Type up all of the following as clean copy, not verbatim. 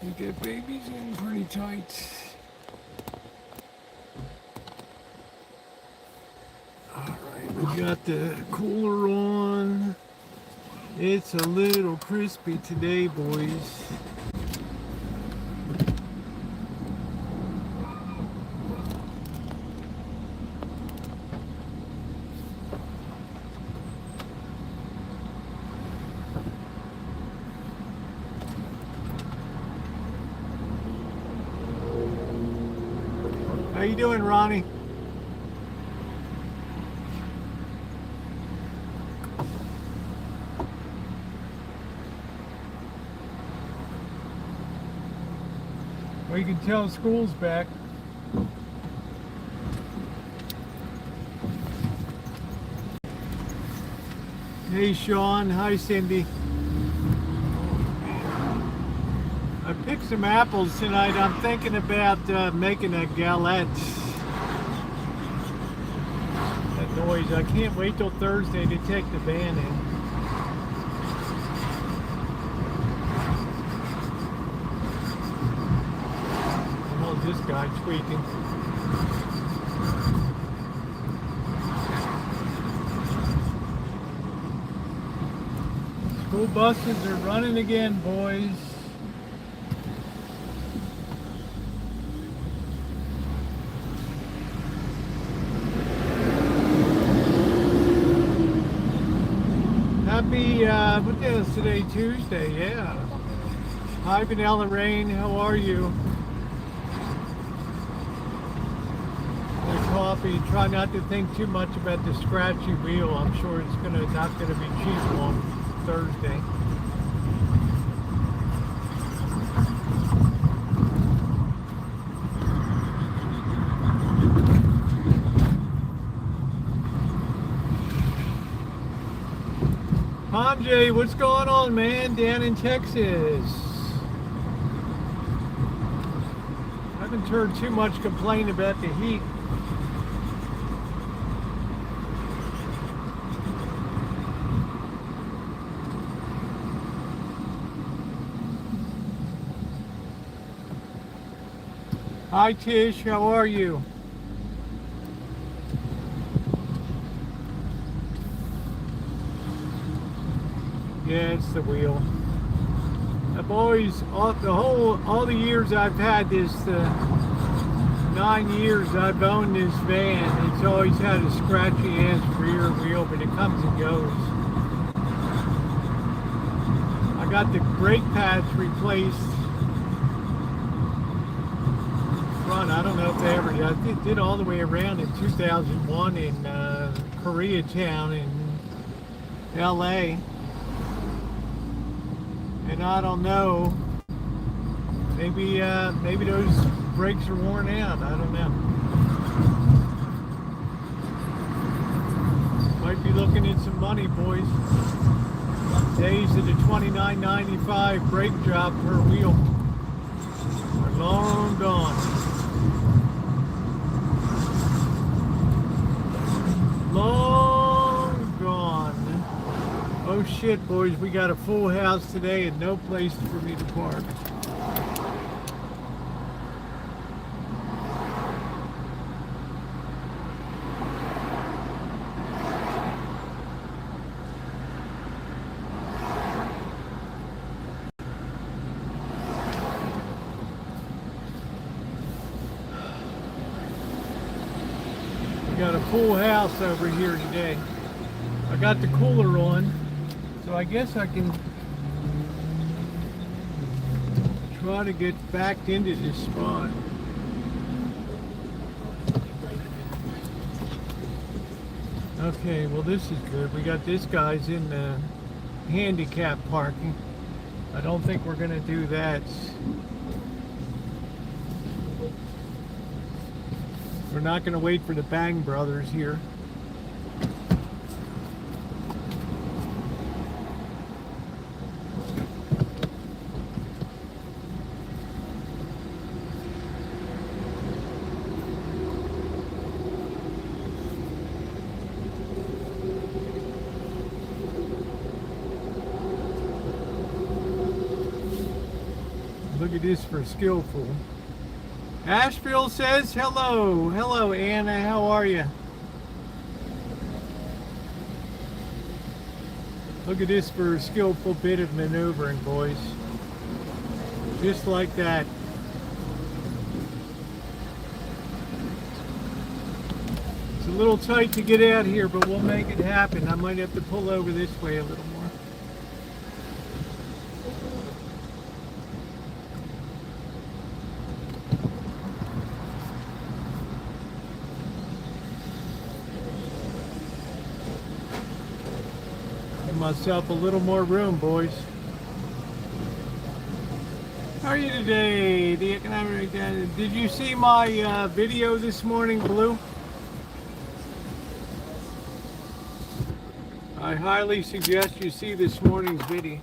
You get babies in pretty tight. Alright, we got the cooler on. It's a little crispy today, boys. How you doing, Ronnie? Well, you can tell school's back. Hey, Sean. Hi, Cindy. I picked some apples tonight. I'm thinking about making a galette. That noise. I can't wait till Thursday to take the van in. This guy tweaking. School buses are running again, boys. Happy, what day is today? Tuesday, yeah. Hi, Vanilla Rain, how are you? Coffee. Try not to think too much about the scratchy wheel. I'm sure it's not gonna be cheap on Thursday. Hamjay, what's going on, man? Down in Texas. I haven't heard too much complaint about the heat. Hi Tish, how are you? Yeah, it's the wheel. I've always, all the years I've had this, 9 years I've owned this van, it's always had a scratchy ass rear wheel, but it comes and goes. I got the brake pads replaced. I don't know if they ever did. I did all the way around in 2001 in Koreatown in LA. And I don't know, maybe those brakes are worn out. I don't know. Might be looking at some money, boys. Days of the $29.95 brake job per wheel are long gone. Long gone. Oh shit, boys, we got a full house today and no place for me to park. Got a full house over here today. I got the cooler on, so I guess I can try to get backed into this spot. Okay, well this is good. We got this guy's in the handicap parking. I don't think we're gonna do that. We're not going to wait for the Bang Brothers here. Look at this for skillful. Asheville says hello. Hello, Anna. How are you? Look at this for a skillful bit of maneuvering, boys. Just like that. It's a little tight to get out here, but we'll make it happen. I might have to pull over this way a little more. Myself a little more room, boys. How are you today? The economic did you see my video this morning, Blue? I highly suggest you see this morning's video.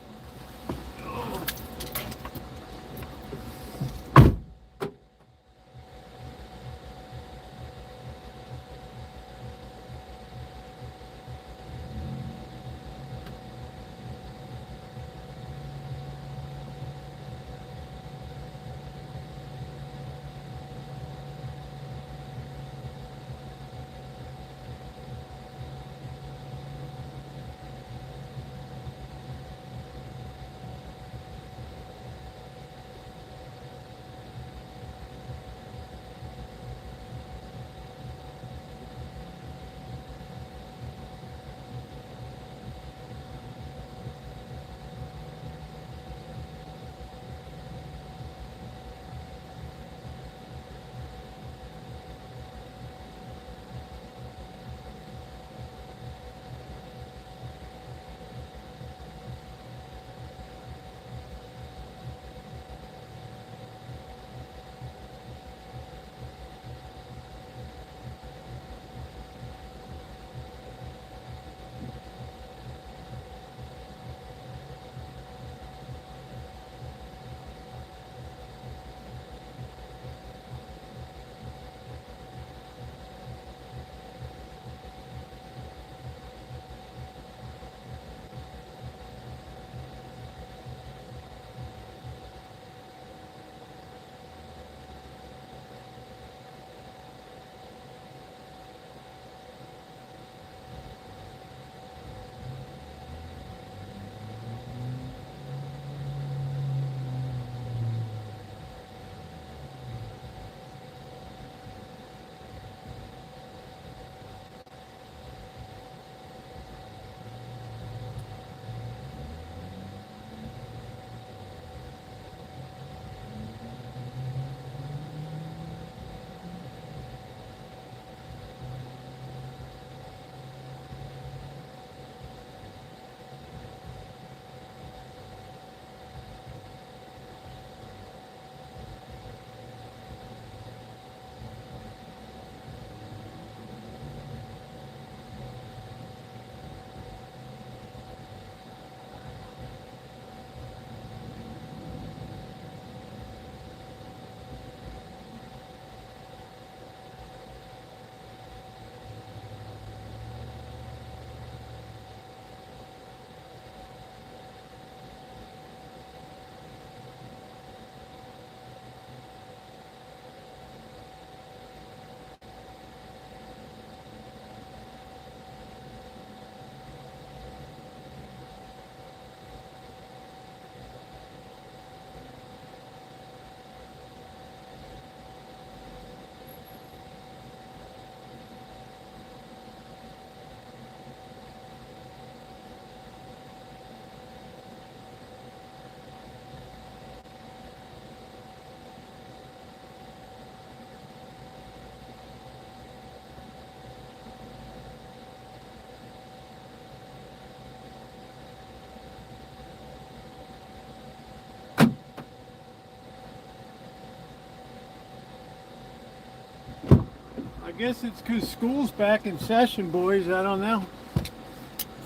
guess it's because school's back in session, boys. I don't know.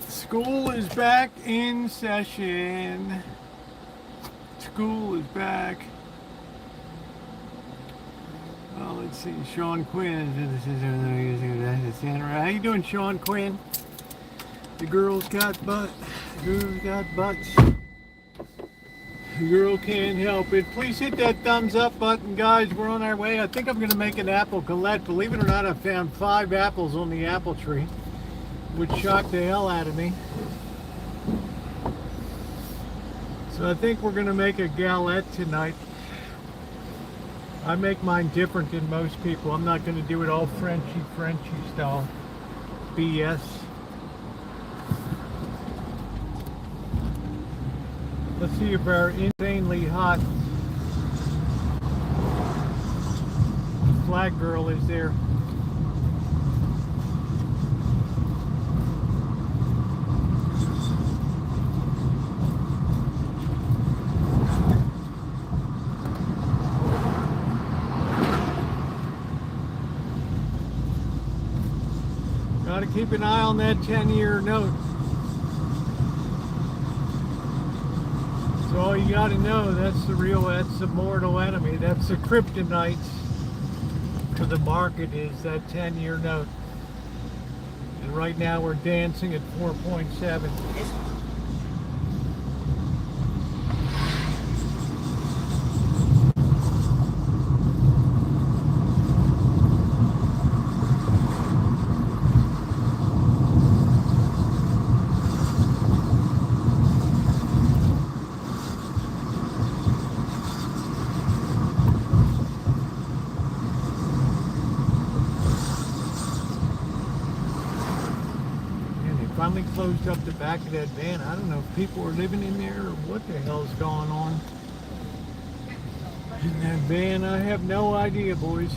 School is back in session. School is back. Well, let's see. Sean Quinn. How you doing, Sean Quinn? The girls got butt. The girls got butts. The girl can't help it. Please hit that thumbs up button, guys. We're on our way. I think I'm going to make an apple galette. Believe it or not, I found 5 apples on the apple tree, which shocked the hell out of me. So I think we're going to make a galette tonight. I make mine different than most people. I'm not going to do it all Frenchy style BS. Let's see if our insanely hot flag girl is there. Gotta keep an eye on that 10-year note. So all you gotta know, that's the mortal enemy. That's the kryptonite for the market, is that 10-year note. And right now we're dancing at 4.7. Finally closed up the back of that van. I don't know if people are living in there or what the hell's going on in that van. I have no idea, boys.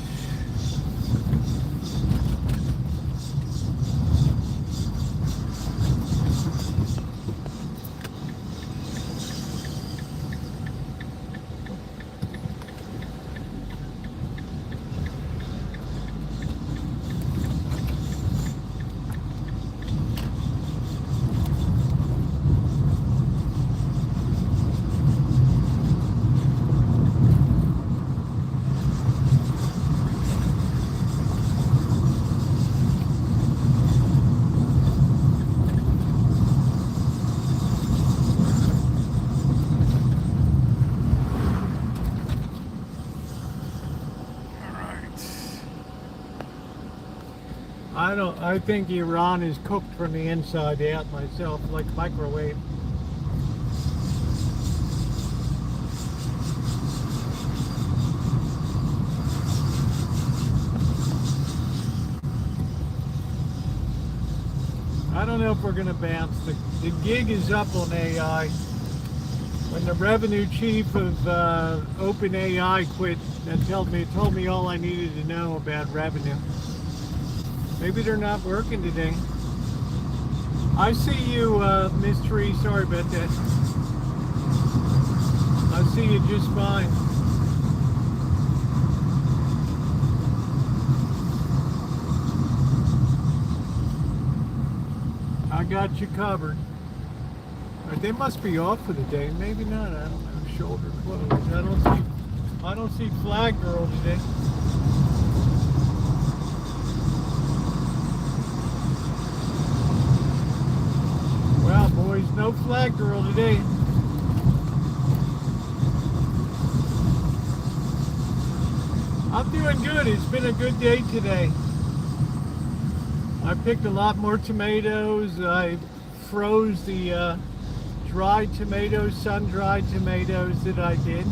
I think Iran is cooked from the inside out myself, like microwave. I don't know if we're going to bounce. The gig is up on AI. When the revenue chief of OpenAI quit, that told me all I needed to know about revenue. Maybe they're not working today. I see you, Mystery. Sorry about that. I see you just fine. I got you covered. They must be off for the day. Maybe not. I don't know. Shoulder closed. I don't see Flag Girl today. Wow, boys, no Flag Girl today. I'm doing good. It's been a good day today. I picked a lot more tomatoes. I froze the dried tomatoes, sun-dried tomatoes that I did.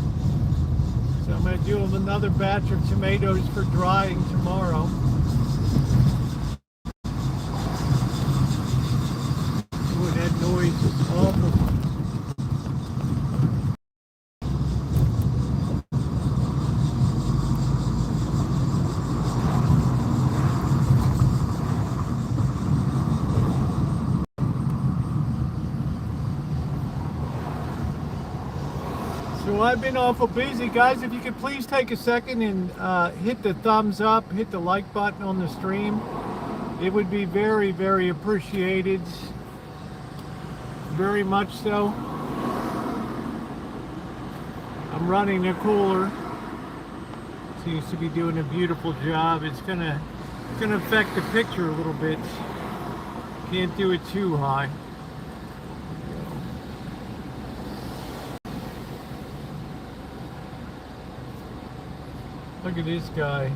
So I'm going to do another batch of tomatoes for drying tomorrow. That noise is awful. So I've been awful busy, guys. If you could please take a second and hit the thumbs up, hit the like button on the stream. It would be very, very appreciated. Very much so. I'm running a cooler. Seems to be doing a beautiful job. It's gonna affect the picture a little bit. Can't do it too high. Look at this guy.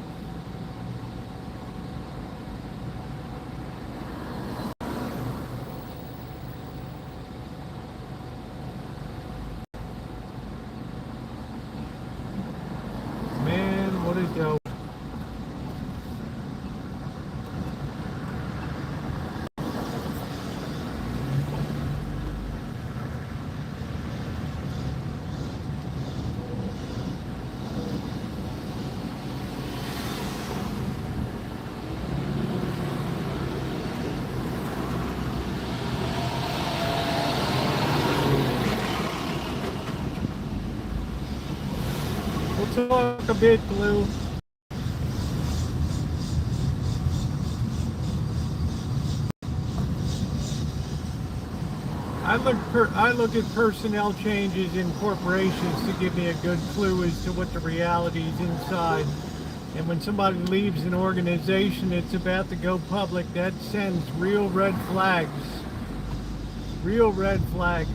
Man, what a dope. We'll talk a bit, Blue. I look at personnel changes in corporations to give me a good clue as to what the reality is inside. And when somebody leaves an organization that's about to go public, that sends real red flags. Real red flags.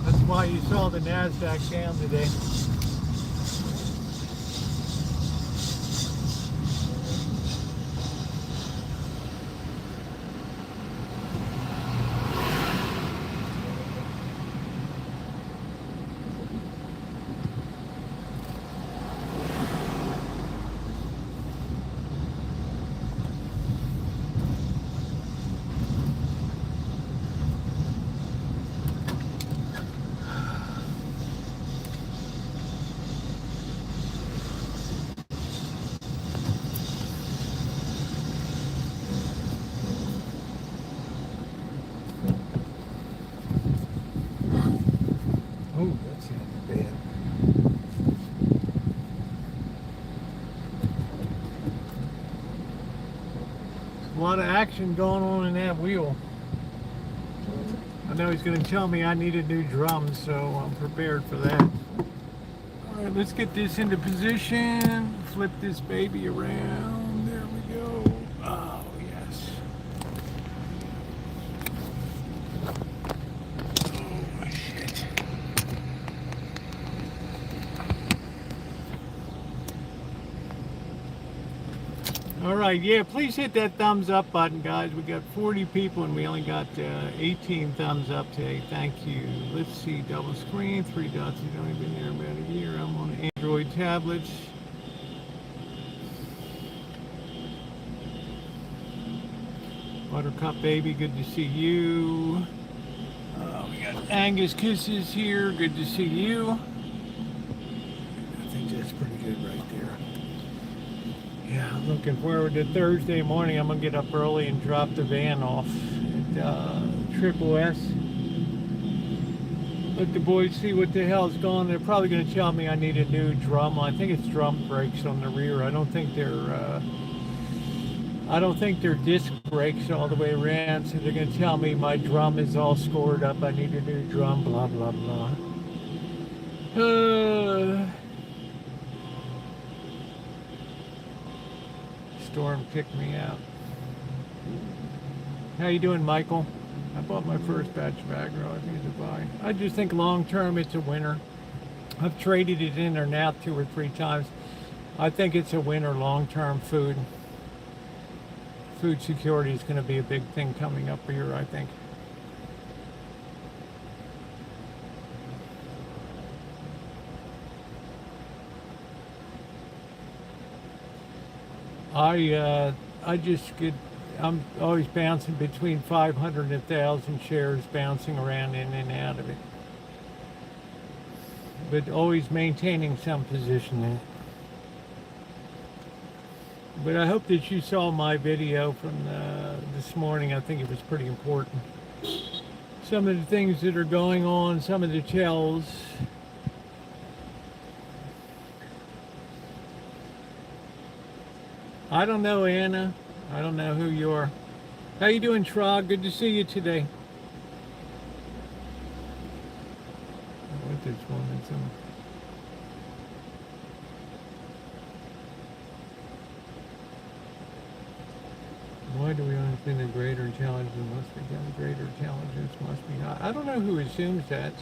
That's why you saw the NASDAQ down today. Oh, that sounded bad. A lot of action going on in that wheel. I know he's going to tell me I need a new drum, so I'm prepared for that. All right, let's get this into position. Flip this baby around. There we go. Oh, yes. Oh, shit. All right, yeah, please hit that thumbs up button, guys. We got 40 people and we only got 18 thumbs up today. Thank you. Let's see, double screen, 3 dots. He's only been there about a year. I'm on Android tablets. Buttercup baby, good to see you. We got Angus Kisses here, good to see you. I think that's pretty good right there. Yeah, I'm looking forward to Thursday morning. I'm going to get up early and drop the van off at Triple S. Let the boys see what the hell's going on. They're probably going to tell me I need a new drum. I think it's drum brakes on the rear. I don't think they're disc brakes all the way around. So they're going to tell me my drum is all scored up. I need a new drum, blah, blah, blah. Storm kicked me out. How you doing, Michael? I bought my first batch of aggro. I think it's a buy. I just think long term it's a winner. I've traded it in or out 2 or 3 times. I think it's a winner long term. Food security is going to be a big thing coming up here, I think. I'm always bouncing between 500 and 1,000 shares, bouncing around in and out of it. But always maintaining some position in it. But I hope that you saw my video from this morning. I think it was pretty important. Some of the things that are going on, some of the tells. I don't know, Anna. I don't know who you are. How you doing, Trog? Good to see you today. What this woman's on? Why do we understand a greater intelligence must be done? Greater intelligence must be high. I don't know who assumes that.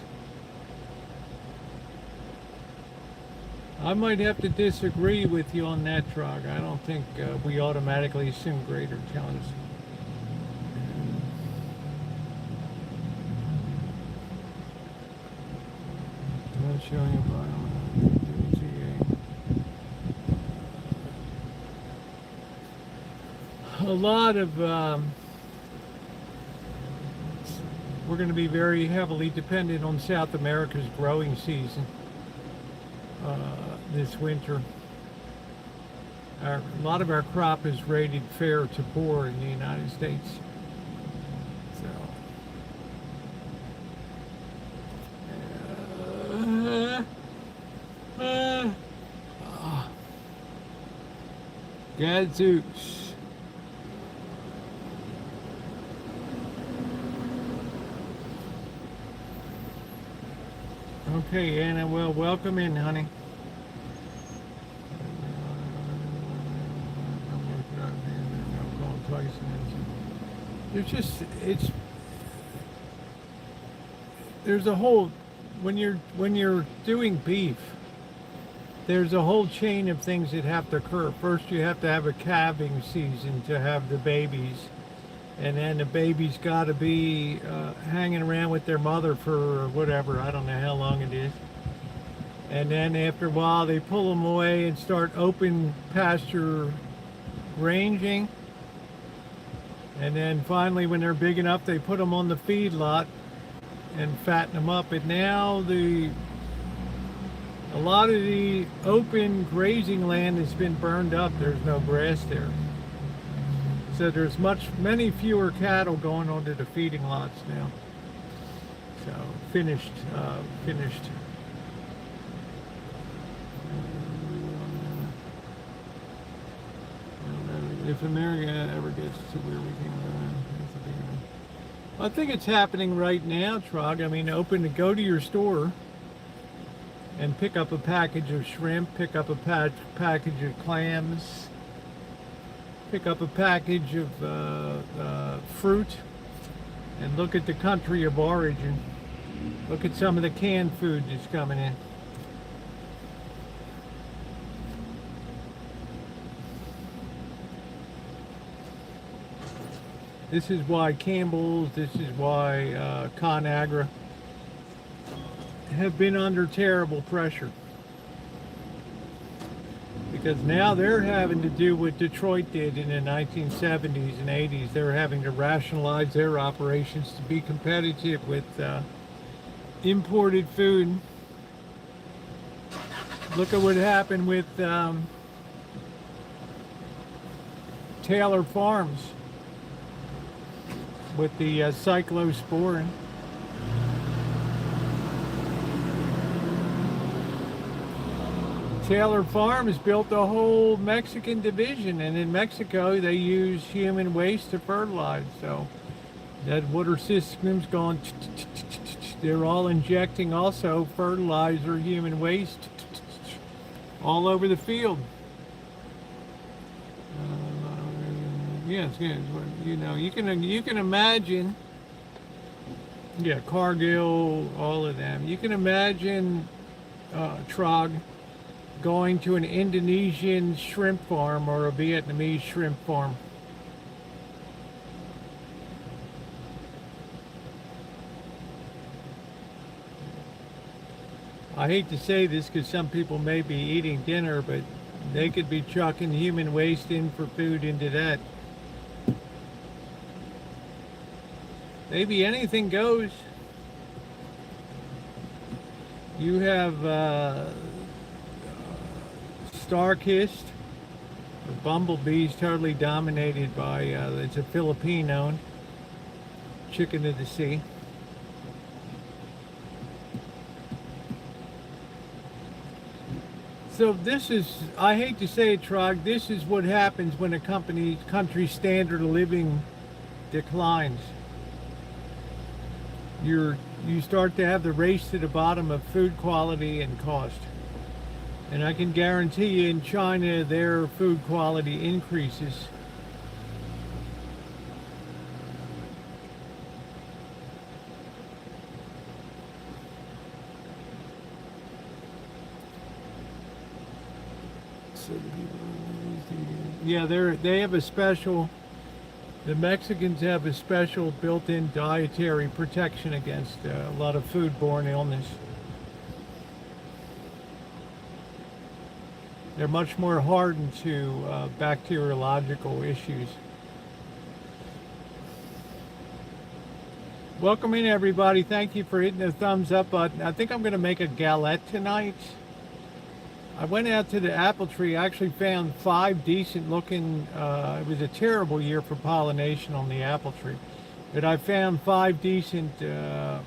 I might have to disagree with you on that, Trog. I don't think we automatically assume greater intelligence. Not showing a lot of we're going to be very heavily dependent on South America's growing season this winter. A lot of our crop is rated fair to poor in the United States. So, Gadzooks. Okay, Anna, well, welcome in, honey. There's a whole, when you're doing beef, there's a whole chain of things that have to occur. First, you have to have a calving season to have the babies, and then the baby's got to be hanging around with their mother for whatever, I don't know how long it is. And then after a while, they pull them away and start open pasture ranging. And then finally, when they're big enough, they put them on the feed lot and fatten them up. And now a lot of the open grazing land has been burned up. There's no grass there. So there's many fewer cattle going onto the feeding lots now. So finished. If America ever gets to where we can, I think it's happening right now, Trog. I mean, go to your store and pick up a package of shrimp, pick up a package of clams, pick up a package of fruit, and look at the country of origin. Look at some of the canned food that's coming in. This is why Campbell's, this is why ConAgra have been under terrible pressure. Because now they're having to do what Detroit did in the 1970s and 80s. They're having to rationalize their operations to be competitive with imported food. Look at what happened with Taylor Farms with the cyclosporin. Taylor Farms built a whole Mexican division, and in Mexico they use human waste to fertilize. So that water system's going. They're all injecting also fertilizer, human waste, all over the field. Yes, you know, you can imagine. Yeah, Cargill, all of them. You can imagine Trog going to an Indonesian shrimp farm or a Vietnamese shrimp farm. I hate to say this because some people may be eating dinner, but they could be chucking human waste in for food into that. Maybe anything goes. You have star-kissed, the bumblebees totally dominated by, it's a Filipino chicken of the sea. So this is, I hate to say it, Trog, this is what happens when a country's standard of living declines. You start to have the race to the bottom of food quality and cost. And I can guarantee you in China, their food quality increases. So the people. Yeah, they have a special. The Mexicans have a special built-in dietary protection against a lot of foodborne illness. They're much more hardened to bacteriological issues. Welcome in, everybody. Thank you for hitting the thumbs up button. I think I'm going to make a galette tonight. I went out to the apple tree. I actually found 5 decent looking, it was a terrible year for pollination on the apple tree, but I found 5 decent uh,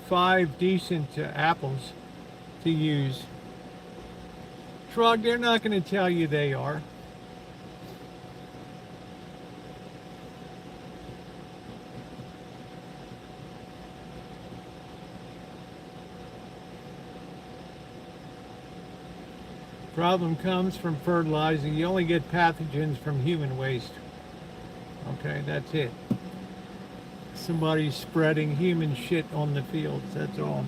5 decent apples to use. Shrug, they're not going to tell you they are. Problem comes from fertilizing. You only get pathogens from human waste. Okay, that's it. Somebody's spreading human shit on the fields, that's all.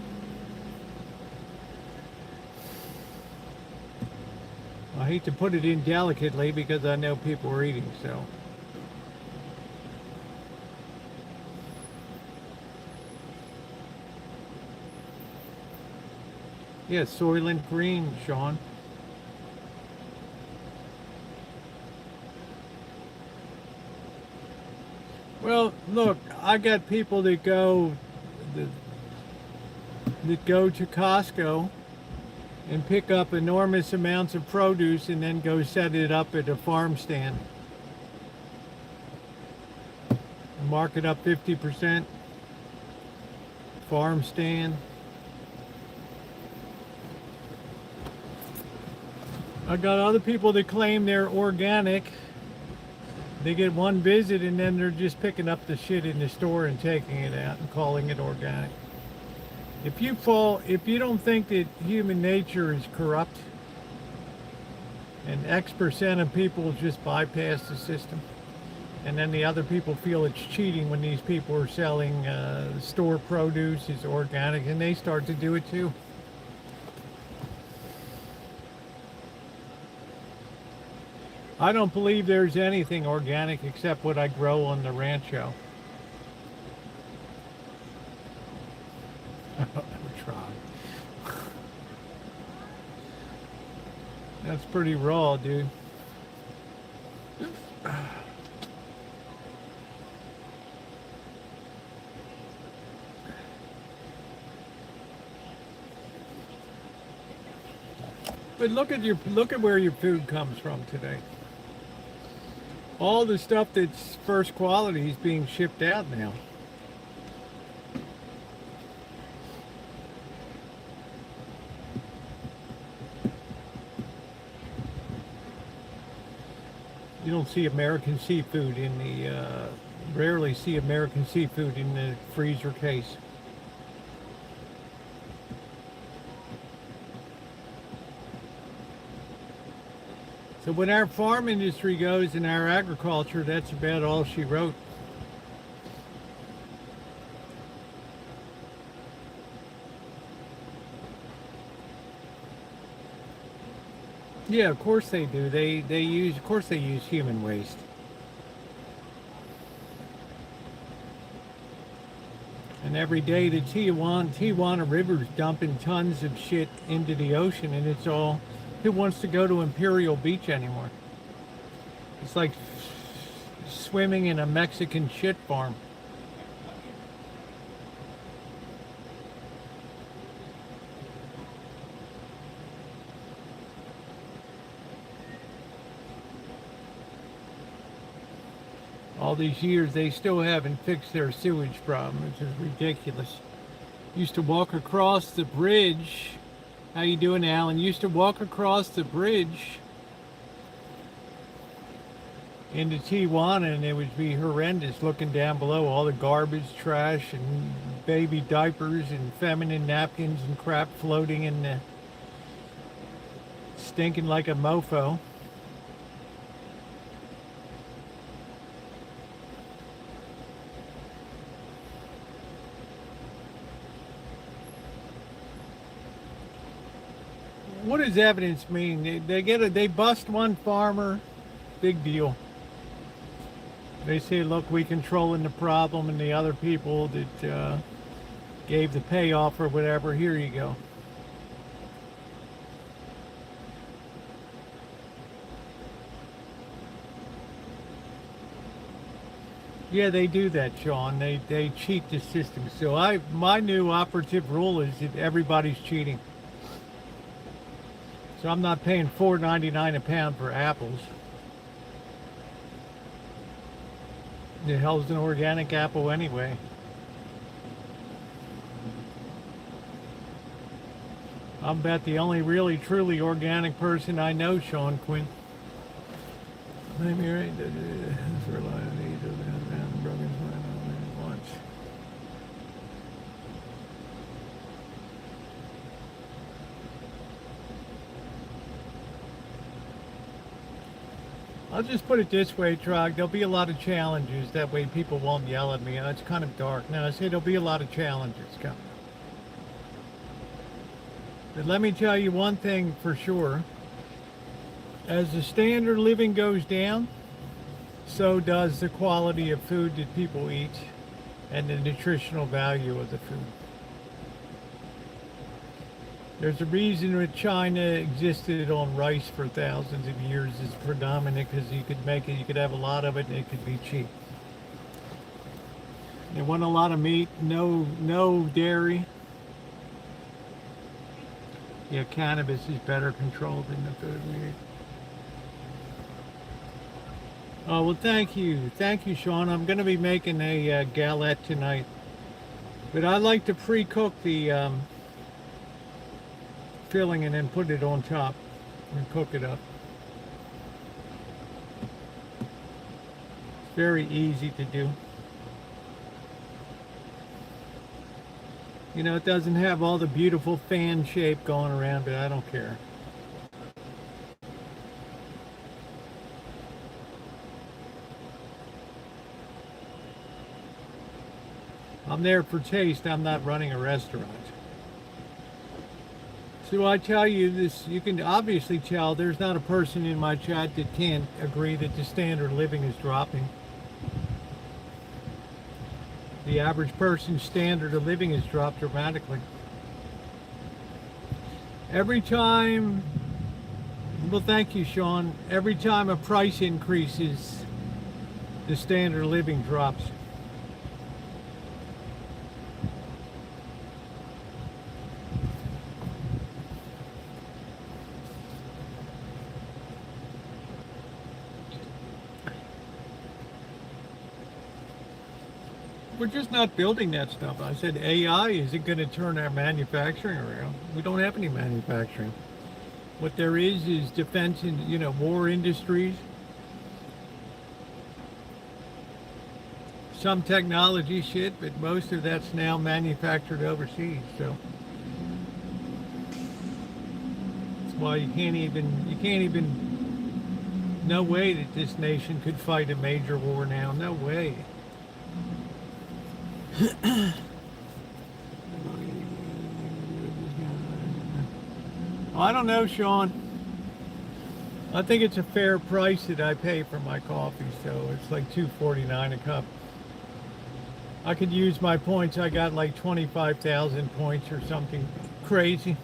I hate to put it in delicately because I know people are eating, so. Yeah, Soylent Green, Sean. Well, look, I got people that go to Costco and pick up enormous amounts of produce and then go set it up at a farm stand. Mark it up 50%. Farm stand. I got other people that claim they're organic. They get one visit and then they're just picking up the shit in the store and taking it out and calling it organic. If you don't think that human nature is corrupt and X% of people just bypass the system, and then the other people feel it's cheating when these people are selling store produce is organic, and they start to do it too. I don't believe there's anything organic except what I grow on the Rancho. That's pretty raw, dude. But look at where your food comes from today. All the stuff that's first quality is being shipped out now. You don't see American seafood in the, rarely see American seafood in the freezer case. So when our farm industry goes and our agriculture, that's about all she wrote. Yeah, of course they do. Of course they use human waste. And every day the Tijuana River's dumping tons of shit into the ocean, and it's all, who wants to go to Imperial Beach anymore? It's like swimming in a Mexican shit farm. All these years, they still haven't fixed their sewage problem, which is ridiculous. Used to walk across the bridge. How you doing, Alan? Used to walk across the bridge into Tijuana, and it would be horrendous looking down below, all the garbage, trash, and baby diapers, and feminine napkins and crap floating in the, stinking like a mofo. what does evidence mean? They bust one farmer, big deal. They say, look, we controlling the problem, and the other people that gave the payoff or whatever, here you go. Yeah, they do that, Sean. They cheat the system. So my new operative rule is that everybody's cheating. So I'm not paying $4.99 a pound for apples. The hell's an organic apple anyway? I'm about the only really truly organic person I know, Sean Quinn. I'll just put it this way, Trog. There'll be a lot of challenges. That way people won't yell at me. It's kind of dark. Now, I say there'll be a lot of challenges coming. But let me tell you one thing for sure. As the standard of living goes down, so does the quality of food that people eat and the nutritional value of the food. There's a reason that China existed on rice for thousands of years. It's predominant because you could make it, you could have a lot of it, and it could be cheap. They want a lot of meat, no dairy. Yeah, cannabis is better controlled than the food we eat. Oh, well, thank you, Sean. I'm going to be making a galette tonight, but I like to pre-cook the filling and then put it on top and cook it up. It's very easy to do. You know, it doesn't have all the beautiful fan shape going around, but I don't care. I'm there for taste. I'm not running a restaurant. So I tell you this, you can obviously tell there's not a person in my chat that can't agree that the standard of living is dropping. The average person's standard of living has dropped dramatically. Every time, well, thank you, Sean. Every time a price increases, the standard of living drops. We're just not building that stuff. I said AI isn't going to turn our manufacturing around. We don't have any manufacturing. What there is defense and, you know, war industries. Some technology shit, but most of that's now manufactured overseas. So that's why you can't even, no way that this nation could fight a major war now. No way. I don't know, Sean. I think it's a fair price that I pay for my coffee, so it's like $2.49 a cup. I could use my points. I got like 25,000 points or something crazy.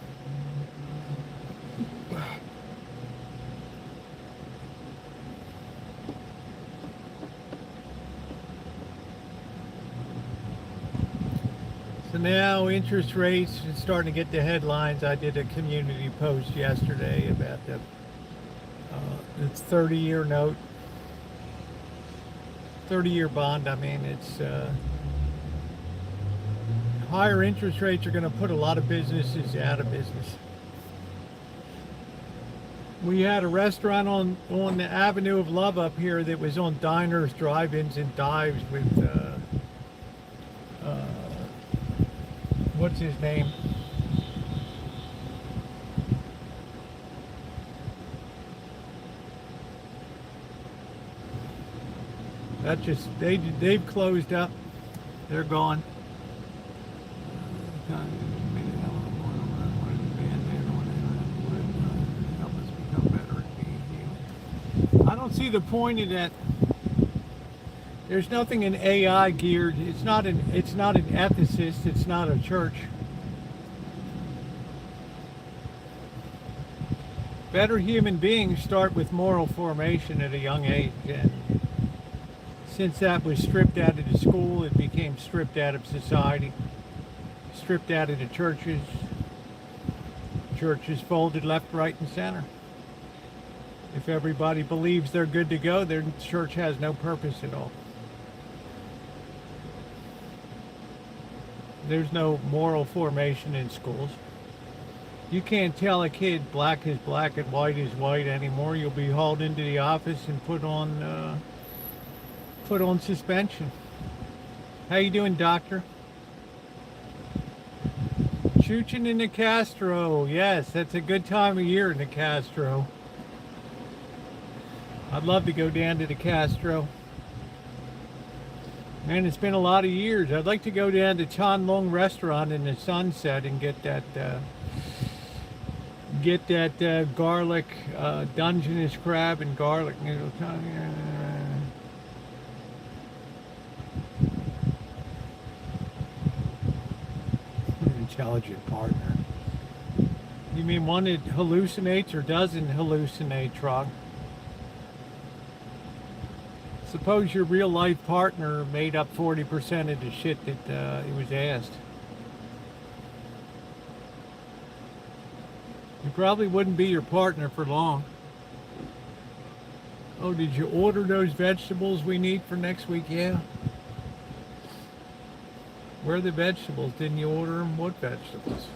So now interest rates are starting to get the headlines. I did a community post yesterday about the it's 30-year note, 30-year bond. I mean, it's higher interest rates are going to put a lot of businesses out of business. We had a restaurant on the Avenue of Love up here that was on diners, drive-ins, and dives with what's his name? That just they've closed up. They're gone. don't see the point of that. There's nothing in AI geared. It's not an ethicist. It's not a church. Better human beings start with moral formation at a young age, and since that was stripped out of the school, it became stripped out of society, stripped out of the churches. Churches folded left, right, and center. If everybody believes they're good to go, their church has no purpose at all. There's no moral formation in schools. You can't tell a kid black is black and white is white anymore. You'll be hauled into the office and put on suspension. How you doing, doctor? Chooching in the Castro. Yes, that's a good time of year in the Castro. I'd love to go down to the Castro. Man, it's been a lot of years. I'd like to go down to Chan Long restaurant in the sunset and get that garlic Dungeness crab and garlic noodle. Intelligent partner. You mean one that hallucinates or doesn't hallucinate, Trog? Suppose your real life partner made up 40% of the shit that he was asked. You probably wouldn't be your partner for long. Oh, did you order those vegetables we need for next week? Yeah. Where are the vegetables? Didn't you order them? What vegetables?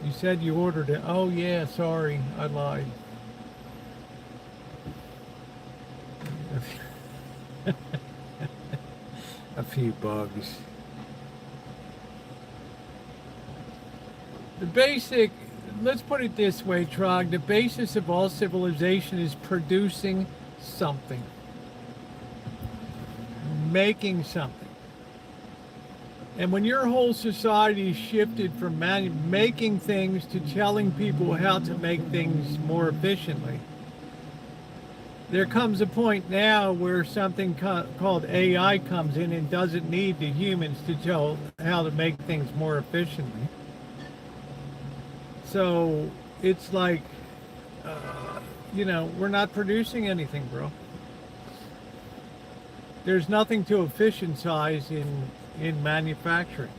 You said you ordered it. Oh, yeah, sorry. I lied. A few bugs. The basic, let's put it this way, Trog, the basis of all civilization is producing something. Making something. And when your whole society shifted from making things to telling people how to make things more efficiently, there comes a point now where something called AI comes in and doesn't need the humans to tell how to make things more efficiently. So it's like, we're not producing anything, bro. There's nothing to efficientize in manufacturing.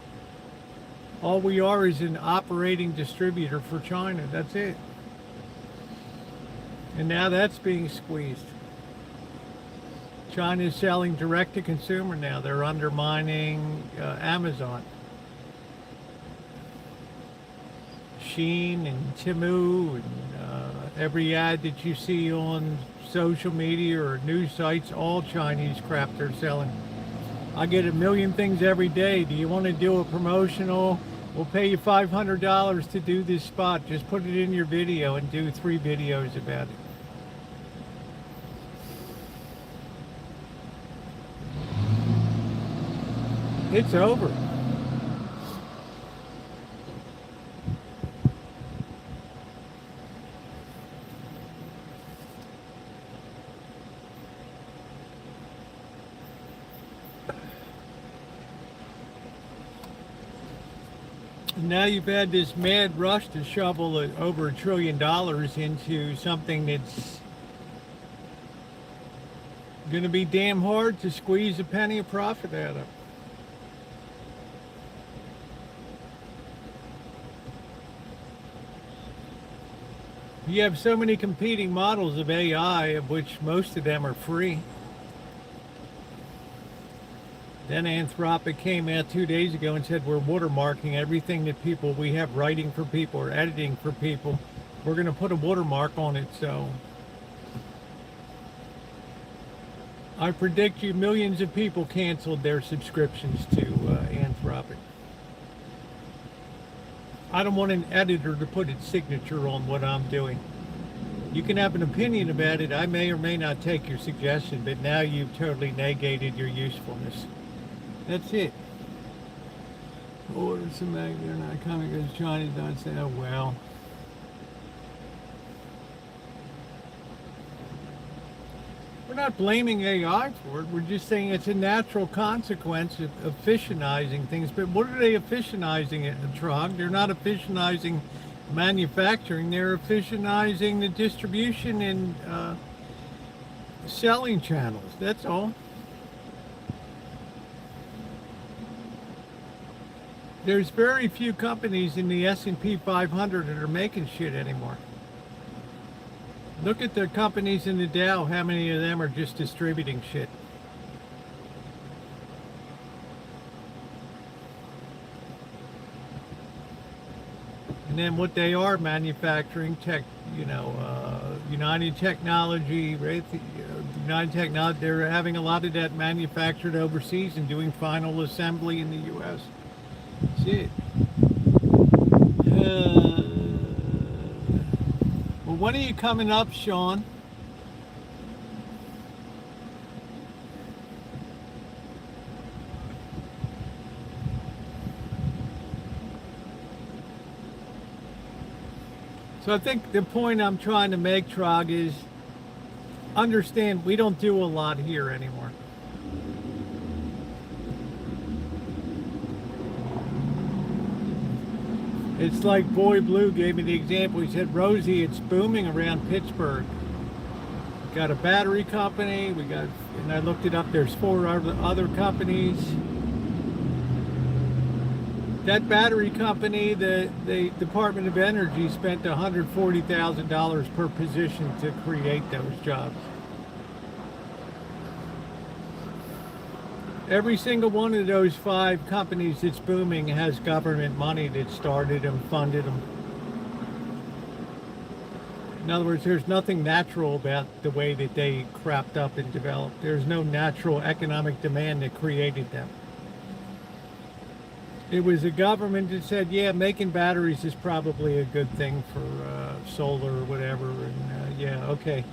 All we are is an operating distributor for China. That's it. And now that's being squeezed. China's selling direct to consumer now. They're undermining Amazon. Shein and Temu and every ad that you see on social media or news sites, all Chinese crap they're selling. I get a million things every day. Do you want to do a promotional? We'll pay you $500 to do this spot. Just put it in your video and do 3 videos about it. It's over. Now you've had this mad rush to shovel over $1 trillion into something that's going to be damn hard to squeeze a penny of profit out of. You have so many competing models of AI, of which most of them are free. Then Anthropic came out 2 days ago and said we're watermarking everything that we have writing for people or editing for people. We're going to put a watermark on it. So I predict you millions of people canceled their subscriptions to Anthropic. I don't want an editor to put its signature on what I'm doing. You can have an opinion about it. I may or may not take your suggestion, but now you've totally negated your usefulness. That's it. Order some egg, they're not coming because China's not saying, oh well. not blaming AI for it. We're just saying it's a natural consequence of efficientizing things. But what are they efficientizing it, Trog? They're not efficientizing manufacturing. They're efficientizing the distribution and selling channels. That's all. There's very few companies in the S&P 500 that are making shit anymore. Look at the companies in the Dow. How many of them are just distributing shit? And then what they are manufacturing, tech, United Technology, right? United Technology, they're having a lot of that manufactured overseas and doing final assembly in the U.S. That's it. Well, when are you coming up, Sean? So I think the point I'm trying to make, Trog, is understand we don't do a lot here anymore. It's like Boy Blue gave me the example. He said, Rosie, it's booming around Pittsburgh. We got a battery company. And I looked it up. There's 4 other companies. That battery company, the Department of Energy spent $140,000 per position to create those jobs. Every single one of those 5 companies that's booming has government money that started them, funded them. In other words, there's nothing natural about the way that they cropped up and developed. There's no natural economic demand that created them. It was the government that said, yeah, making batteries is probably a good thing for solar or whatever, and yeah, okay.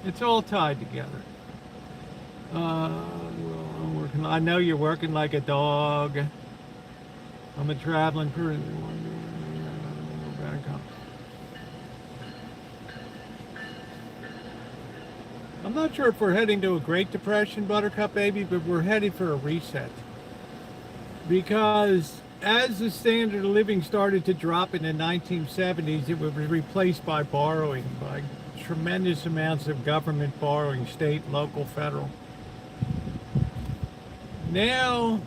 It's all tied together. I'm working. I know you're working like a dog. I'm a traveling person. I'm not sure if we're heading to a Great Depression, Buttercup Baby, but we're headed for a reset. Because as the standard of living started to drop in the 1970s, it was replaced by borrowing, by tremendous amounts of government borrowing, state, local, federal. Now,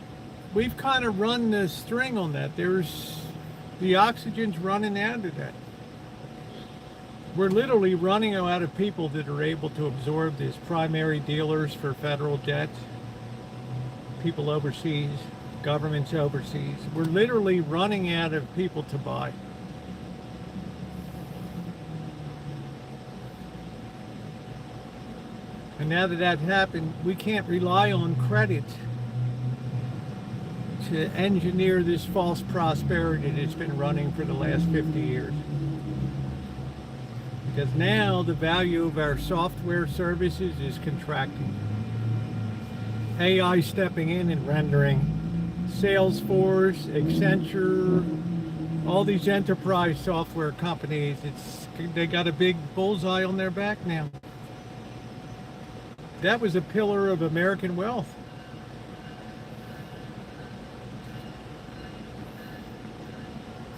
we've kind of run the string on that. The oxygen's running out of that. We're literally running out of people that are able to absorb this. Primary dealers for federal debt, people overseas, governments overseas. We're literally running out of people to buy. And now that that's happened, we can't rely on credit to engineer this false prosperity that's been running for the last 50 years. Because now the value of our software services is contracting. AI stepping in and rendering. Salesforce, Accenture, all these enterprise software companies, they got a big bullseye on their back now. That was a pillar of American wealth.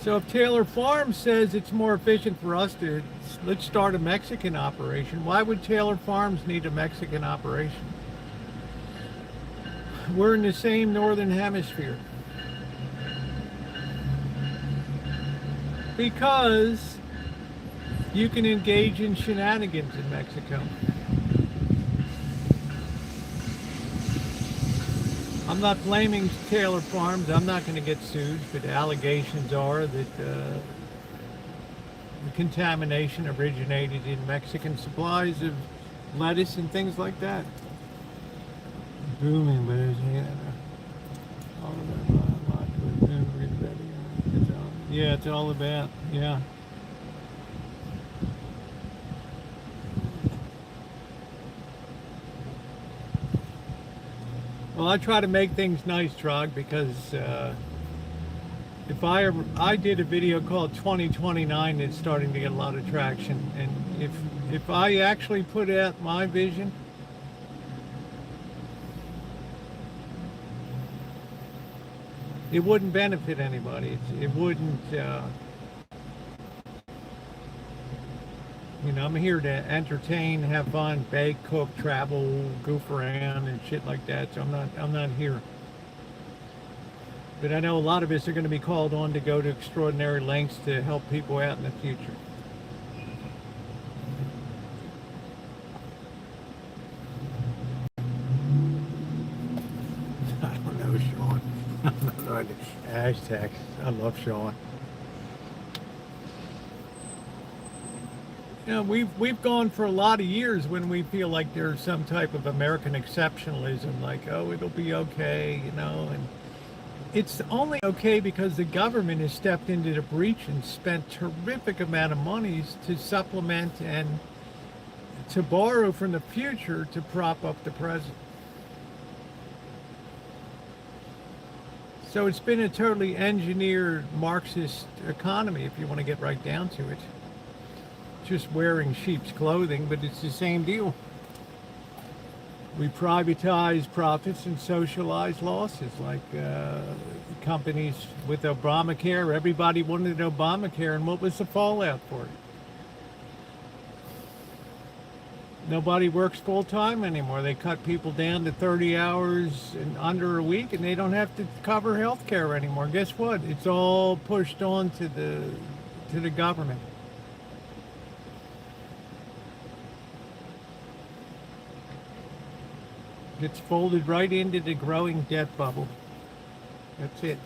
So if Taylor Farms says it's more efficient for us to, let's start a Mexican operation, why would Taylor Farms need a Mexican operation? We're in the same northern hemisphere. Because you can engage in shenanigans in Mexico. I'm not blaming Taylor Farms. I'm not going to get sued, but the allegations are that the contamination originated in Mexican supplies of lettuce and things like that. Booming, but yeah, it's all about, yeah. Well, I try to make things nice, Trog, because if I did a video called 2029 that's starting to get a lot of traction, and if I actually put out my vision, it wouldn't benefit anybody. It wouldn't. You know, I'm here to entertain, have fun, bake, cook, travel, goof around, and shit like that. So I'm not here. But I know a lot of us are going to be called on to go to extraordinary lengths to help people out in the future. I don't know, Sean. Hashtags. I love Sean. You know, we've gone for a lot of years when we feel like there's some type of American exceptionalism, like, oh, it'll be okay, you know, and it's only okay because the government has stepped into the breach and spent terrific amount of monies to supplement and to borrow from the future to prop up the present. So it's been a totally engineered Marxist economy, if you want to get right down to it. Just wearing sheep's clothing, but it's the same deal. We privatize profits and socialize losses, like companies with Obamacare. Everybody wanted Obamacare, and what was the fallout for it? Nobody works full time anymore. They cut people down to 30 hours and under a week, and they don't have to cover health care anymore. Guess what? It's all pushed on to the government. It's folded right into the growing debt bubble. That's it.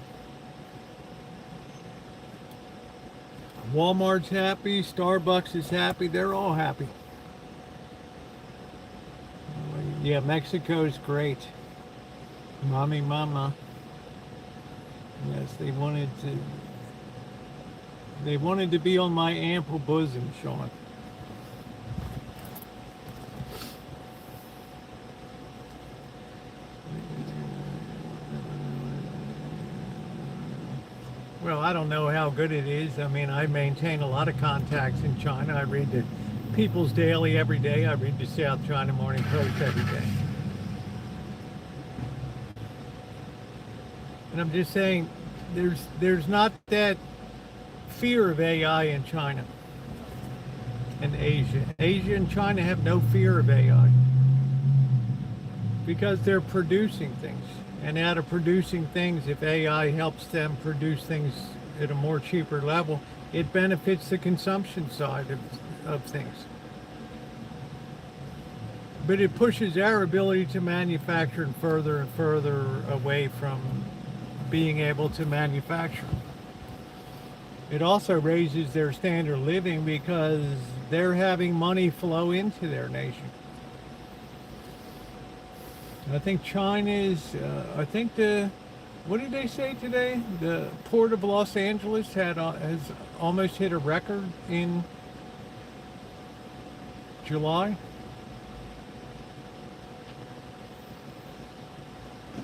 Walmart's happy, Starbucks is happy, they're all happy. Yeah, Mexico's great. Mommy, mama. Yes, they wanted to be on my ample bosom, Sean. Well, I don't know how good it is. I mean, I maintain a lot of contacts in China. I read the People's Daily every day. I read the South China Morning Post every day. And I'm just saying, there's not that fear of AI in China and Asia. Asia and China have no fear of AI because they're producing things. And out of producing things, if AI helps them produce things at a more cheaper level, it benefits the consumption side of things. But it pushes our ability to manufacture further and further away from being able to manufacture. It also raises their standard of living because they're having money flow into their nation. I think China's, what did they say today? The Port of Los Angeles has almost hit a record in July.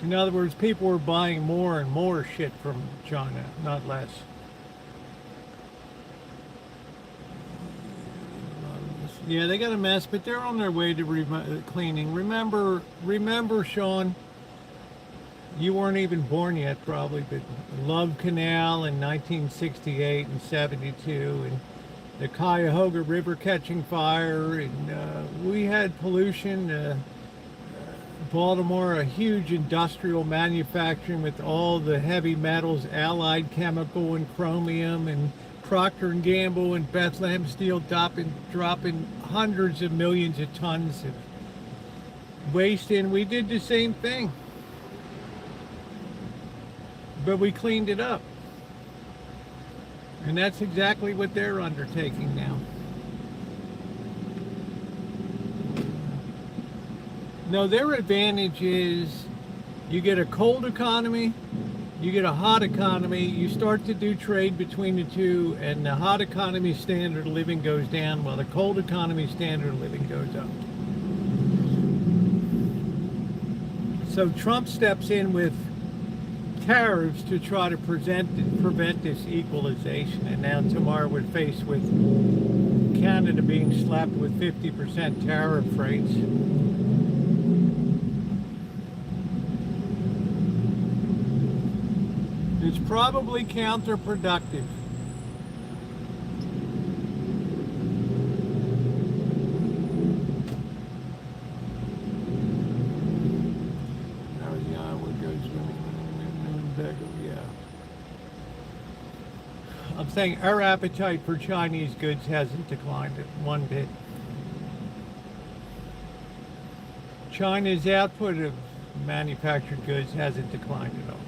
In other words, people are buying more and more shit from China, not less. Yeah, they got a mess, but they're on their way to cleaning. Remember, Sean, you weren't even born yet probably, but Love Canal in 1968 and 72, and the Cuyahoga River catching fire, and we had pollution. Baltimore, a huge industrial manufacturing with all the heavy metals, Allied Chemical and chromium, and Procter & Gamble and Bethlehem Steel dropping hundreds of millions of tons of waste in. We did the same thing, but we cleaned it up. And that's exactly what they're undertaking now. No, their advantage is you get a cold economy, you get a hot economy, you start to do trade between the two, and the hot economy standard of living goes down while the cold economy standard of living goes up. So Trump steps in with tariffs to try to prevent this equalization, and now tomorrow we're faced with Canada being slapped with 50% tariff rates. It's probably counterproductive. I'm saying our appetite for Chinese goods hasn't declined one bit. China's output of manufactured goods hasn't declined at all.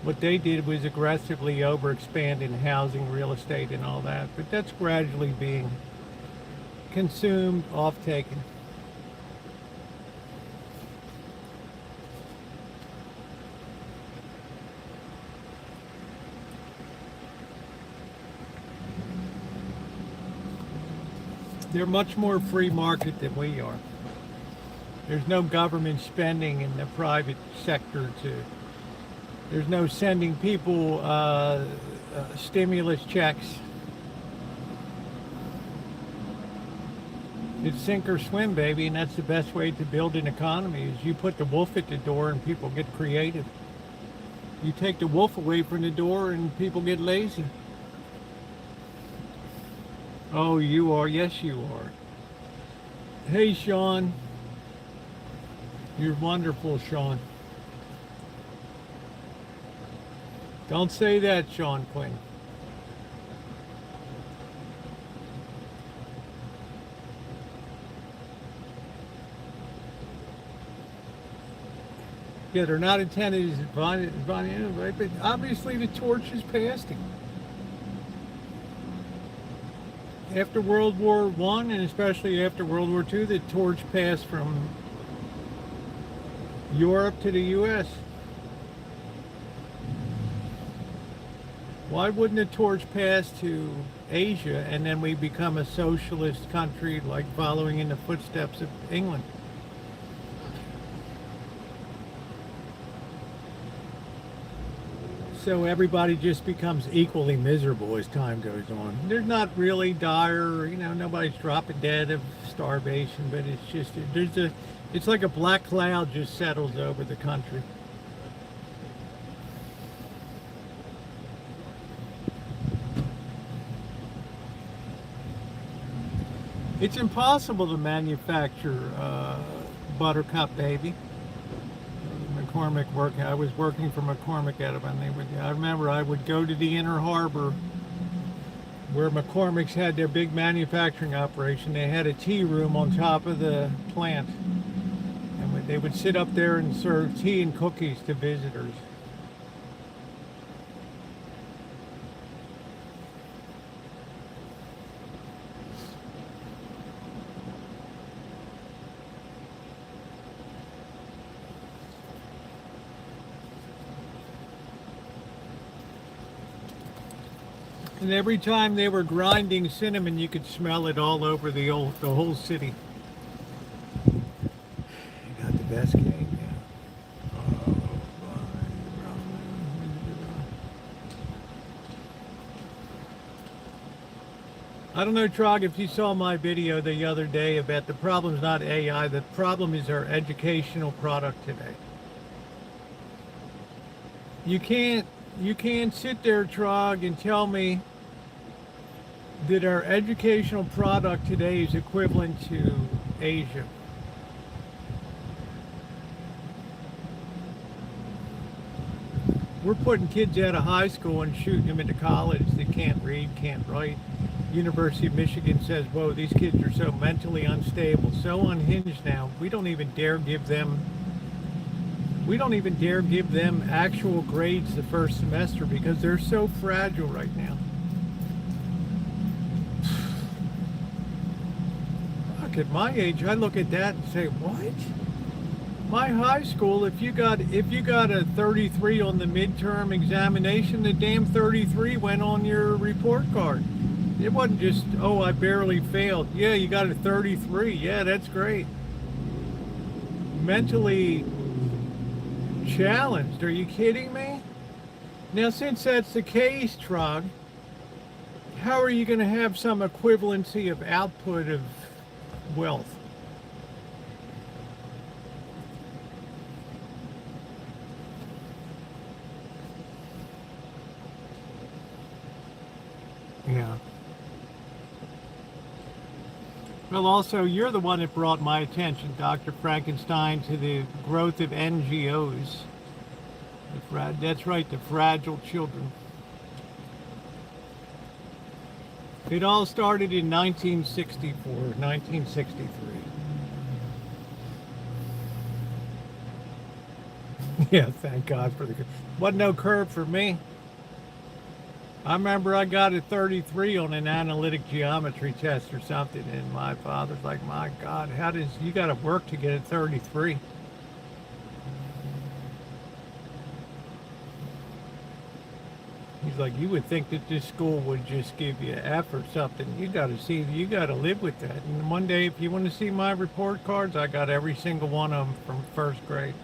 What they did was aggressively overexpand in housing, real estate, and all that, but that's gradually being consumed, off-taken. They're much more free market than we are. There's no government spending in the private sector there's no sending people stimulus checks. It's sink or swim, baby, and that's the best way to build an economy is you put the wolf at the door and people get creative. You take the wolf away from the door and people get lazy. Oh, you are. Yes, you are. Hey, Sean. You're wonderful, Sean. Don't say that, Sean Quinn. Yeah, they're not intended as right? But obviously the torch is passing. After World War I, and especially after World War II, the torch passed from Europe to the U.S. Why wouldn't the torch pass to Asia and then we become a socialist country, like following in the footsteps of England? So everybody just becomes equally miserable as time goes on. They're not really dire, nobody's dropping dead of starvation, but it's just, it's like a black cloud just settles over the country. It's impossible to manufacture Buttercup, baby. McCormick I was working for McCormick I remember I would go to the Inner Harbor where McCormick's had their big manufacturing operation. They had a tea room on top of the plant, and they would sit up there and serve tea and cookies to visitors. And every time they were grinding cinnamon, you could smell it all over the whole city. You got the best cake, yeah. I don't know, Trog, if you saw my video the other day about the problem's not AI, the problem is our educational product today. You can't sit there, Trog, and tell me that our educational product today is equivalent to Asia. We're putting kids out of high school and shooting them into college that can't read, can't write. University of Michigan says, whoa, these kids are so mentally unstable, so unhinged now, we don't even dare give them actual grades the first semester because they're so fragile right now. Look, at my age, I look at that and say, what? My high school, if you got a 33 on the midterm examination, the damn 33 went on your report card. It wasn't just, oh, I barely failed. Yeah, you got a 33. Yeah, that's great. Mentally challenged. Are you kidding me? Now, since that's the case, Trog, how are you going to have some equivalency of output of wealth? Yeah. Well, also, you're the one that brought my attention, Dr. Frankenstein, to the growth of NGOs. That's right, the fragile children. It all started in 1964, 1963. Yeah, thank God for the. Wasn't no curve for me. I remember I got a 33 on an analytic geometry test or something, and my father's like, "My God, how does you got to work to get a 33?" He's like, "You would think that this school would just give you an F or something. You got to see, you got to live with that." And one day, if you want to see my report cards, I got every single one of them from first grade.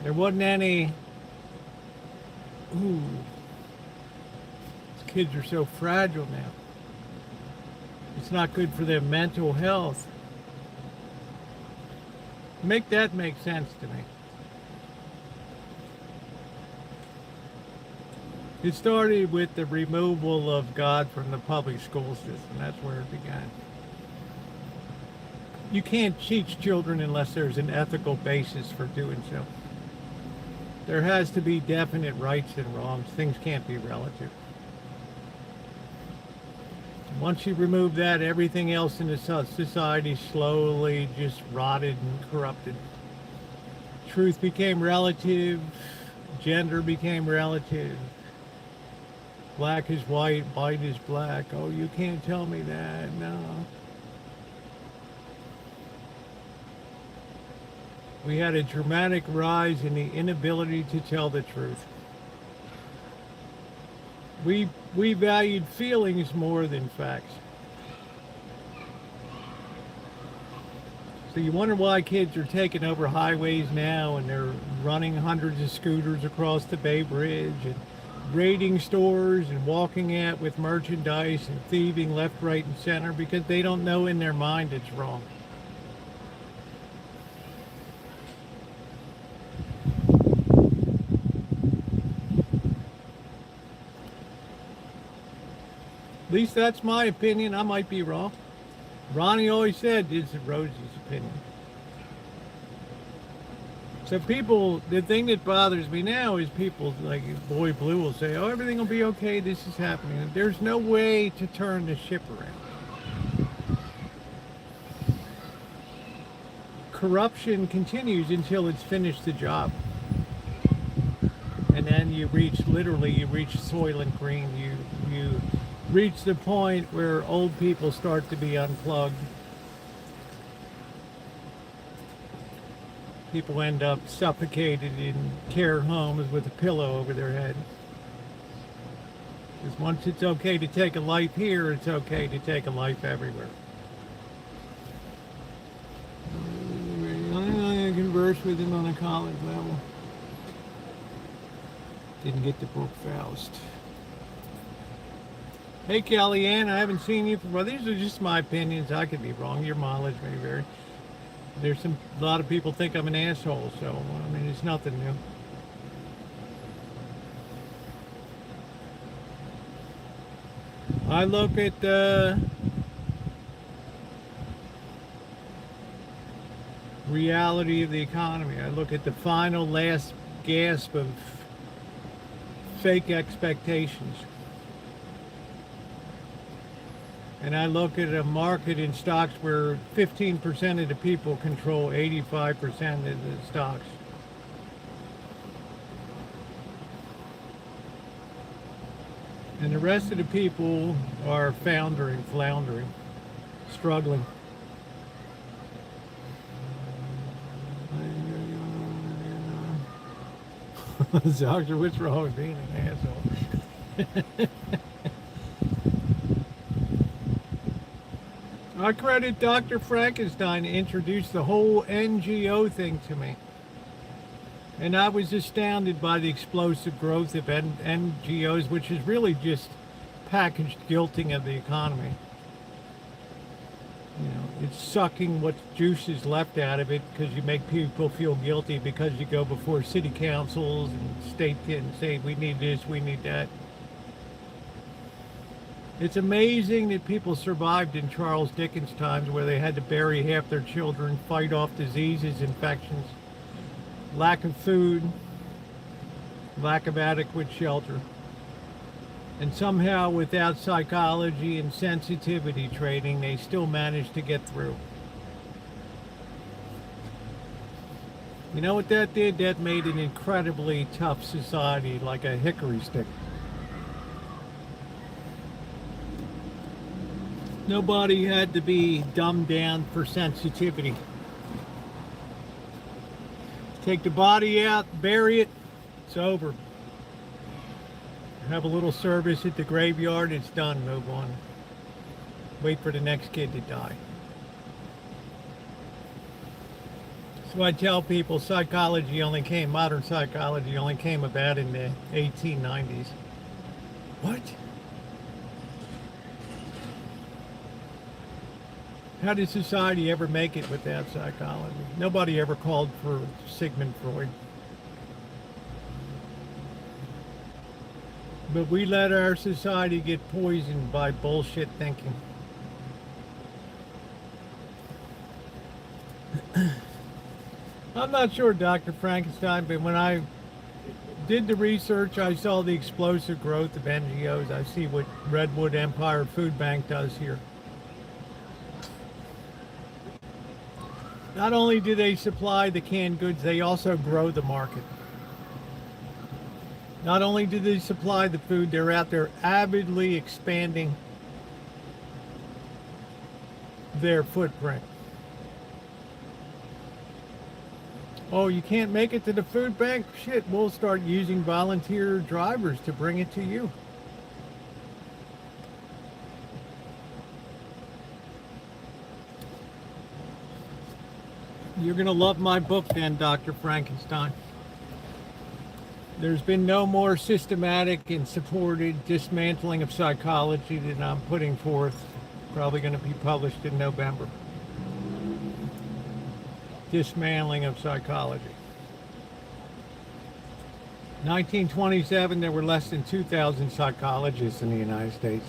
There wasn't any. Ooh, these kids are so fragile now. It's not good for their mental health. Make that make sense to me. It started with the removal of God from the public school system. That's where it began. You can't teach children unless there's an ethical basis for doing so. There has to be definite rights and wrongs. Things can't be relative. Once you remove that, everything else in the society slowly just rotted and corrupted. Truth became relative. Gender became relative. Black is white, white is black. Oh, you can't tell me that. No. We had a dramatic rise in the inability to tell the truth. We valued feelings more than facts. So you wonder why kids are taking over highways now and they're running hundreds of scooters across the Bay Bridge and raiding stores and walking out with merchandise and thieving left, right, and center because they don't know in their mind it's wrong. At least that's my opinion. I might be wrong. Ronnie always said this is Rosie's opinion. So people, the thing that bothers me now is people like Boy Blue will say, oh, everything will be okay, this is happening. There's no way to turn the ship around. Corruption continues until it's finished the job. And then you reach Soylent Green. You reach the point where old people start to be unplugged. People end up suffocated in care homes with a pillow over their head. Because once it's okay to take a life here, it's okay to take a life everywhere. I'm going to converse with him on a college level. Didn't get the book Faust. Hey, Kellyanne, I haven't seen you for, well, these are just my opinions. I could be wrong. Your mileage may vary. A lot of people think I'm an asshole, so, I mean, it's nothing new. I look at the reality of the economy. I look at the final last gasp of fake expectations. And I look at a market in stocks where 15% of the people control 85% of the stocks. And the rest of the people are floundering, struggling. Doctor, what's wrong with being an asshole? I credit Dr. Frankenstein to introduce the whole NGO thing to me. And I was astounded by the explosive growth of NGOs, which is really just packaged guilting of the economy. You know, it's sucking what juice is left out of it because you make people feel guilty because you go before city councils and state and say, we need this, we need that. It's amazing that people survived in Charles Dickens' times where they had to bury half their children, fight off diseases, infections, lack of food, lack of adequate shelter. And somehow, without psychology and sensitivity training, they still managed to get through. You know what that did? That made an incredibly tough society, like a hickory stick. Nobody had to be dumbed down for sensitivity. Take the body out, bury it, it's over. Have a little service at the graveyard, it's done, move on. Wait for the next kid to die. So I tell people modern psychology only came about in the 1890s. What? How did society ever make it without psychology? Nobody ever called for Sigmund Freud. But we let our society get poisoned by bullshit thinking. I'm not sure, Dr. Frankenstein, but when I did the research, I saw the explosive growth of NGOs. I see what Redwood Empire Food Bank does here. Not only do they supply the canned goods, they also grow the market. Not only do they supply the food, they're out there avidly expanding their footprint. Oh, you can't make it to the food bank? Shit, we'll start using volunteer drivers to bring it to you. You're going to love my book then, Dr. Frankenstein. There's been no more systematic and supported dismantling of psychology that I'm putting forth. Probably going to be published in November. Dismantling of psychology. 1927, there were less than 2,000 psychologists in the United States.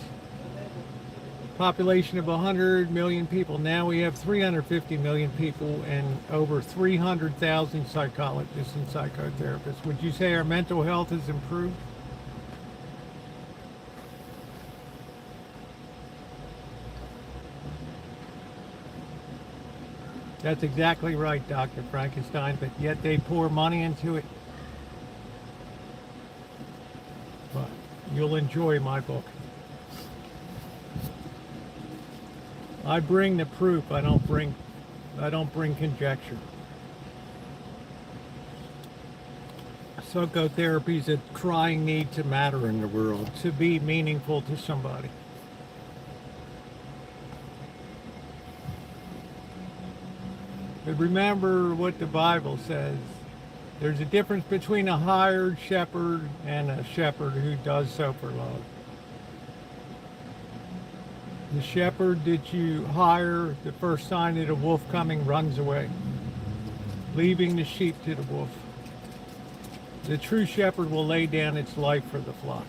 Population of 100 million people. Now we have 350 million people and over 300,000 psychologists and psychotherapists. Would you say our mental health has improved? That's exactly right, Dr. Frankenstein, but yet they pour money into it. But you'll enjoy my book. I bring the proof. I don't bring conjecture. Psychotherapy is a crying need to matter in the world, to be meaningful to somebody. But remember what the Bible says. There's a difference between a hired shepherd and a shepherd who does so for love. The shepherd that you hire, the first sign of the wolf coming, runs away, leaving the sheep to the wolf. The true shepherd will lay down its life for the flock.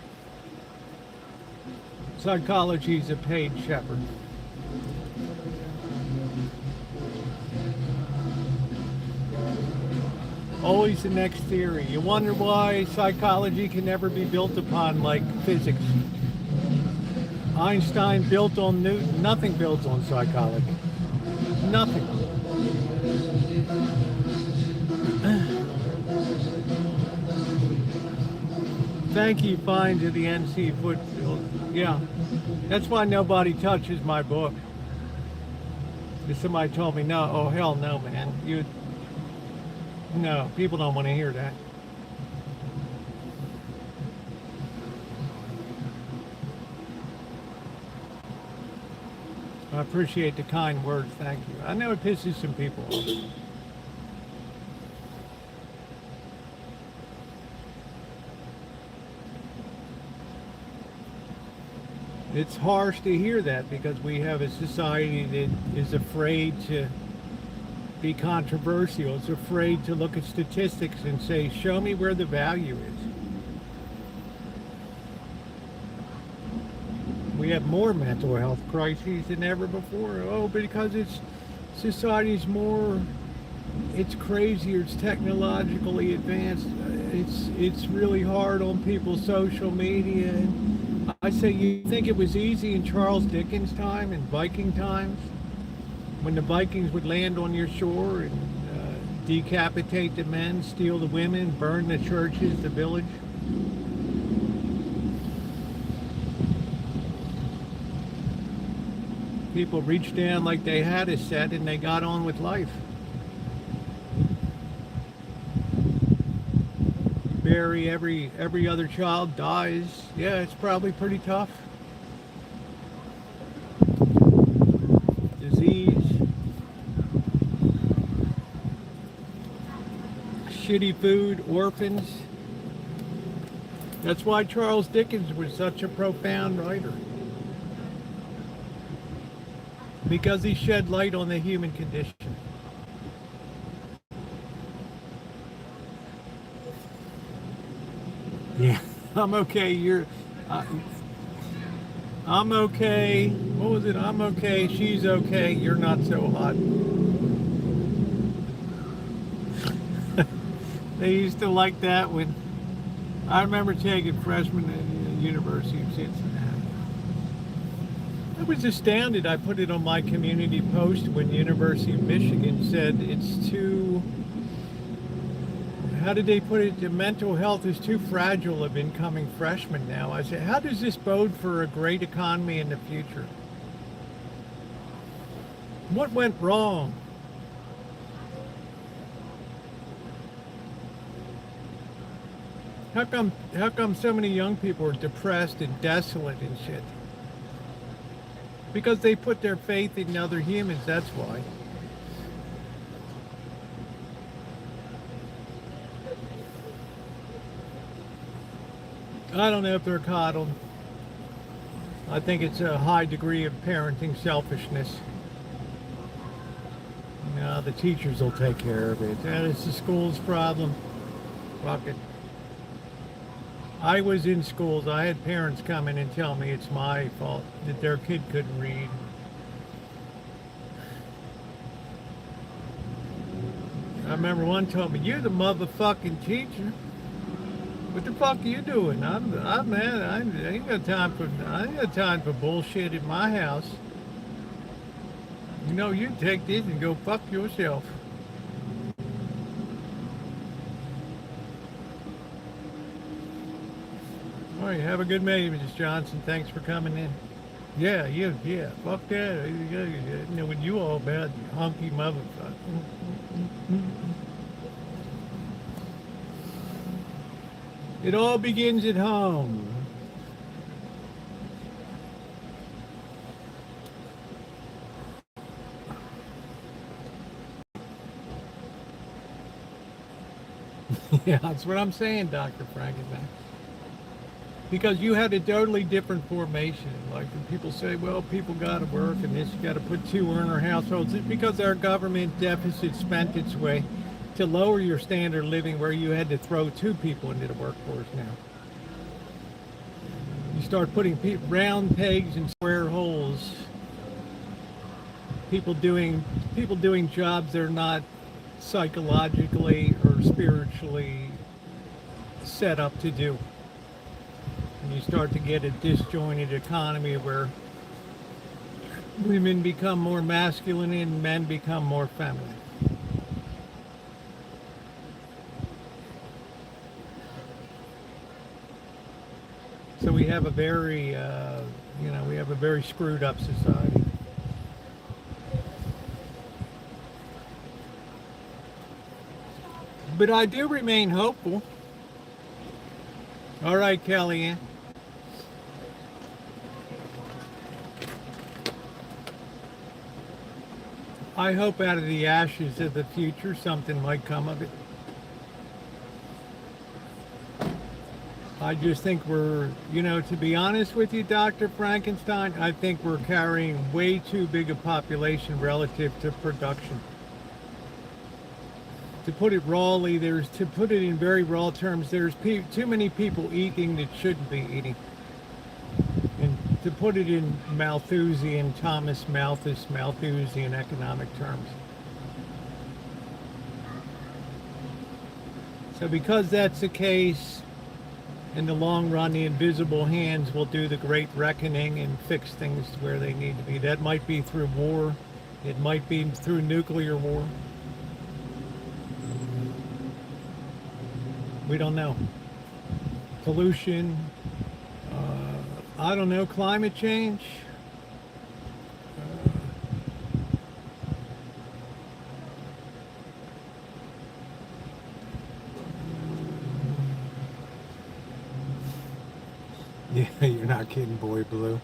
Psychology is a paid shepherd. Always the next theory. You wonder why psychology can never be built upon like physics. Einstein built on Newton. Nothing builds on psychology. Nothing. Thank you, fine to the NC Footfield. Yeah, that's why nobody touches my book. If somebody told me, no, oh hell no, man. No, people don't want to hear that. I appreciate the kind words. Thank you. I know it pisses some people off. It's harsh to hear that because we have a society that is afraid to be controversial. It's afraid to look at statistics and say, show me where the value is. We have more mental health crises than ever before. Oh, because society's more, it's crazier, it's technologically advanced. It's really hard on people's social media. And I say, you think it was easy in Charles Dickens' time, in Viking times, when the Vikings would land on your shore and decapitate the men, steal the women, burn the churches, the village? People reached down like they had a set and they got on with life. Bury every other child dies. Yeah, it's probably pretty tough. Disease. Shitty food, orphans. That's why Charles Dickens was such a profound writer. Because he shed light on the human condition. Yeah, I'm okay. I'm okay. What was it? I'm okay. She's okay. You're not so hot. They used to like that when I remember taking freshmen at the University of Cincinnati. I was astounded. I put it on my community post when the University of Michigan said it's too, how did they put it? The mental health is too fragile of incoming freshmen now. I said, how does this bode for a great economy in the future? What went wrong? How come so many young people are depressed and desolate and shit? Because they put their faith in other humans, that's why. I don't know if they're coddled. I think it's a high degree of parenting selfishness. You know, the teachers will take care of it. And it's the school's problem. Fuck it. I was in schools. I had parents come in and tell me it's my fault that their kid couldn't read. I remember one told me, "You're the motherfucking teacher. What the fuck are you doing? I ain't got time for bullshit at my house. You know, you take this and go fuck yourself." All right, have a good day, Mrs. Johnson. Thanks for coming in. Yeah, fuck that. You know what you all about, you hunky motherfucker. It all begins at home. Yeah, that's what I'm saying, Dr. Frankenstein. Because you had a totally different formation. Like when people say, well, people got to work and this, you got to put 2 earner households. It's because our government deficit spent its way to lower your standard of living where you had to throw 2 people into the workforce now. You start putting round pegs in square holes. People doing jobs they're not psychologically or spiritually set up to do. And you start to get a disjointed economy where women become more masculine and men become more feminine. So we have a very, we have a very screwed up society. But I do remain hopeful. All right, Kellyanne. I hope out of the ashes of the future something might come of it. I just think we're, to be honest with you, Dr. Frankenstein, I think we're carrying way too big a population relative to production. To put it rawly, to put it in very raw terms, there's too many people eating that shouldn't be eating. And to put it in Thomas Malthusian economic terms. So because that's the case, in the long run, the invisible hands will do the great reckoning and fix things where they need to be. That might be through war. It might be through nuclear war. We don't know. Pollution, I don't know, climate change. Yeah, you're not kidding, Boy Blue.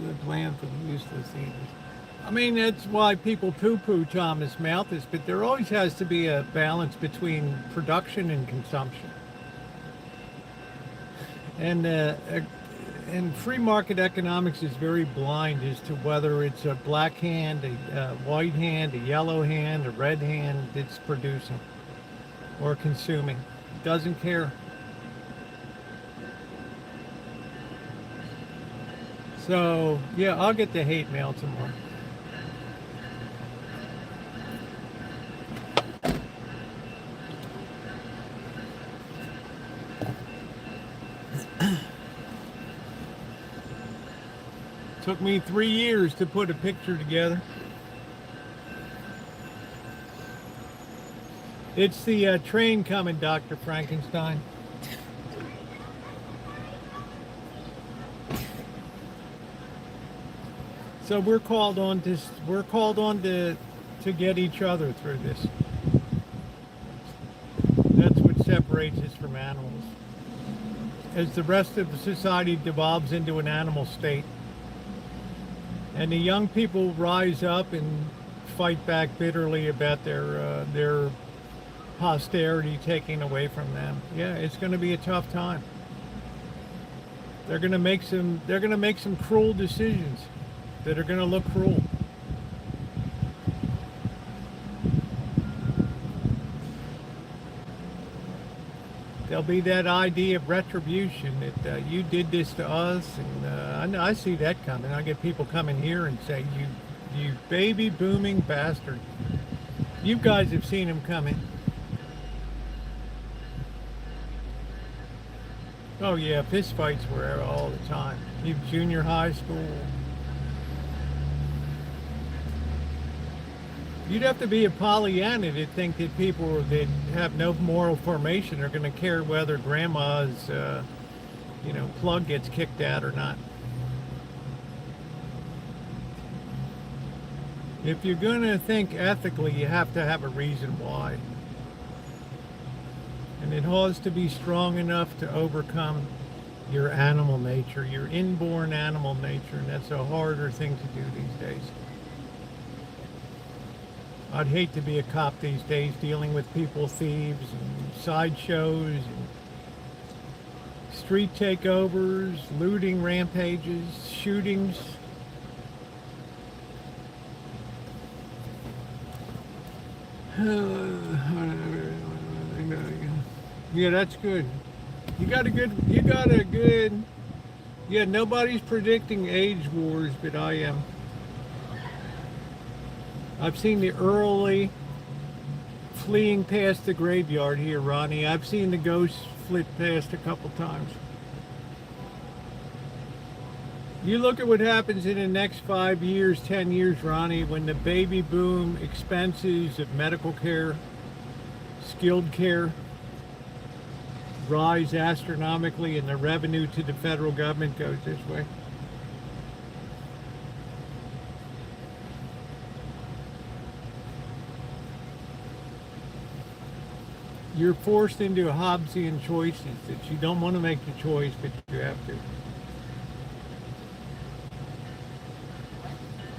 The plan for the useless eaters. I mean, that's why people poo-poo Thomas Malthus, but there always has to be a balance between production and consumption. And free market economics is very blind as to whether it's a black hand, a white hand, a yellow hand, a red hand that's producing or consuming. It doesn't care. So, yeah, I'll get the hate mail tomorrow. Took me 3 years to put a picture together. It's the train coming, Dr. Frankenstein. So we're called on to get each other through this. That's what separates us from animals. As the rest of the society devolves into an animal state, and the young people rise up and fight back bitterly about their posterity taking away from them. Yeah, it's going to be a tough time. They're going to make some cruel decisions that are going to look cruel. There'll be that idea of retribution that you did this to us, and I see that coming. I get people coming here and say, you baby booming bastard. You guys have seen him coming. Oh yeah, fist fights were all the time. You junior high school. You'd have to be a Pollyanna to think that people that have no moral formation are going to care whether grandma's, plug gets kicked out or not. If you're going to think ethically, you have to have a reason why. And it has to be strong enough to overcome your animal nature, your inborn animal nature, and that's a harder thing to do these days. I'd hate to be a cop these days dealing with people thieves and sideshows and street takeovers, looting rampages, shootings. Yeah, that's good. Yeah, nobody's predicting age wars, but I am. I've seen the early fleeing past the graveyard here, Ronnie. I've seen the ghosts flit past a couple times. You look at what happens in the next 5 years, 10 years, Ronnie, when the baby boom expenses of medical care, skilled care, rise astronomically and the revenue to the federal government goes this way. You're forced into Hobbesian choices that you don't want to make the choice, but you have to.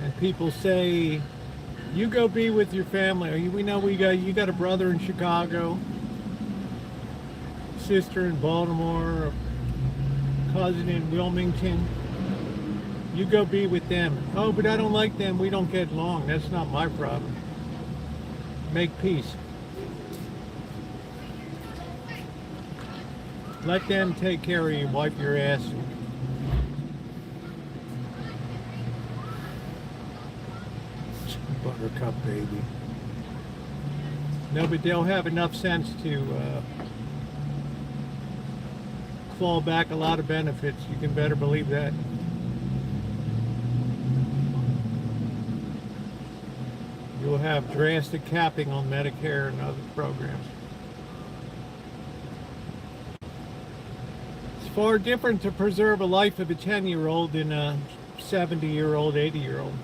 And people say, You go be with your family. We know you got a brother in Chicago, sister in Baltimore, a cousin in Wilmington. You go be with them. Oh, but I don't like them. We don't get along. That's not my problem. Make peace. Let them take care of you. Wipe your ass. Buttercup baby. No, but they'll have enough sense to claw back a lot of benefits. You can better believe that. You'll have drastic capping on Medicare and other programs. It's far different to preserve a life of a 10-year-old than a 70-year-old, 80-year-old.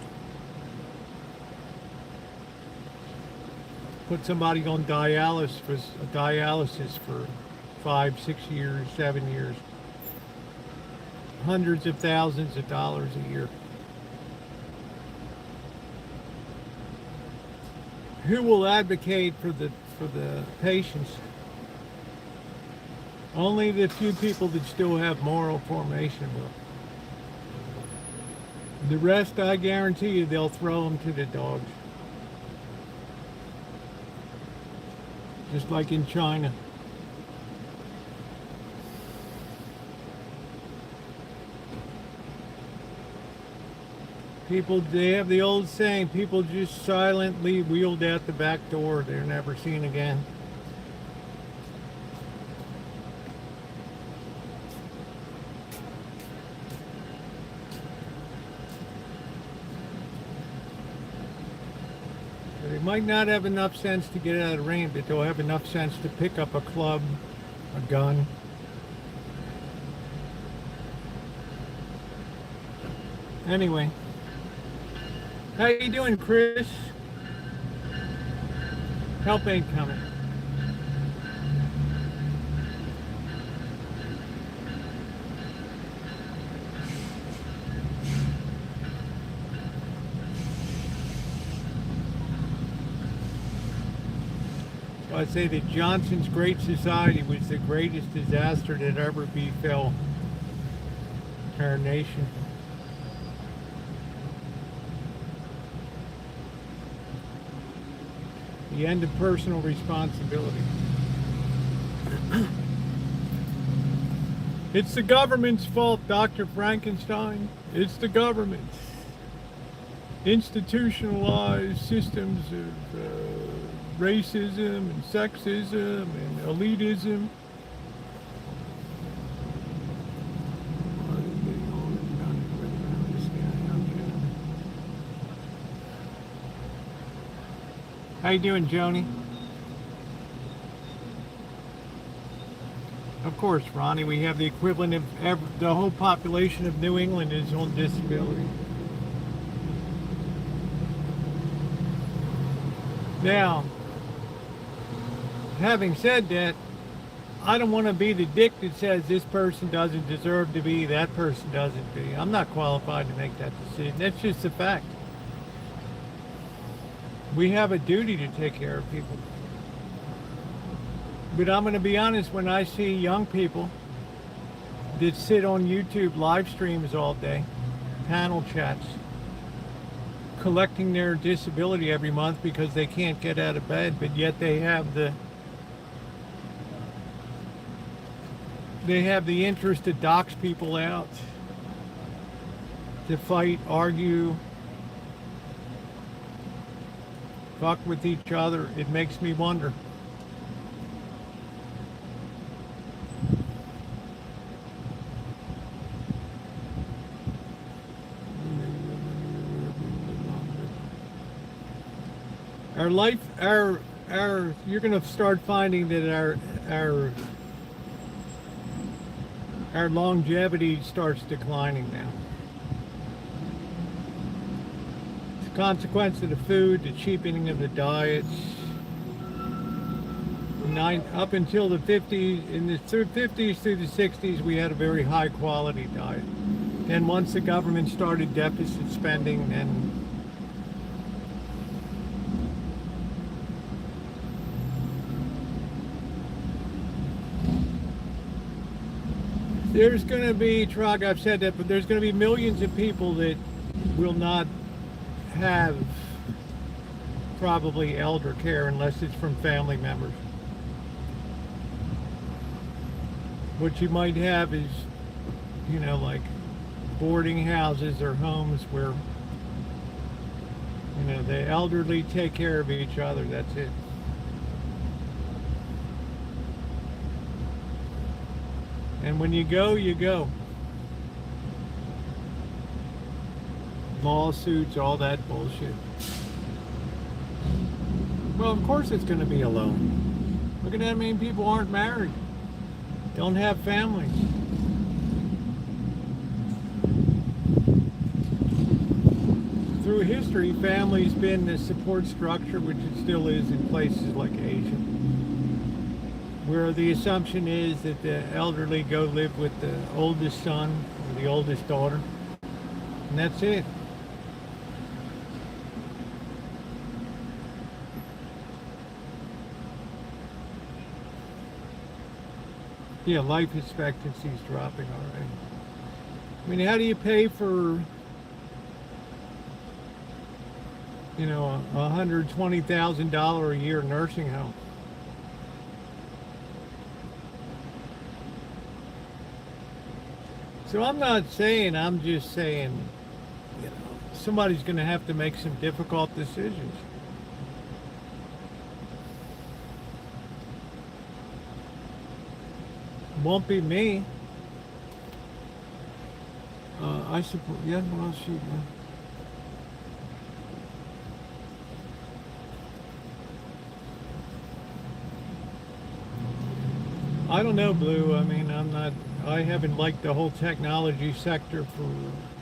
Put somebody on dialysis for 5, 6 years, 7 years. Hundreds of thousands of dollars a year. Who will advocate for the patients? Only the few people that still have moral formation will. The rest, I guarantee you, they'll throw them to the dogs. Just like in China. People, they have the old saying, people just silently wheeled out the back door. They're never seen again. They might not have enough sense to get out of range, but they'll have enough sense to pick up a club, a gun. Anyway. How you doing, Chris? Help ain't coming. So I'd say that Johnson's Great Society was the greatest disaster that ever befell our nation. The end of personal responsibility. It's the government's fault, Dr. Frankenstein. It's the government's institutionalized systems of racism and sexism and elitism. How you doing, Joni? Of course, Ronnie, we have the equivalent of the whole population of New England is on disability. Now, having said that, I don't want to be the dick that says this person doesn't deserve to be, that person doesn't be. I'm not qualified to make that decision. That's just a fact. We have a duty to take care of people. But I'm going to be honest, when I see young people that sit on YouTube live streams all day, panel chats, collecting their disability every month because they can't get out of bed, but yet they have the interest to dox people out, to fight, argue, fuck with each other. It makes me wonder. Our life, you're gonna start finding that our longevity starts declining now. Consequence of the food, the cheapening of the diets. Up until the 50s, in the 50s through the 60s, we had a very high quality diet. Then once the government started deficit spending, then there's going to be, Trog, I've said that, but there's going to be millions of people that will not have probably elder care unless it's from family members. What you might have is, you know, like boarding houses or homes where, you know, the elderly take care of each other. That's it. And when you go, you go. Lawsuits, all that bullshit. Well, of course it's going to be alone. Look at that many people aren't married. Don't have families. Through history, family's been the support structure, which it still is in places like Asia, where the assumption is that the elderly go live with the oldest son or the oldest daughter, and that's it. Yeah, life expectancy is dropping already. I mean, how do you pay for, you know, $120,000 a year nursing home? So I'm not saying, I'm just saying, you know, somebody's going to have to make some difficult decisions. Won't be me. I suppose, yeah, well, shoot, I don't know, Blue. I mean, I haven't liked the whole technology sector for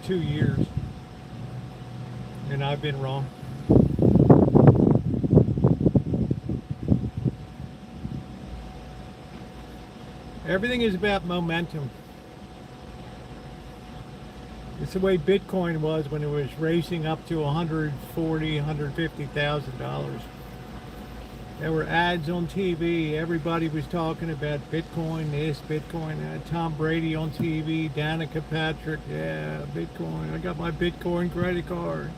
2 years. And I've been wrong. Everything is about momentum. It's the way Bitcoin was when it was racing up to $150,000. There were ads on TV. Everybody was talking about Bitcoin this, Bitcoin that. Tom Brady on TV, Danica Patrick, yeah, Bitcoin. I got my Bitcoin credit card.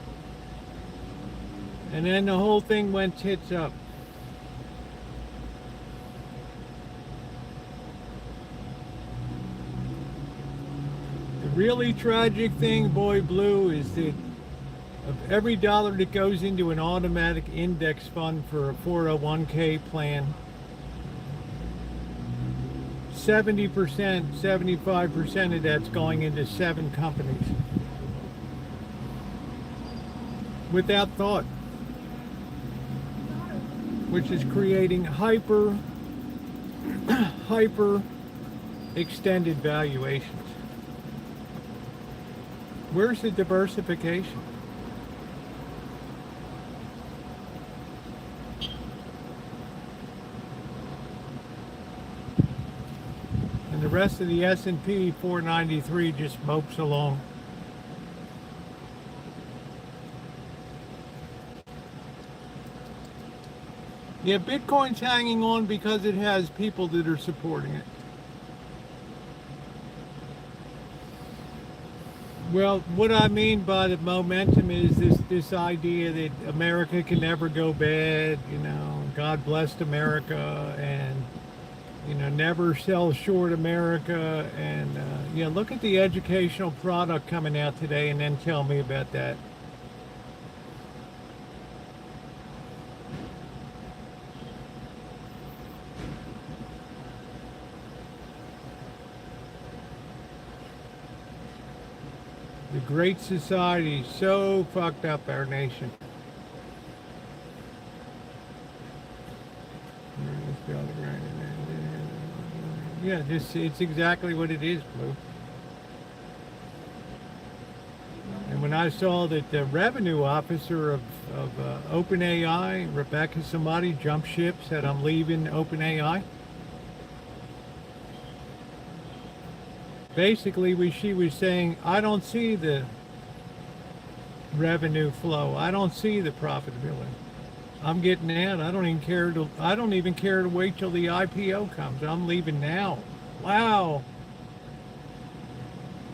And then the whole thing went tits up. The really tragic thing, boy Blue, is that of every dollar that goes into an automatic index fund for a 401k plan, 70%, 75% of that's going into 7 companies. Without thought. Which is creating hyper extended valuations. Where's the diversification? And the rest of the S&P 493 just mopes along. Yeah, Bitcoin's hanging on because it has people that are supporting it. Well, what I mean by the momentum is this idea that America can never go bad, you know, God blessed America, and, you know, never sell short America, and, yeah, look at the educational product coming out today and then tell me about that. The Great Society so fucked up our nation. Yeah, it's exactly what it is, Blue. And when I saw that the revenue officer of OpenAI, Rebecca somebody, jumped ship, said I'm leaving OpenAI. Basically, she was saying, I don't see the revenue flow. I don't see the profitability. I'm getting out. I don't even care to wait till the IPO comes. I'm leaving now. Wow.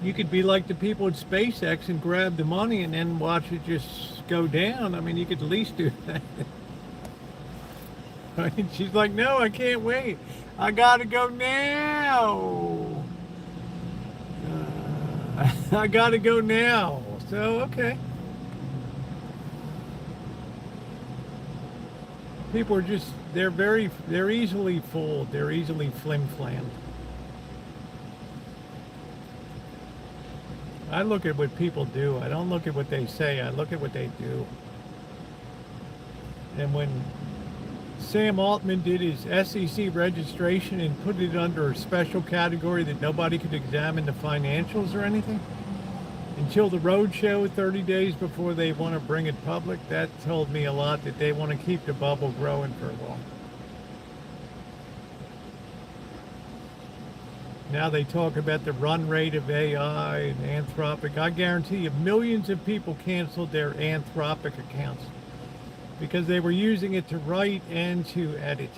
You could be like the people at SpaceX and grab the money and then watch it just go down. I mean, you could at least do that. Right? She's like, no, I can't wait. I gotta go now. I gotta go now. So, okay. People are just, they're easily fooled. They're easily flim-flammed. I look at what people do. I don't look at what they say. I look at what they do. And when Sam Altman did his SEC registration and put it under a special category that nobody could examine the financials or anything, until the roadshow 30 days before they want to bring it public, that told me a lot that they want to keep the bubble growing for a while. Now they talk about the run rate of AI and Anthropic. I guarantee you millions of people canceled their Anthropic accounts because they were using it to write and to edit.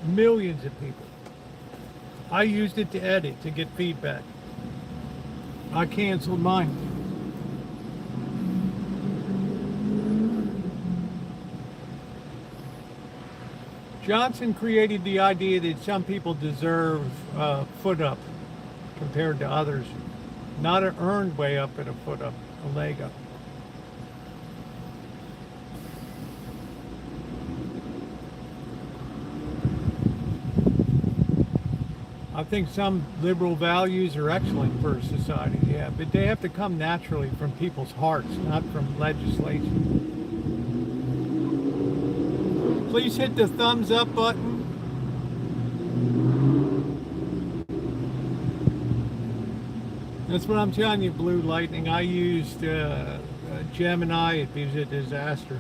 Millions of people. I used it to edit, to get feedback. I canceled mine. Johnson created the idea that some people deserve a foot up compared to others. Not an earned way up, but a foot up, a leg up. I think some liberal values are excellent for society, yeah, but they have to come naturally from people's hearts, not from legislation. Please hit the thumbs up button. That's what I'm telling you, Blue Lightning. I used Gemini. It was a disaster.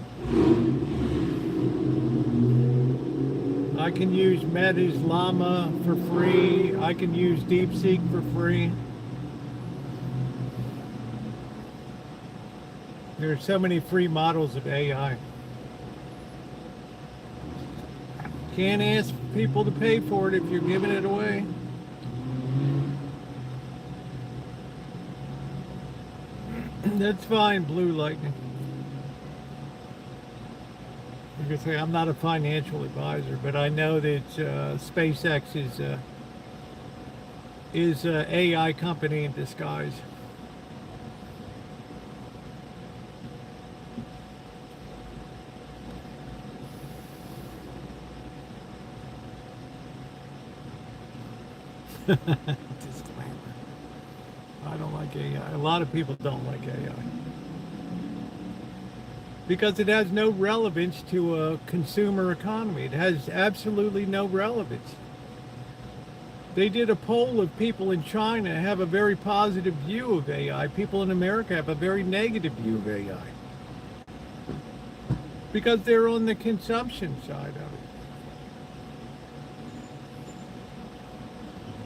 I can use Meta's Llama for free. I can use DeepSeek for free. There are so many free models of AI. Can't ask people to pay for it if you're giving it away. That's fine, Blue Lightning. Like I say, I'm not a financial advisor, but I know that SpaceX is an AI company in disguise. Disclaimer. I don't like AI. A lot of people don't like AI. Because it has no relevance to a consumer economy. It has absolutely no relevance. They did a poll of people in China have a very positive view of AI. People in America have a very negative view of AI. Because they're on the consumption side of it.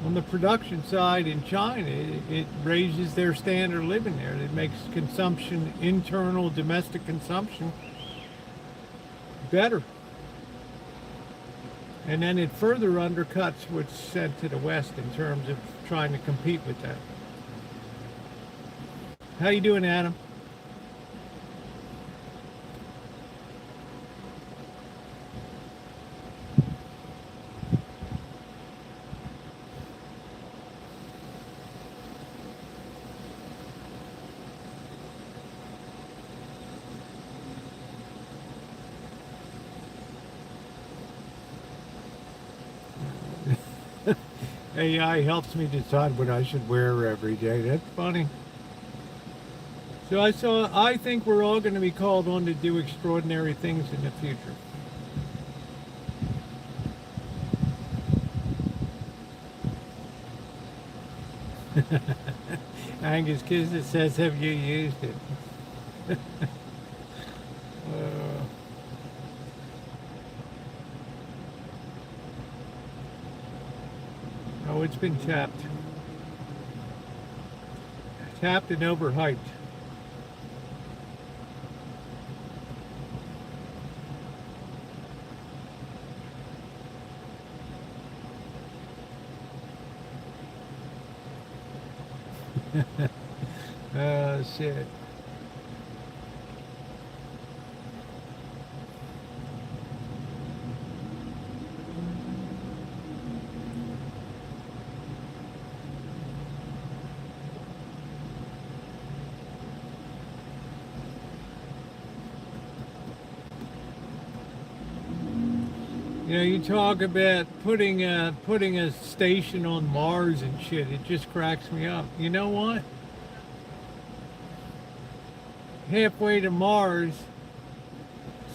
On the production side in China, it raises their standard of living there. It makes consumption, internal domestic consumption, better. And then it further undercuts what's sent to the West in terms of trying to compete with that. How you doing, Adam? AI helps me decide what I should wear every day. That's funny. So I think we're all going to be called on to do extraordinary things in the future. Angus Kisses says, have you used it? Oh, it's been tapped. Tapped and overhyped. Shit. You know, you talk about putting a station on Mars and shit. It just cracks me up. You know what? Halfway to Mars,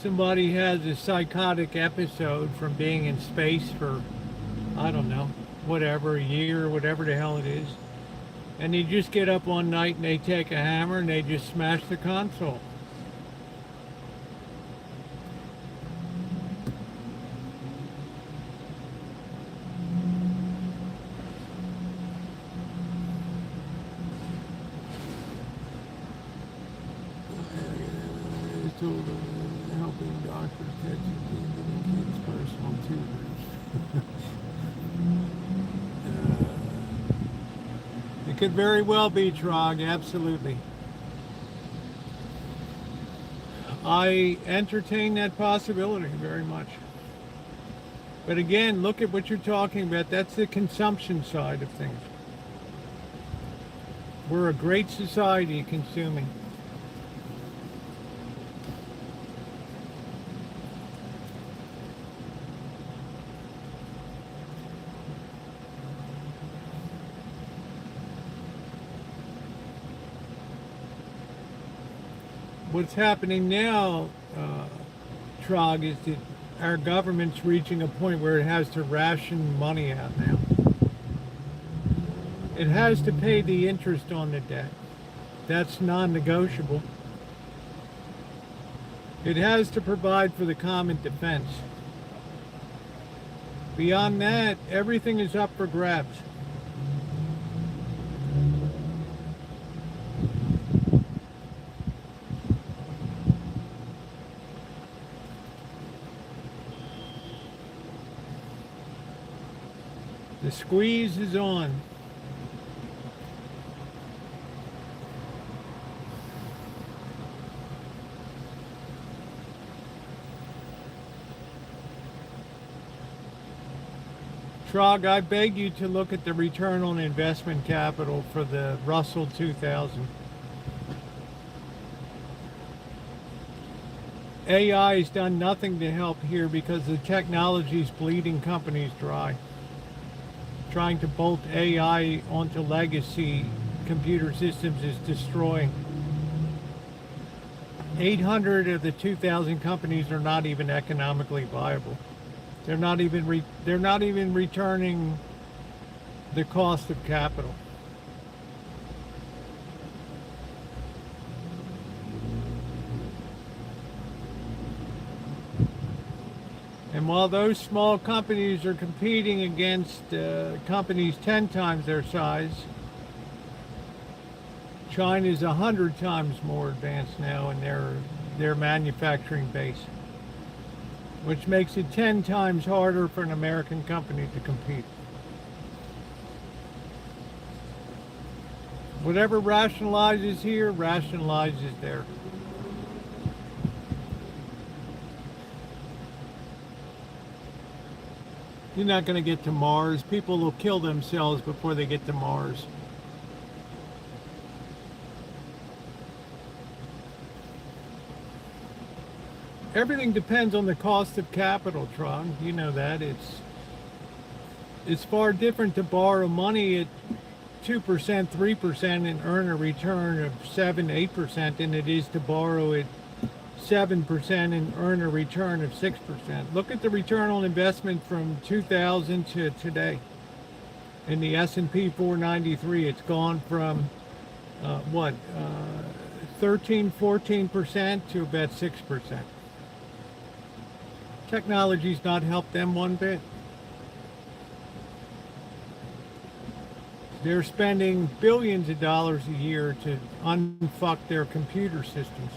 somebody has a psychotic episode from being in space for, I don't know, whatever, a year, whatever the hell it is. And they just get up one night and they take a hammer and they just smash the console. Helping doctors catch kids' personal tutors. It could very well be, Trog, absolutely. I entertain that possibility very much. But again, look at what you're talking about. That's the consumption side of things. We're a great society consuming. What's happening now, Trog, is that our government's reaching a point where it has to ration money out now. It has to pay the interest on the debt. That's non-negotiable. It has to provide for the common defense. Beyond that, everything is up for grabs. The squeeze is on. Trog, I beg you to look at the return on investment capital for the Russell 2000. AI has done nothing to help here because the technology is bleeding companies dry. Trying to bolt AI onto legacy computer systems is destroying. 800 of the 2,000 companies are not even economically viable. They're not even returning the cost of capital. And while those small companies are competing against companies 10 times their size, China is 100 times more advanced now in their manufacturing base, which makes it 10 times harder for an American company to compete. Whatever rationalizes here, rationalizes there. You're not going to get to Mars. People will kill themselves before they get to Mars. Everything depends on the cost of capital, Tron. You know that. It's far different to borrow money at 2%, 3% and earn a return of 7, 8% than it is to borrow at 7% and earn a return of 6%. Look at the return on investment from 2000 to today. In the S&P 493, it's gone from 13, 14% to about 6%. Technology's not helped them one bit. They're spending billions of dollars a year to unfuck their computer systems.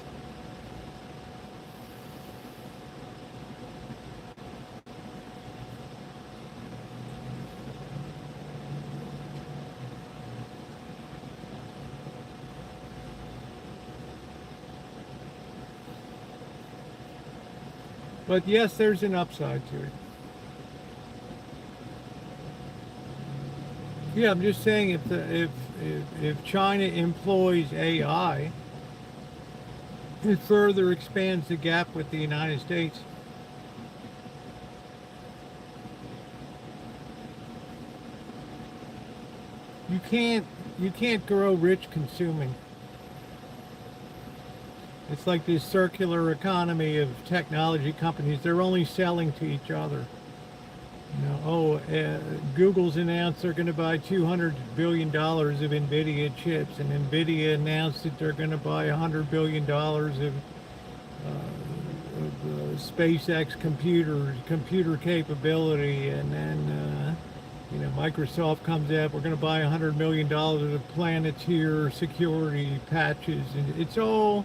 But yes, there's an upside to it. Yeah, I'm just saying if China employs AI, it further expands the gap with the United States. You can't you can't grow rich consuming. It's like this circular economy of technology companies. They're only selling to each other. You know, Google's announced they're going to buy $200 billion of NVIDIA chips, and NVIDIA announced that they're going to buy $100 billion of SpaceX computer capability, and then Microsoft comes up. We're going to buy $100 million of Planeteer security patches, and it's all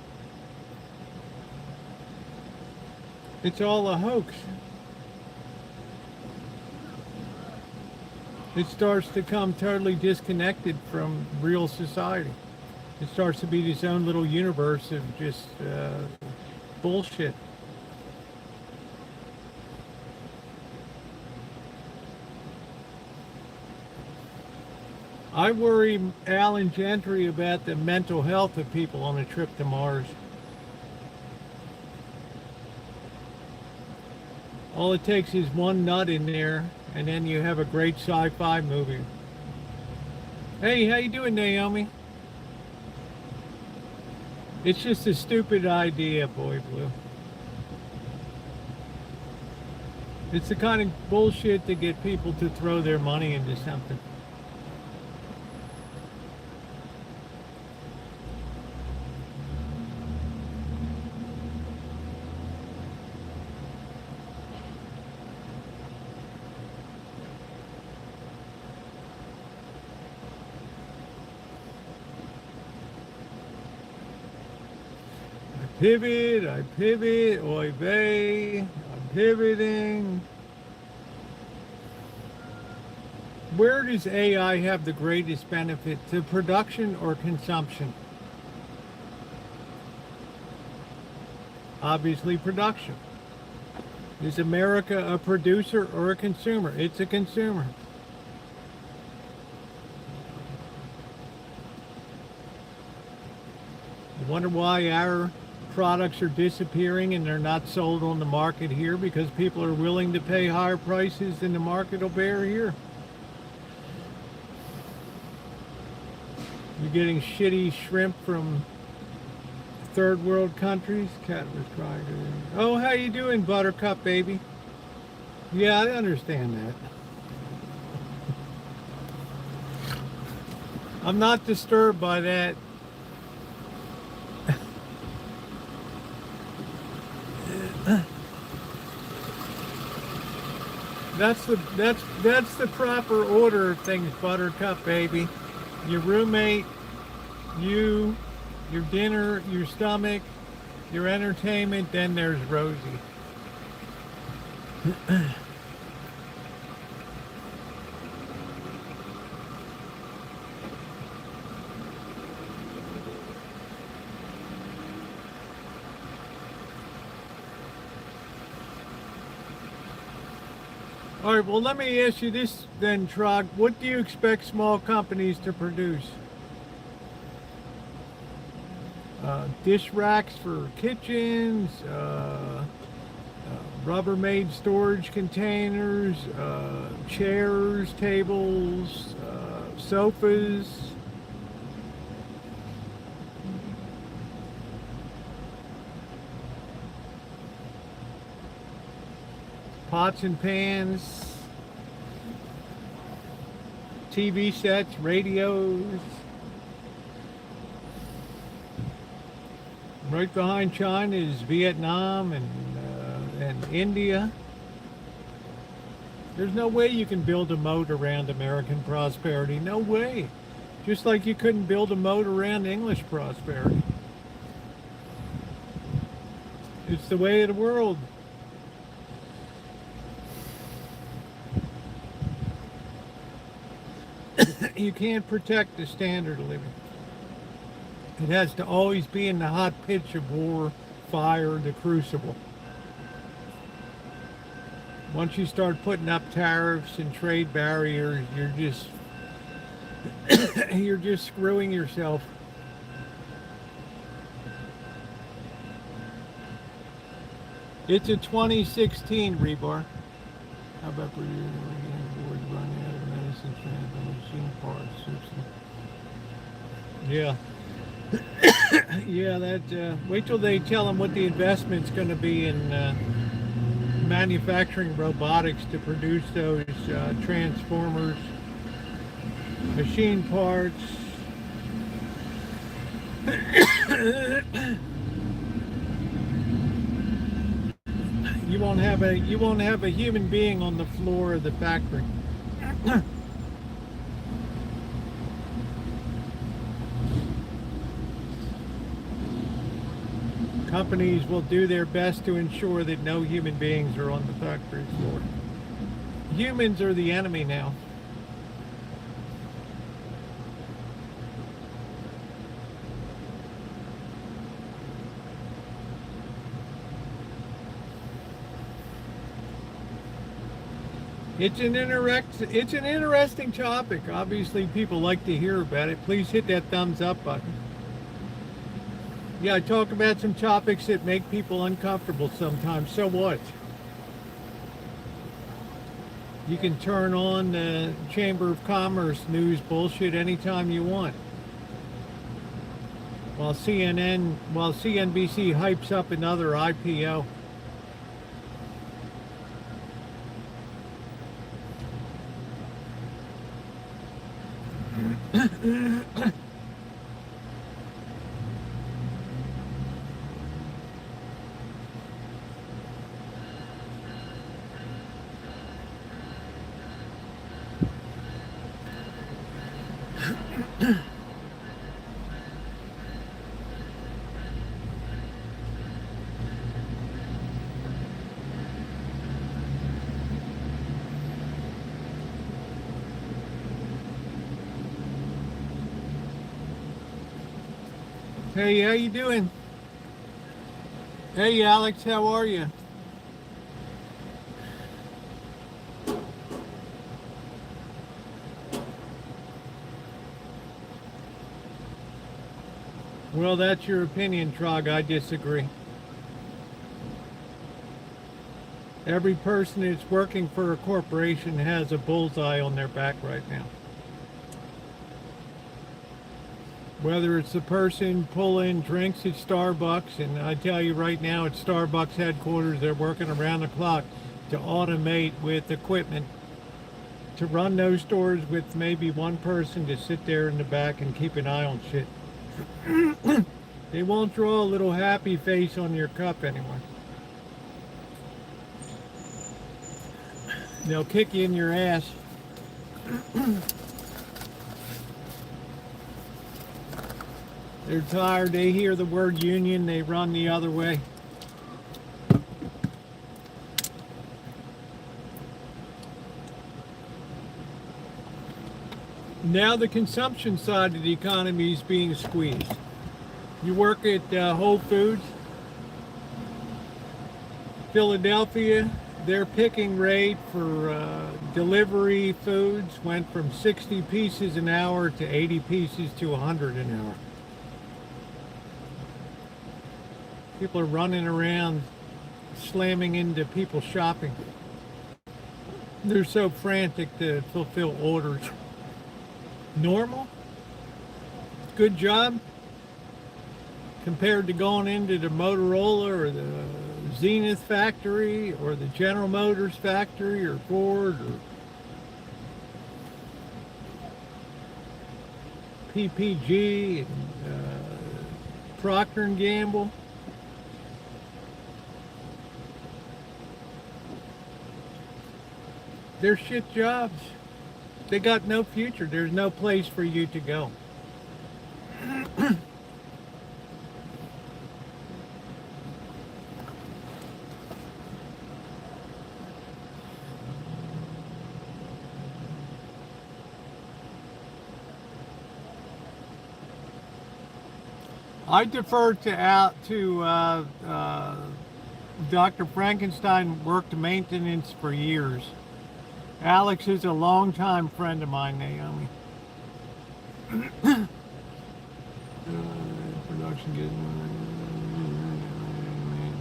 a hoax. It starts to come totally disconnected from real society. It starts to be its own little universe of just bullshit. I worry Alan Gentry about the mental health of people on a trip to Mars. All it takes is one nut in there, and then you have a great sci-fi movie. Hey, how you doing, Naomi? It's just a stupid idea, Boy Blue. It's the kind of bullshit to get people to throw their money into something. I pivot, oy vey, I'm pivoting. Where does AI have the greatest benefit, to production or consumption? Obviously production. Is America a producer or a consumer? It's a consumer. You wonder why our products are disappearing and they're not sold on the market here? Because people are willing to pay higher prices than the market will bear here. You're getting shitty shrimp from third world countries. Cat was trying to... Oh, how you doing, Buttercup baby? Yeah, I understand that. I'm not disturbed by that. That's the proper order of things, Buttercup baby. Your roommate, you, your dinner, your stomach, your entertainment, then there's Rosie. All right, well, let me ask you this then, Trog. What do you expect small companies to produce? Dish racks for kitchens, Rubbermaid storage containers, chairs, tables, sofas. Pots and pans, TV sets, radios. Right behind China is Vietnam and India. There's no way you can build a moat around American prosperity. No way. Just like you couldn't build a moat around English prosperity. It's the way of the world. You can't protect the standard of living. It has to always be in the hot pitch of war, fire, the crucible. Once you start putting up tariffs and trade barriers, you're just screwing yourself. It's a 2016 rebar. How about for you? Board running out of medicine, machine parts. Yeah. Yeah, that. Wait till they tell them what the investment's going to be in manufacturing robotics to produce those transformers, machine parts. You won't have a human being on the floor of the factory. Companies will do their best to ensure that no human beings are on the factory floor. Humans are the enemy now. It's an interesting topic. Obviously, people like to hear about it. Please hit that thumbs up button. Yeah, I talk about some topics that make people uncomfortable sometimes. So what? You can turn on the Chamber of Commerce news bullshit anytime you want. While CNBC hypes up another IPO. Hey, how you doing? Hey, Alex, how are you? Well, that's your opinion, Trog. I disagree. Every person that's working for a corporation has a bullseye on their back right now. Whether it's the person pulling drinks at Starbucks, and I tell you right now at Starbucks headquarters, they're working around the clock to automate with equipment to run those stores with maybe one person to sit there in the back and keep an eye on shit. They won't draw a little happy face on your cup anymore. They'll kick you in your ass. They're tired. They hear the word union, they run the other way. Now the consumption side of the economy is being squeezed. You work at Whole Foods, Philadelphia, their picking rate for delivery foods went from 60 pieces an hour to 80 pieces to 100 an hour. People are running around slamming into people shopping. They're so frantic to fulfill orders. Normal? Good job? Compared to going into the Motorola or the Zenith factory or the General Motors factory or Ford or PPG and Procter & Gamble. They're shit jobs. They got no future. There's no place for you to go. I defer to Dr. Frankenstein worked maintenance for years. Alex is a longtime friend of mine, Naomi. Production getting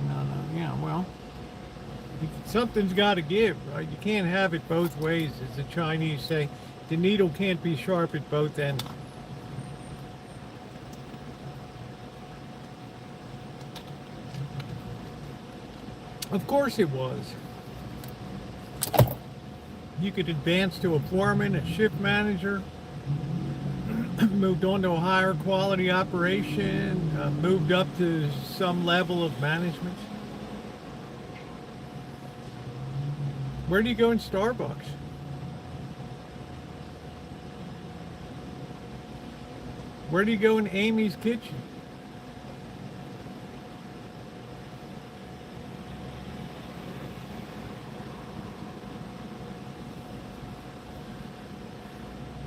no. Yeah, well, something's got to give, right? You can't have it both ways, as the Chinese say. The needle can't be sharp at both ends. Of course it was. You could advance to a foreman, a shift manager, moved on to a higher quality operation, moved up to some level of management. Where do you go in Starbucks? Where do you go in Amy's Kitchen?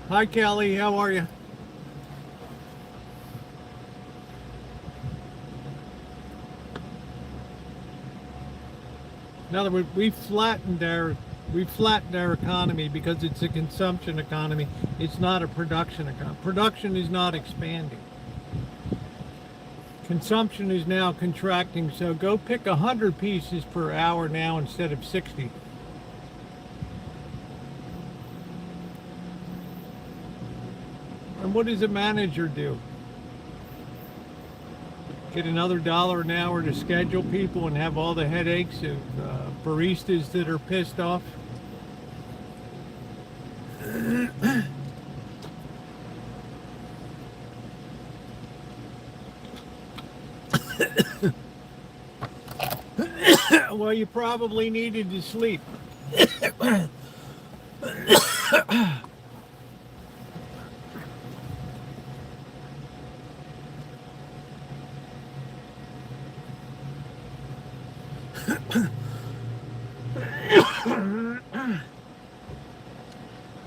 Hi, Kelly. How are you? In other words, we flattened our economy because it's a consumption economy. It's not a production economy. Production is not expanding. Consumption is now contracting. So go pick 100 pieces per hour now instead of 60. And what does a manager do? Get another $1 an hour to schedule people and have all the headaches of baristas that are pissed off? Well, you probably needed to sleep.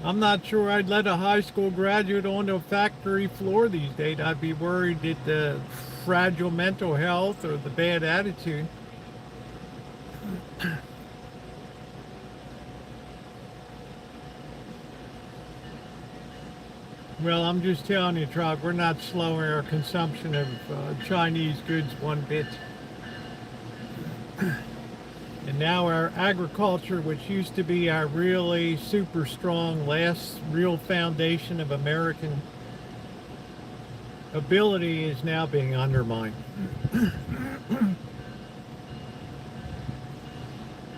I'm not sure I'd let a high school graduate onto a factory floor these days. I'd be worried that the fragile mental health or the bad attitude. Well, I'm just telling you, Trout, we're not slowing our consumption of Chinese goods one bit. And now our agriculture, which used to be our really super strong last real foundation of American ability, is now being undermined.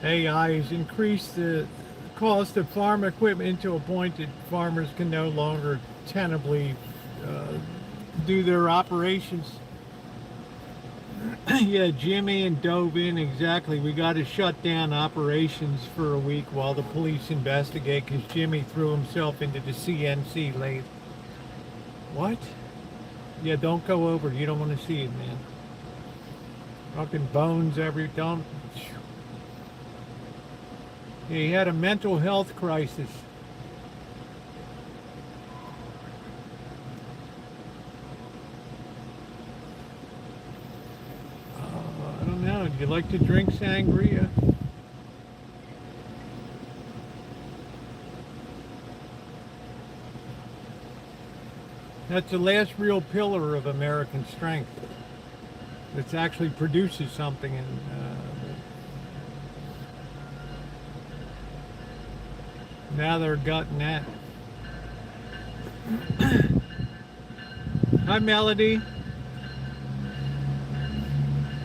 AI has increased the cost of farm equipment to a point that farmers can no longer tenably do their operations. Yeah, Jimmy and dove in exactly. We got to shut down operations for a week while the police investigate because Jimmy threw himself into the CNC lathe. What? Yeah, don't go over. You don't want to see it, man. Fucking bones every dump. Yeah, he had a mental health crisis. I don't know. Do you like to drink sangria? That's the last real pillar of American strength. That actually produces something. And now they're gutting that. Hi, Melody.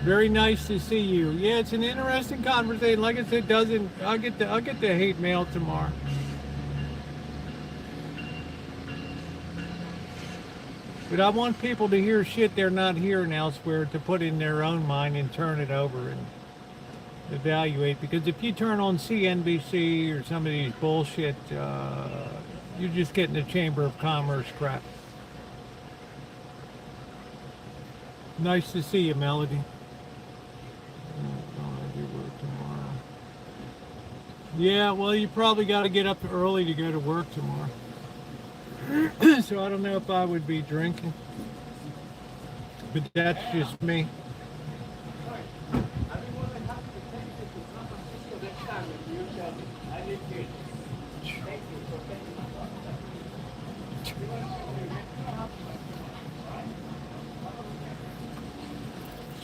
Very nice to see you. Yeah, it's an interesting conversation. Like I said, I'll get the hate mail tomorrow. But I want people to hear shit they're not hearing elsewhere, to put in their own mind and turn it over and evaluate. Because if you turn on CNBC or some of these bullshit, you're just getting the Chamber of Commerce crap. Nice to see you, Melody. Yeah, well, you probably got to get up early to go to work tomorrow. So I don't know if I would be drinking. But that's just me.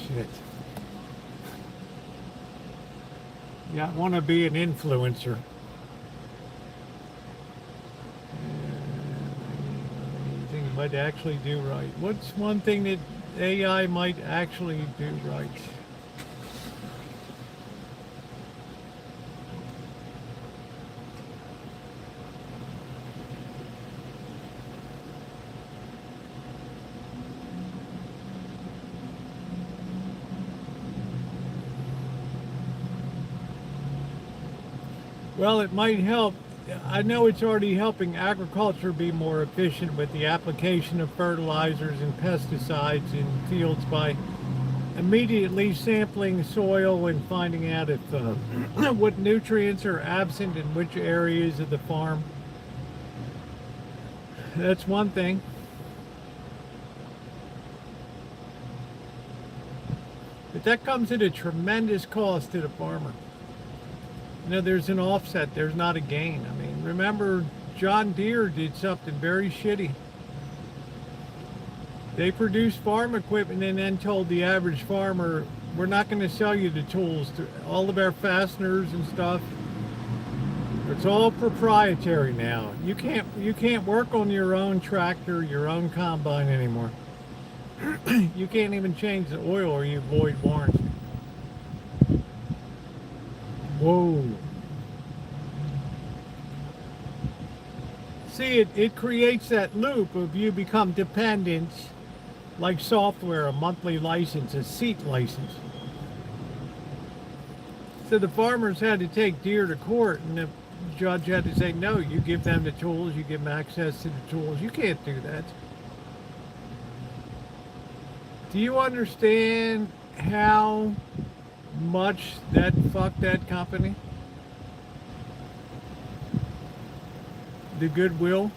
shit. Yeah, I want to be an influencer. Anything might actually do right. What's one thing that AI might actually do right? Well, it might help. I know it's already helping agriculture be more efficient with the application of fertilizers and pesticides in fields by immediately sampling soil and finding out if what nutrients are absent in which areas of the farm. That's one thing. But that comes at a tremendous cost to the farmer. You know, there's an offset, there's not a gain. I mean, remember, John Deere did something very shitty. They produced farm equipment and then told the average farmer, we're not going to sell you the tools, all of our fasteners and stuff. It's all proprietary now. You can't work on your own tractor, your own combine anymore. You can't even change the oil or you void warranty. Whoa. See, it creates that loop of you become dependent, like software, a monthly license, a seat license. So the farmers had to take Deere to court, and the judge had to say, no, you give them the tools, you give them access to the tools. You can't do that. Do you understand how much that fucked that company? The goodwill.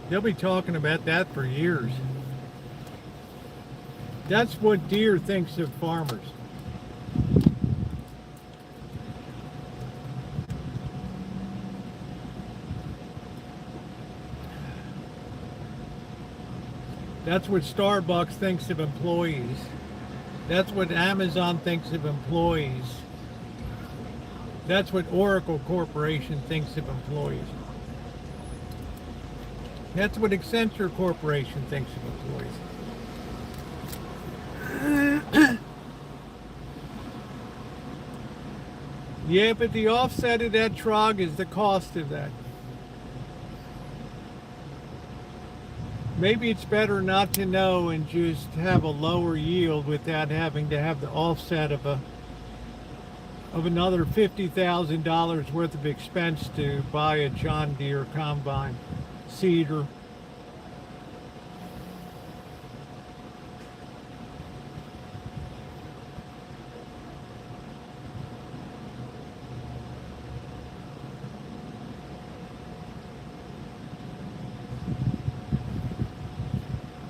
They'll be talking about that for years. That's what Deere thinks of farmers. That's what Starbucks thinks of employees. That's what Amazon thinks of employees. That's what Oracle Corporation thinks of employees. That's what Accenture Corporation thinks of employees. Yeah, but the offset of that trog is the cost of that. Maybe it's better not to know and just have a lower yield without having to have the offset of another $50,000 worth of expense to buy a John Deere combine, seeder.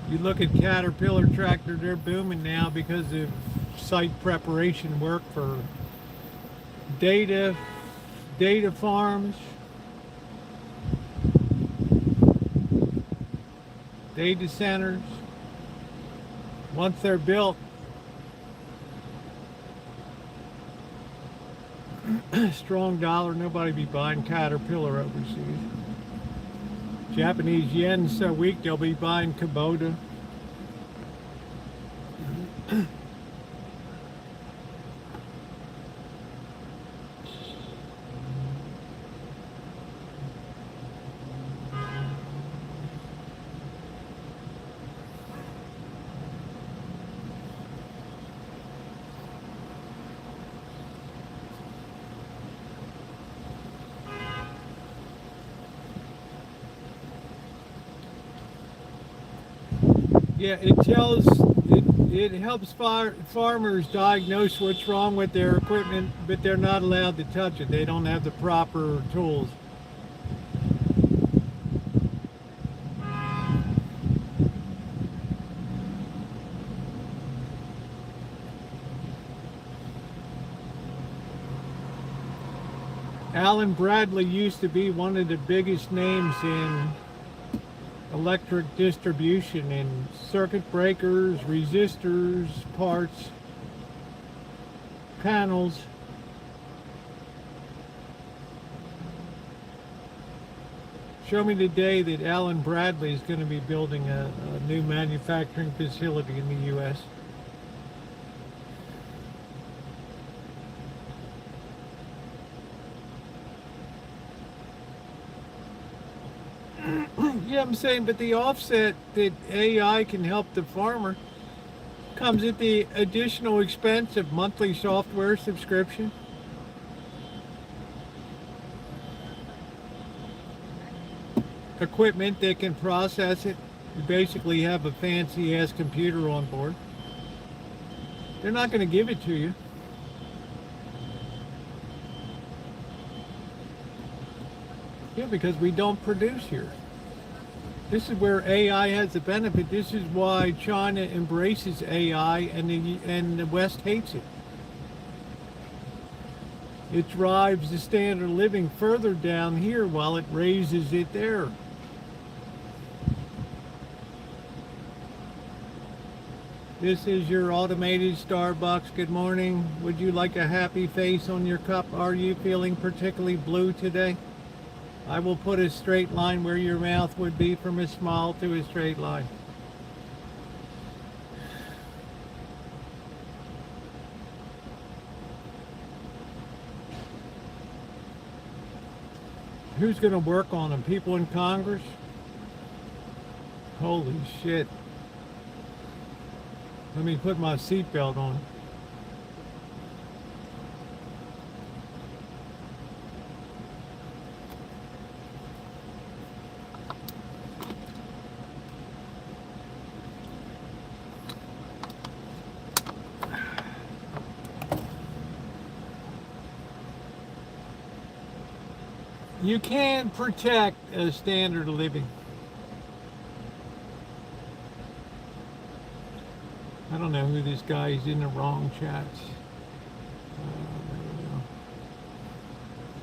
You look at Caterpillar tractor, they're booming now because of site preparation work for data farms, data centers. Once they're built, strong dollar, nobody be buying Caterpillar overseas. Japanese yen's so weak they'll be buying Kubota. Yeah, it helps farmers diagnose what's wrong with their equipment, but they're not allowed to touch it. They don't have the proper tools. Alan Bradley used to be one of the biggest names in electric distribution and circuit breakers, resistors, parts, panels. Show me the day that Alan Bradley is going to be building a new manufacturing facility in the U.S. Yeah, I'm saying, but the offset that AI can help the farmer comes at the additional expense of monthly software subscription. Equipment that can process it. You basically have a fancy ass computer on board. They're not going to give it to you. Yeah, because we don't produce here. This is where AI has the benefit. This is why China embraces AI and the West hates it. It drives the standard of living further down here while it raises it there. This is your automated Starbucks. Good morning. Would you like a happy face on your cup? Are you feeling particularly blue today? I will put a straight line where your mouth would be from a smile to a straight line. Who's going to work on them? People in Congress? Holy shit. Let me put my seatbelt on. You can protect a standard of living. I don't know who this guy is in the wrong chats.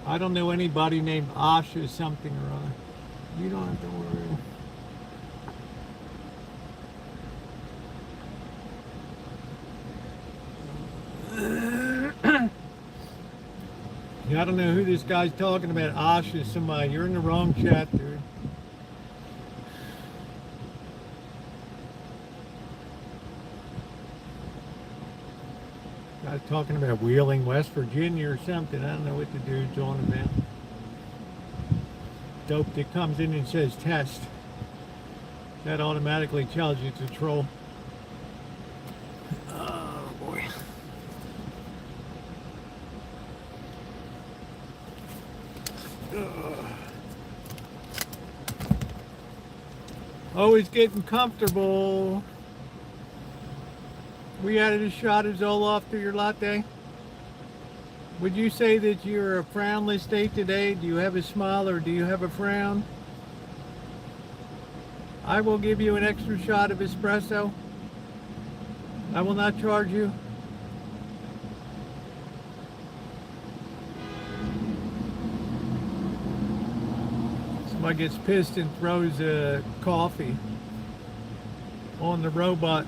I don't know anybody named Asha something or other. You don't have to worry. Yeah, I don't know who this guy's talking about. Asha somebody. You're in the wrong chat, dude. Guy's talking about Wheeling, West Virginia or something. I don't know what the dude's on about. Dope that comes in and says test. That automatically tells you it's a troll. Oh boy. Always getting comfortable. We added a shot of Zoloft to your latte. Would you say that you're a frownless state today? Do you have a smile or do you have a frown? I will give you an extra shot of espresso. I will not charge you. Somebody gets pissed and throws a coffee on the robot.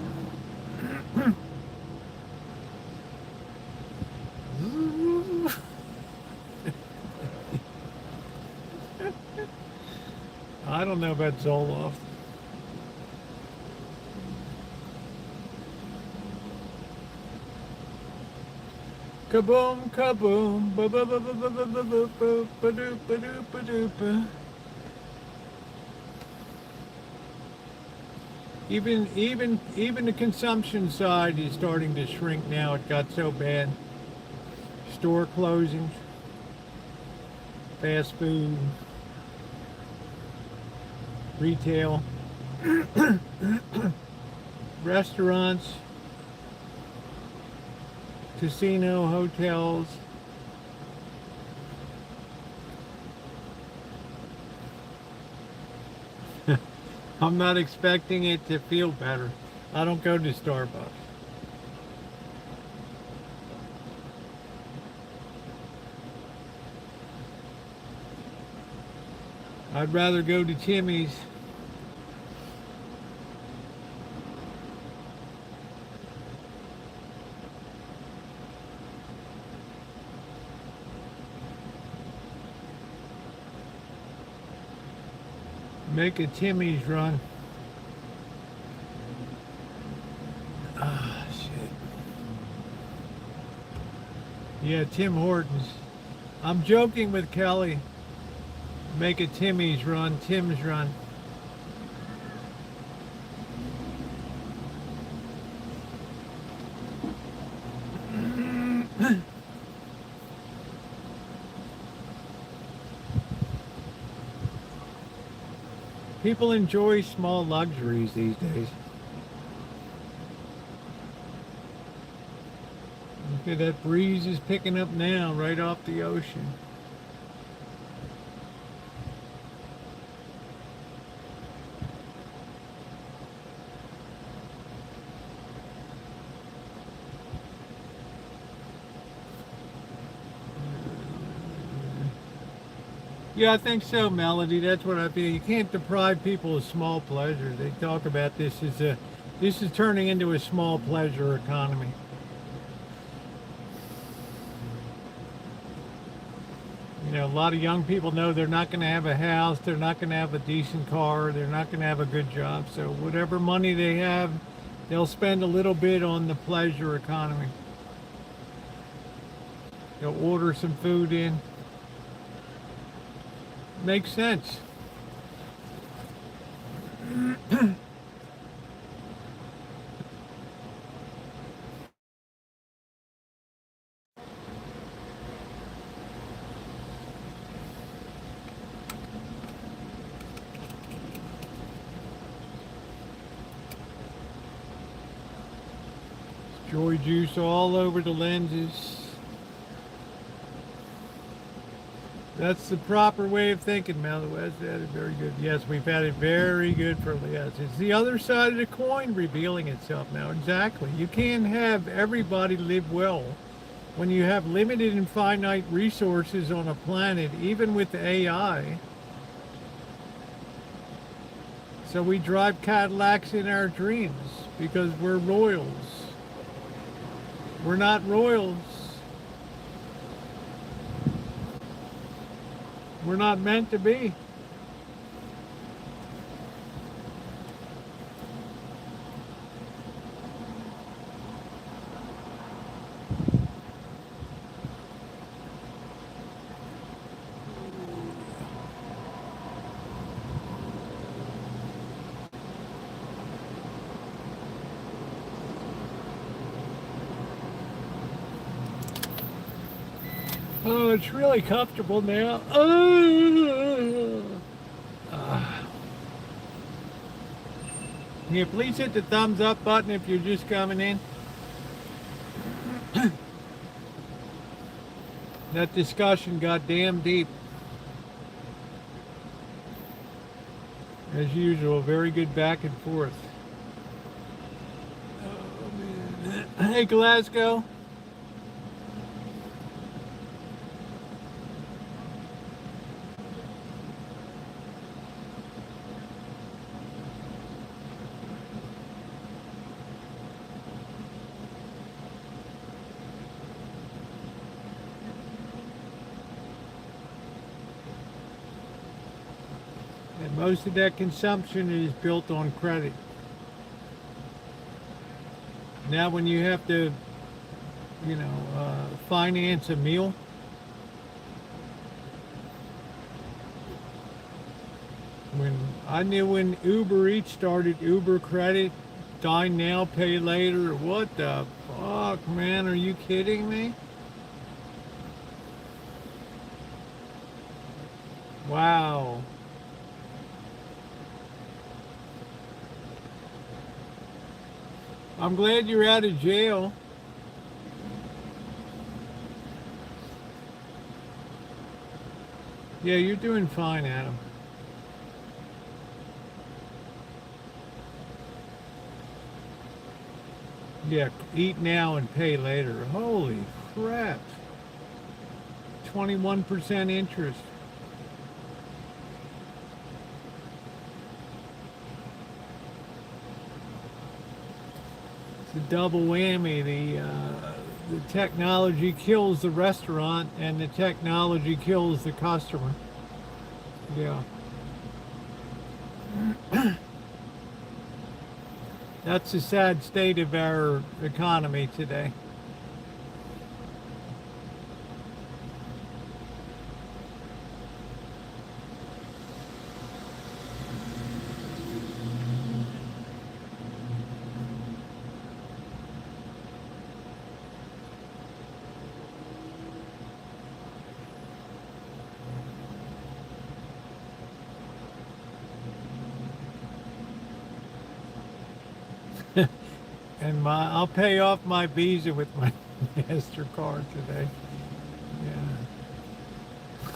I don't know about Zoloft. Kaboom, kaboom, ba ba ba ba ba ba ba ba ba ba doo ba doo ba doo ba. Even the consumption side is starting to shrink now. It got so bad. Store closings, fast food, retail, restaurants, casino, hotels. I'm not expecting it to feel better. I don't go to Starbucks. I'd rather go to Timmy's Make a Timmy's run. Ah, shit. Yeah, Tim Hortons. I'm joking with Kelly. Make a Timmy's run, Tim's run. People enjoy small luxuries these days. Look at that breeze is picking up now, right off the ocean. Yeah, I think so, Melody. That's what I feel. You can't deprive people of small pleasures. They talk about this is turning into a small pleasure economy. You know, a lot of young people know they're not going to have a house, they're not going to have a decent car, they're not going to have a good job. So whatever money they have, they'll spend a little bit on the pleasure economy. They'll order some food in. Makes sense. Joy juice all over the lenses. That's the proper way of thinking, Mel. That's very good. Yes, we've had it very good for, yes. It's the other side of the coin revealing itself now. Exactly. You can't have everybody live well when you have limited and finite resources on a planet, even with AI. So we drive Cadillacs in our dreams because we're royals. We're not royals. We're not meant to be. Oh, it's really comfortable now. Can you please hit the thumbs up button if you're just coming in? That discussion got damn deep. As usual, very good back and forth. Oh, man. Hey, Glasgow. And most of that consumption is built on credit. Now when you have to, finance a meal, when Uber Eats started, Uber credit, dine now, pay later, what the fuck, man, are you kidding me? Wow. I'm glad you're out of jail. Yeah, you're doing fine, Adam. Yeah, eat now and pay later. Holy crap. 21% interest. It's a double whammy. The technology kills the restaurant and the technology kills the customer. Yeah. That's the sad state of our economy today. And I'll pay off my Visa with my MasterCard today. Yeah.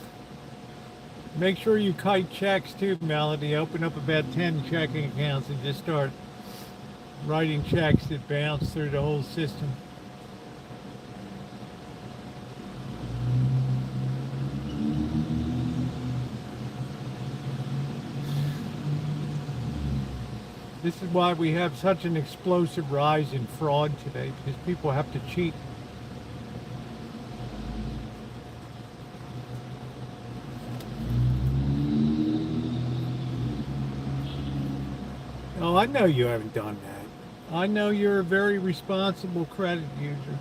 Make sure you kite checks too, Melody. Open up about 10 checking accounts and just start writing checks that bounce through the whole system. This is why we have such an explosive rise in fraud today, because people have to cheat. Oh, I know you haven't done that. I know you're a very responsible credit user.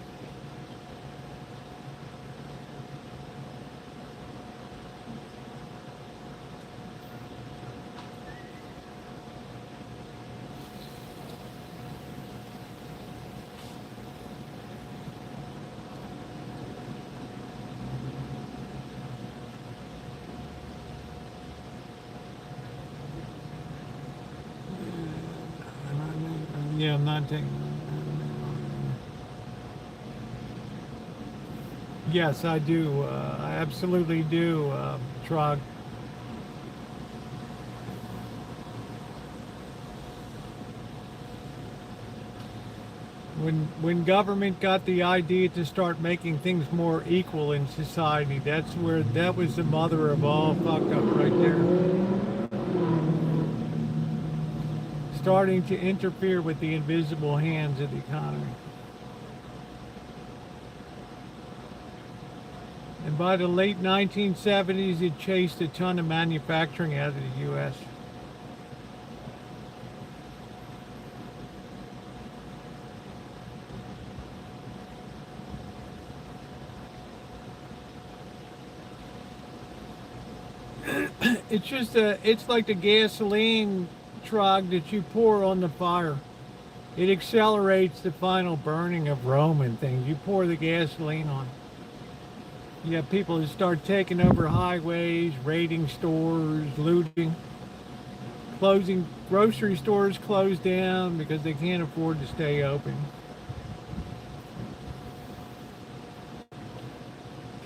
Yeah, I'm not taking. Yes, I do. I absolutely do, Trog. When government got the idea to start making things more equal in society, that was the mother of all fuck up right there. Starting to interfere with the invisible hands of the economy. And by the late 1970s, it chased a ton of manufacturing out of the U.S. It's like the gasoline trog that you pour on the fire. It accelerates the final burning of Rome and things. You pour the gasoline on. You have people that start taking over highways, raiding stores, looting, closing grocery stores close down because they can't afford to stay open.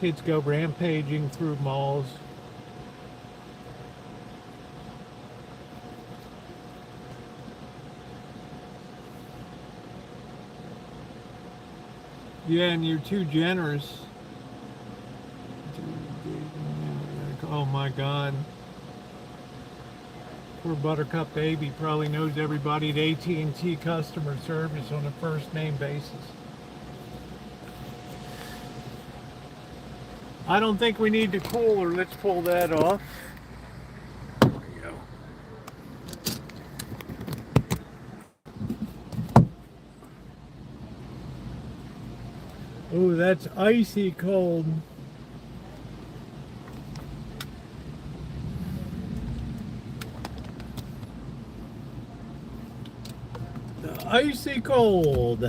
Kids go rampaging through malls. Yeah, and you're too generous. Oh my God. Poor Buttercup baby probably knows everybody at AT&T customer service on a first name basis. I don't think we need the cooler. Let's pull that off. There we go. Oh, that's icy cold. Icy cold.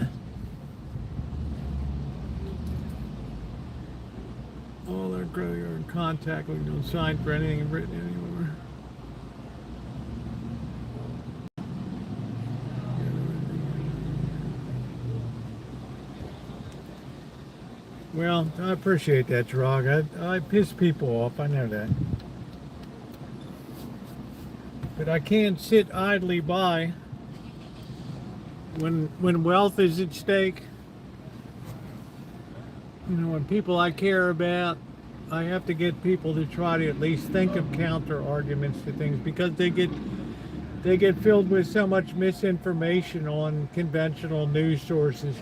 All our growing are in contact. We don't sign for anything written anymore. Well, I appreciate that, Drog. I piss people off. I know that. But I can't sit idly by when wealth is at stake. You know, when people I care about, I have to get people to try to at least think of counter arguments to things, because they get filled with so much misinformation on conventional news sources.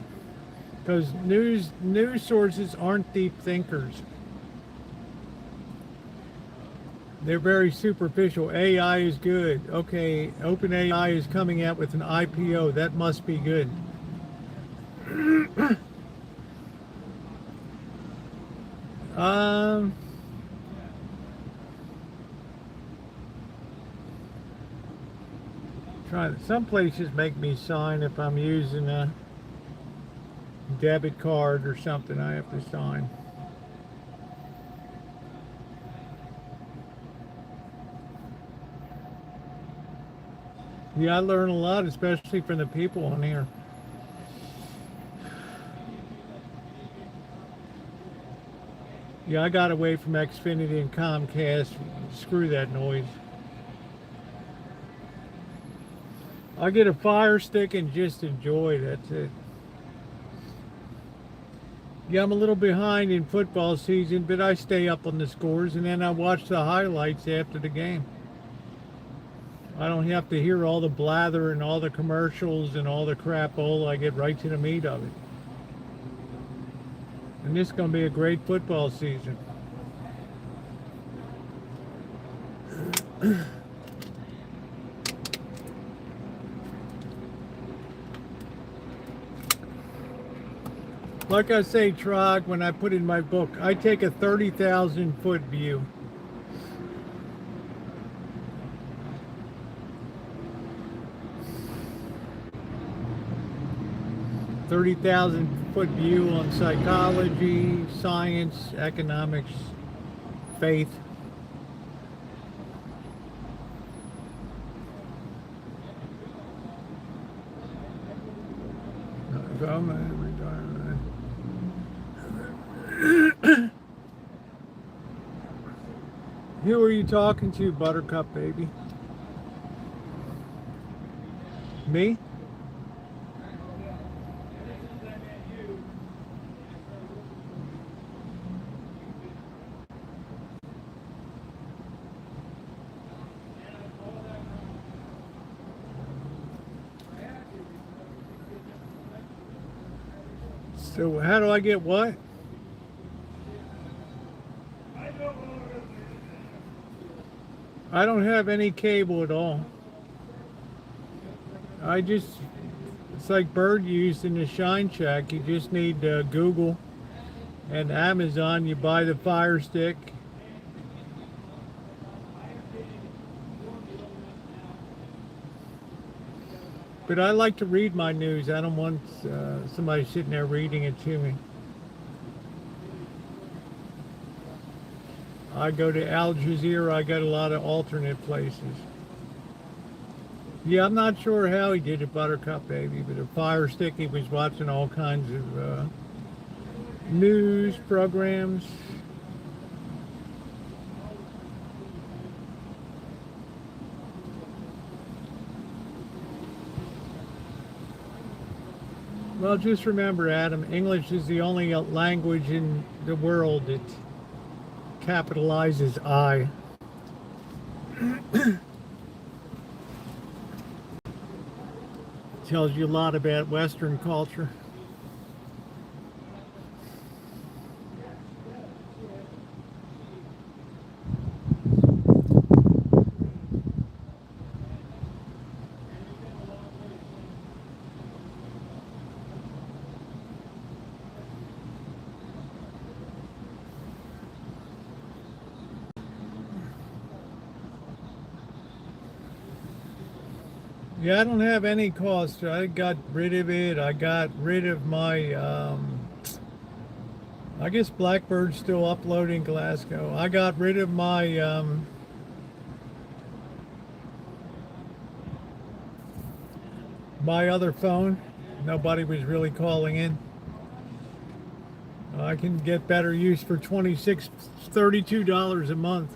Because news sources aren't deep thinkers. They're very superficial. AI is good. Okay, OpenAI is coming out with an IPO. That must be good. um, some places make me sign if I'm using a debit card or something. I have to sign. Yeah, I learn a lot, especially from the people on here. Yeah, I got away from Xfinity and Comcast. Screw that noise. I get a Fire Stick and just enjoy. That's it. Yeah, I'm a little behind in football season, but I stay up on the scores and then I watch the highlights after the game. I don't have to hear all the blather and all the commercials and all the crapola. I get right to the meat of it. And this is going to be a great football season. Like I say, Trog, when I put in my book, I take a 30,000 foot view. $30,000-foot view on psychology, science, economics, faith. Who are you talking to, Buttercup baby? Me? So how do I get what? I don't have any cable at all. It's like Bird used in the Shine Shack. You just need Google and Amazon. You buy the Fire Stick. But I like to read my news. I don't want somebody sitting there reading it to me. I go to Al Jazeera. I got a lot of alternate places. Yeah, I'm not sure how he did it, Buttercup baby, but a Fire Stick, he was watching all kinds of news programs. Well, just remember, Adam, English is the only language in the world that capitalizes I. Tells you a lot about Western culture. Yeah, I don't have any cost. I got rid of it. I got rid of my, I guess Blackbird's still uploading Glasgow. I got rid of my, my other phone. Nobody was really calling in. I can get better use for $32 a month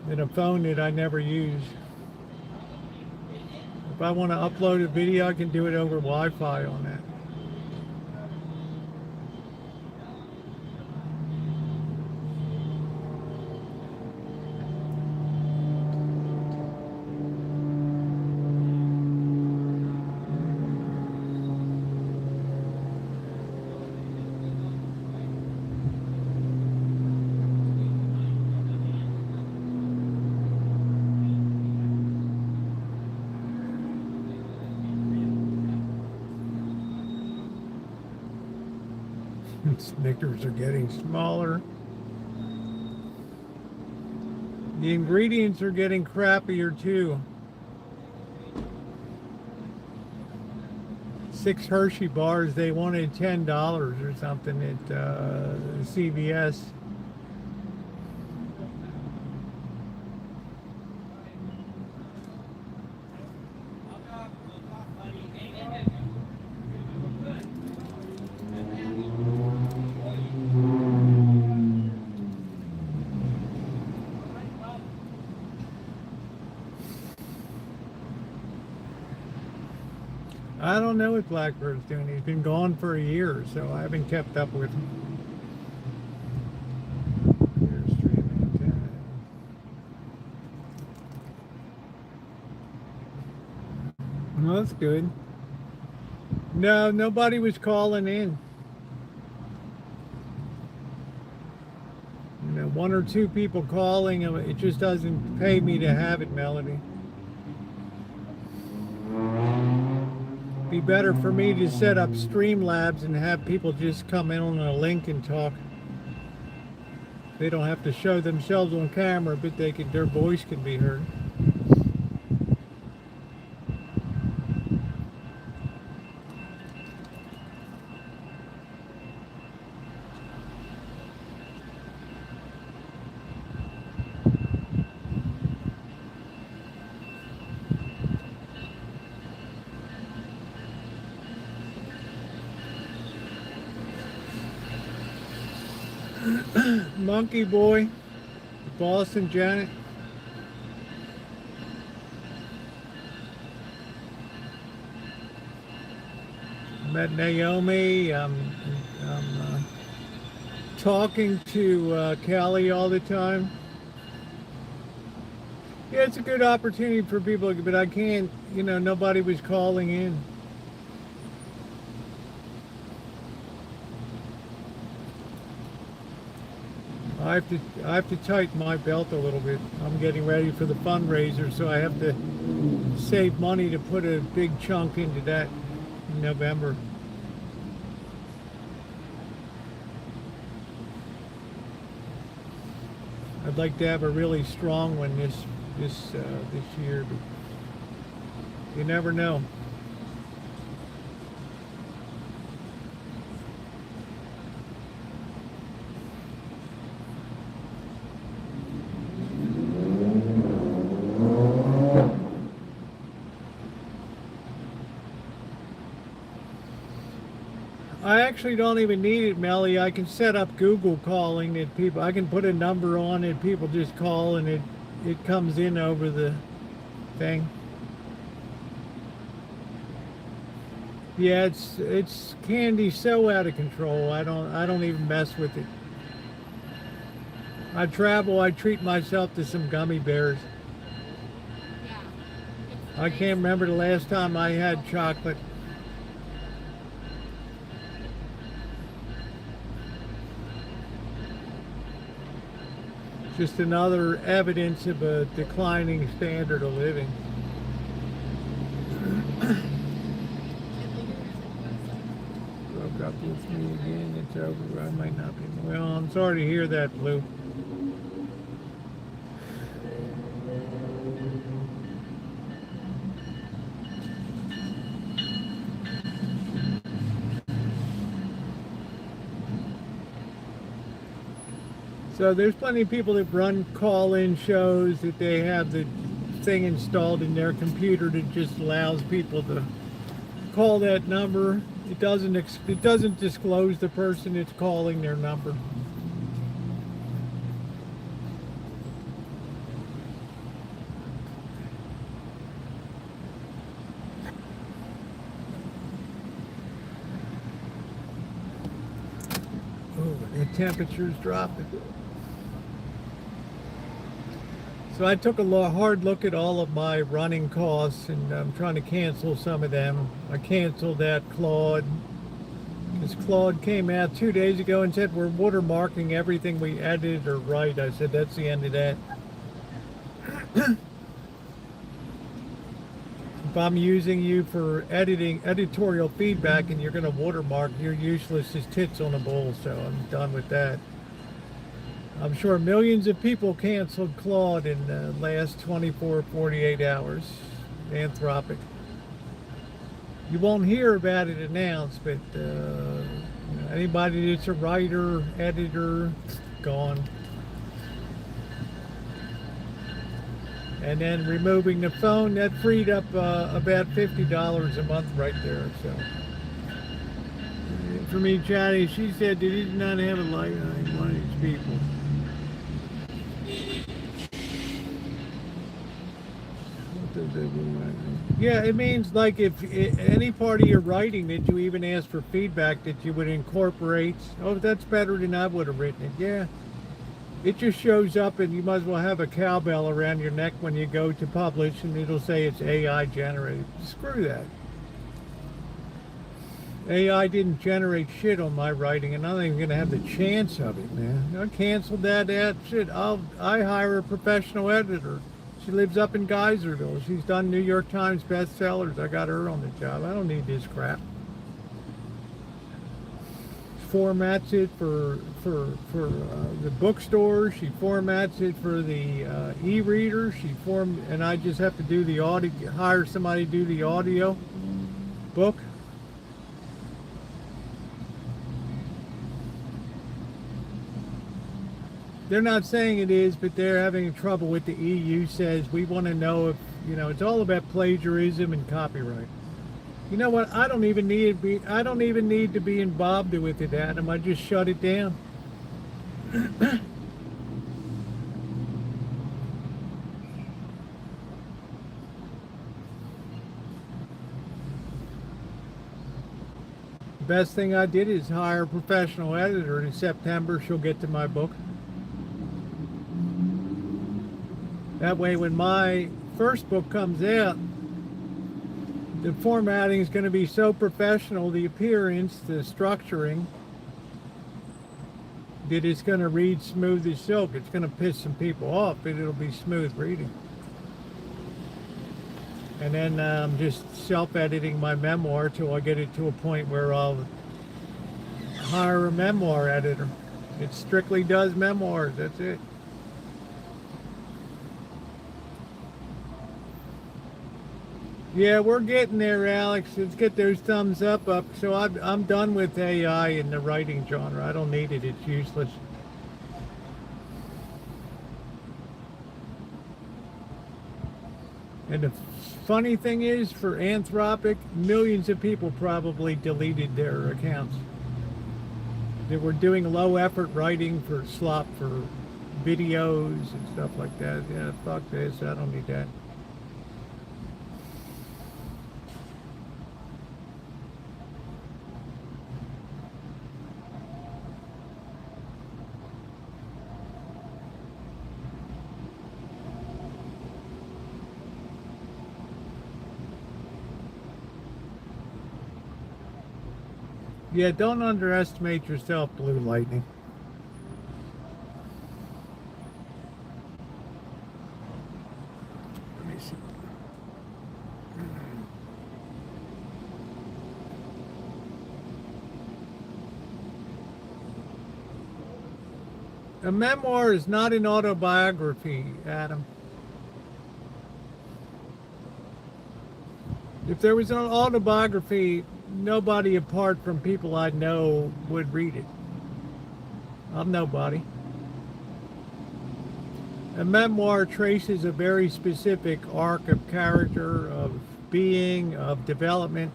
than a phone that I never use. If I want to upload a video, I can do it over Wi-Fi on that. Snickers are getting smaller. The ingredients are getting crappier too. 6 Hershey bars, they wanted $10 or something at CVS. I don't know what Blackbird's doing. He's been gone for a year, so I haven't kept up with him. Here's streaming time. Well, that's good. No, nobody was calling in. You know, 1 or 2 people calling. It just doesn't pay me to have it, Melody. Be better for me to set up Streamlabs and have people just come in on a link and talk. They don't have to show themselves on camera, but their voice can be heard. Monkey Boy, Boston Janet. Met Naomi. I'm talking to Callie all the time. Yeah, it's a good opportunity for people, but I can't, you know, nobody was calling in. I have to tighten my belt a little bit. I'm getting ready for the fundraiser, so I have to save money to put a big chunk into that in November. I'd like to have a really strong one this year, but you never know. I actually don't even need it, Melly. I can set up Google calling that people. I can put a number on it. People just call and it comes in over the thing. Yeah, it's candy so out of control. I don't even mess with it. I travel. I treat myself to some gummy bears. I can't remember the last time I had chocolate. Just another evidence of a declining standard of living. Broke up with me again. It's over. I might not be. Well, I'm sorry to hear that, Blue. So there's plenty of people that run call-in shows that they have the thing installed in their computer that just allows people to call that number. It doesn't disclose the person that's calling their number. Oh, the temperature's dropping. So I took a hard look at all of my running costs, and I'm trying to cancel some of them. I canceled that Claude, because Claude came out 2 days ago and said we're watermarking everything we edited or write. I said that's the end of that. If I'm using you for editorial feedback, and you're going to watermark, you're useless as tits on a bull. So I'm done with that. I'm sure millions of people canceled Claude in the last 24, 48 hours. Anthropic. You won't hear about it announced, but anybody that's a writer, editor, gone. And then removing the phone, that freed up about $50 a month right there. So for me, Johnny, she said that he did not have a light on one of these people. Yeah, it means like if any part of your writing that you even ask for feedback that you would incorporate, oh, that's better than I would have written it. Yeah. It just shows up, and you might as well have a cowbell around your neck when you go to publish, and it'll say it's AI generated. Screw that. AI didn't generate shit on my writing, and I'm not even going to have the chance of it, man. I canceled that shit. I hire a professional editor. She lives up in Geyserville. She's done New York Times bestsellers. I got her on the job. I don't need this crap. Formats it for the bookstore. She formats it for the e-reader. And I just have to do the audio. Hire somebody to do the audio book. They're not saying it is, but they're having trouble with the EU. Says we want to know if it's all about plagiarism and copyright. You know what? I don't even need to be involved with it, Adam. I just shut it down. The best thing I did is hire a professional editor. In September, she'll get to my book. That way, when my first book comes out, the formatting is going to be so professional, the appearance, the structuring, that it's going to read smooth as silk. It's going to piss some people off, but it'll be smooth reading. And then I'm just self-editing my memoir till I get it to a point where I'll hire a memoir editor. It strictly does memoirs, that's it. Yeah, we're getting there, Alex. Let's get those thumbs up. So I'm done with AI in the writing genre. I don't need it. It's useless. And the funny thing is, for Anthropic, millions of people probably deleted their accounts. They were doing low effort writing for slop for videos and stuff like that. Yeah, fuck this. I don't need that. Yeah, don't underestimate yourself, Blue Lightning. Let me see. A memoir is not an autobiography, Adam. If there was an autobiography, nobody apart from people I know would read it. I'm nobody. A memoir traces a very specific arc of character, of being, of development.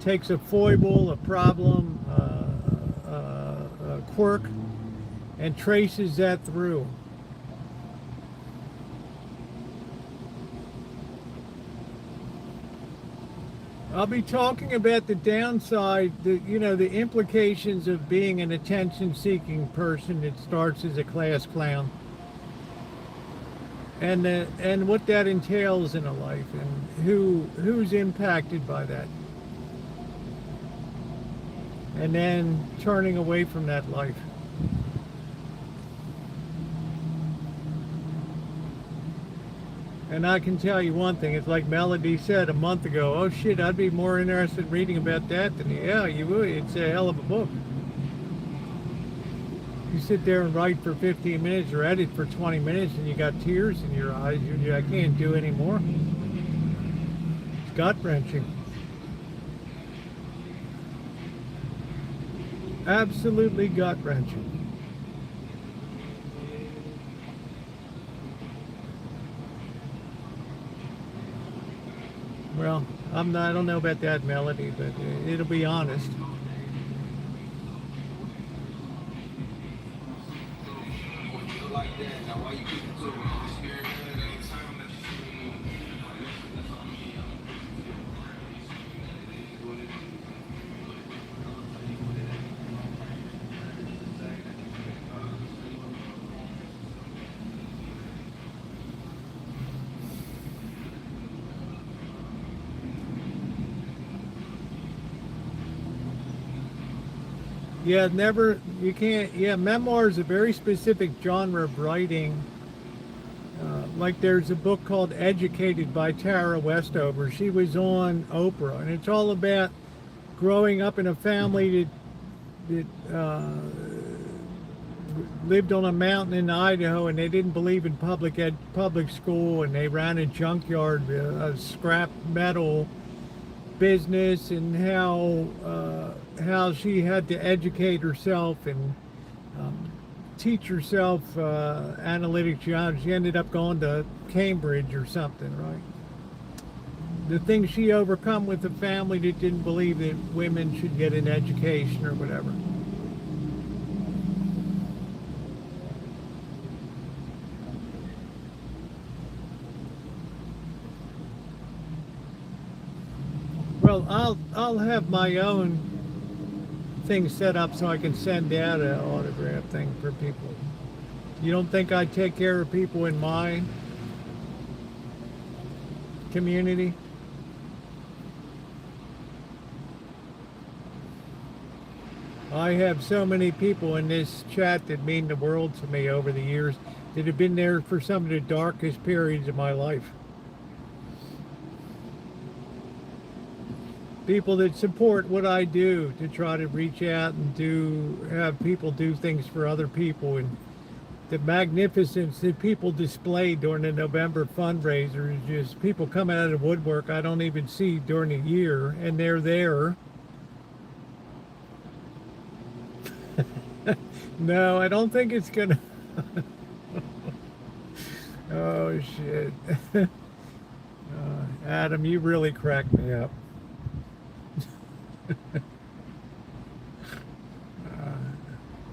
Takes a foible, a problem, a quirk, and traces that through. I'll be talking about the downside, the implications of being an attention-seeking person that starts as a class clown, and what that entails in a life, and who's impacted by that, and then turning away from that life. And I can tell you one thing, it's like Melody said a month ago, oh shit, I'd be more interested in reading about that than, yeah, you would. It's a hell of a book. You sit there and write for 15 minutes or edit for 20 minutes and you got tears in your eyes. I can't do anymore. It's gut-wrenching. Absolutely gut-wrenching. Well, I don't know about that, Melody, but it'll be honest. Yeah, you can't, yeah, memoir is a very specific genre of writing. Like there's a book called Educated by Tara Westover. She was on Oprah, and it's all about growing up in a family that lived on a mountain in Idaho, and they didn't believe in public school, and they ran a junkyard, a scrap metal business, and how she had to educate herself and teach herself analytic geometry. She ended up going to Cambridge or something, right? The thing she overcome with a family that didn't believe that women should get an education or whatever. Well, I'll have my own thing set up so I can send out an autograph thing for people. You don't think I take care of people in my community? I have so many people in this chat that mean the world to me over the years that have been there for some of the darkest periods of my life. People that support what I do to try to reach out and have people do things for other people, and the magnificence that people display during the November fundraiser is just people coming out of the woodwork I don't even see during the year, and they're there. No, I don't think it's gonna. Oh shit. Adam, you really cracked me up.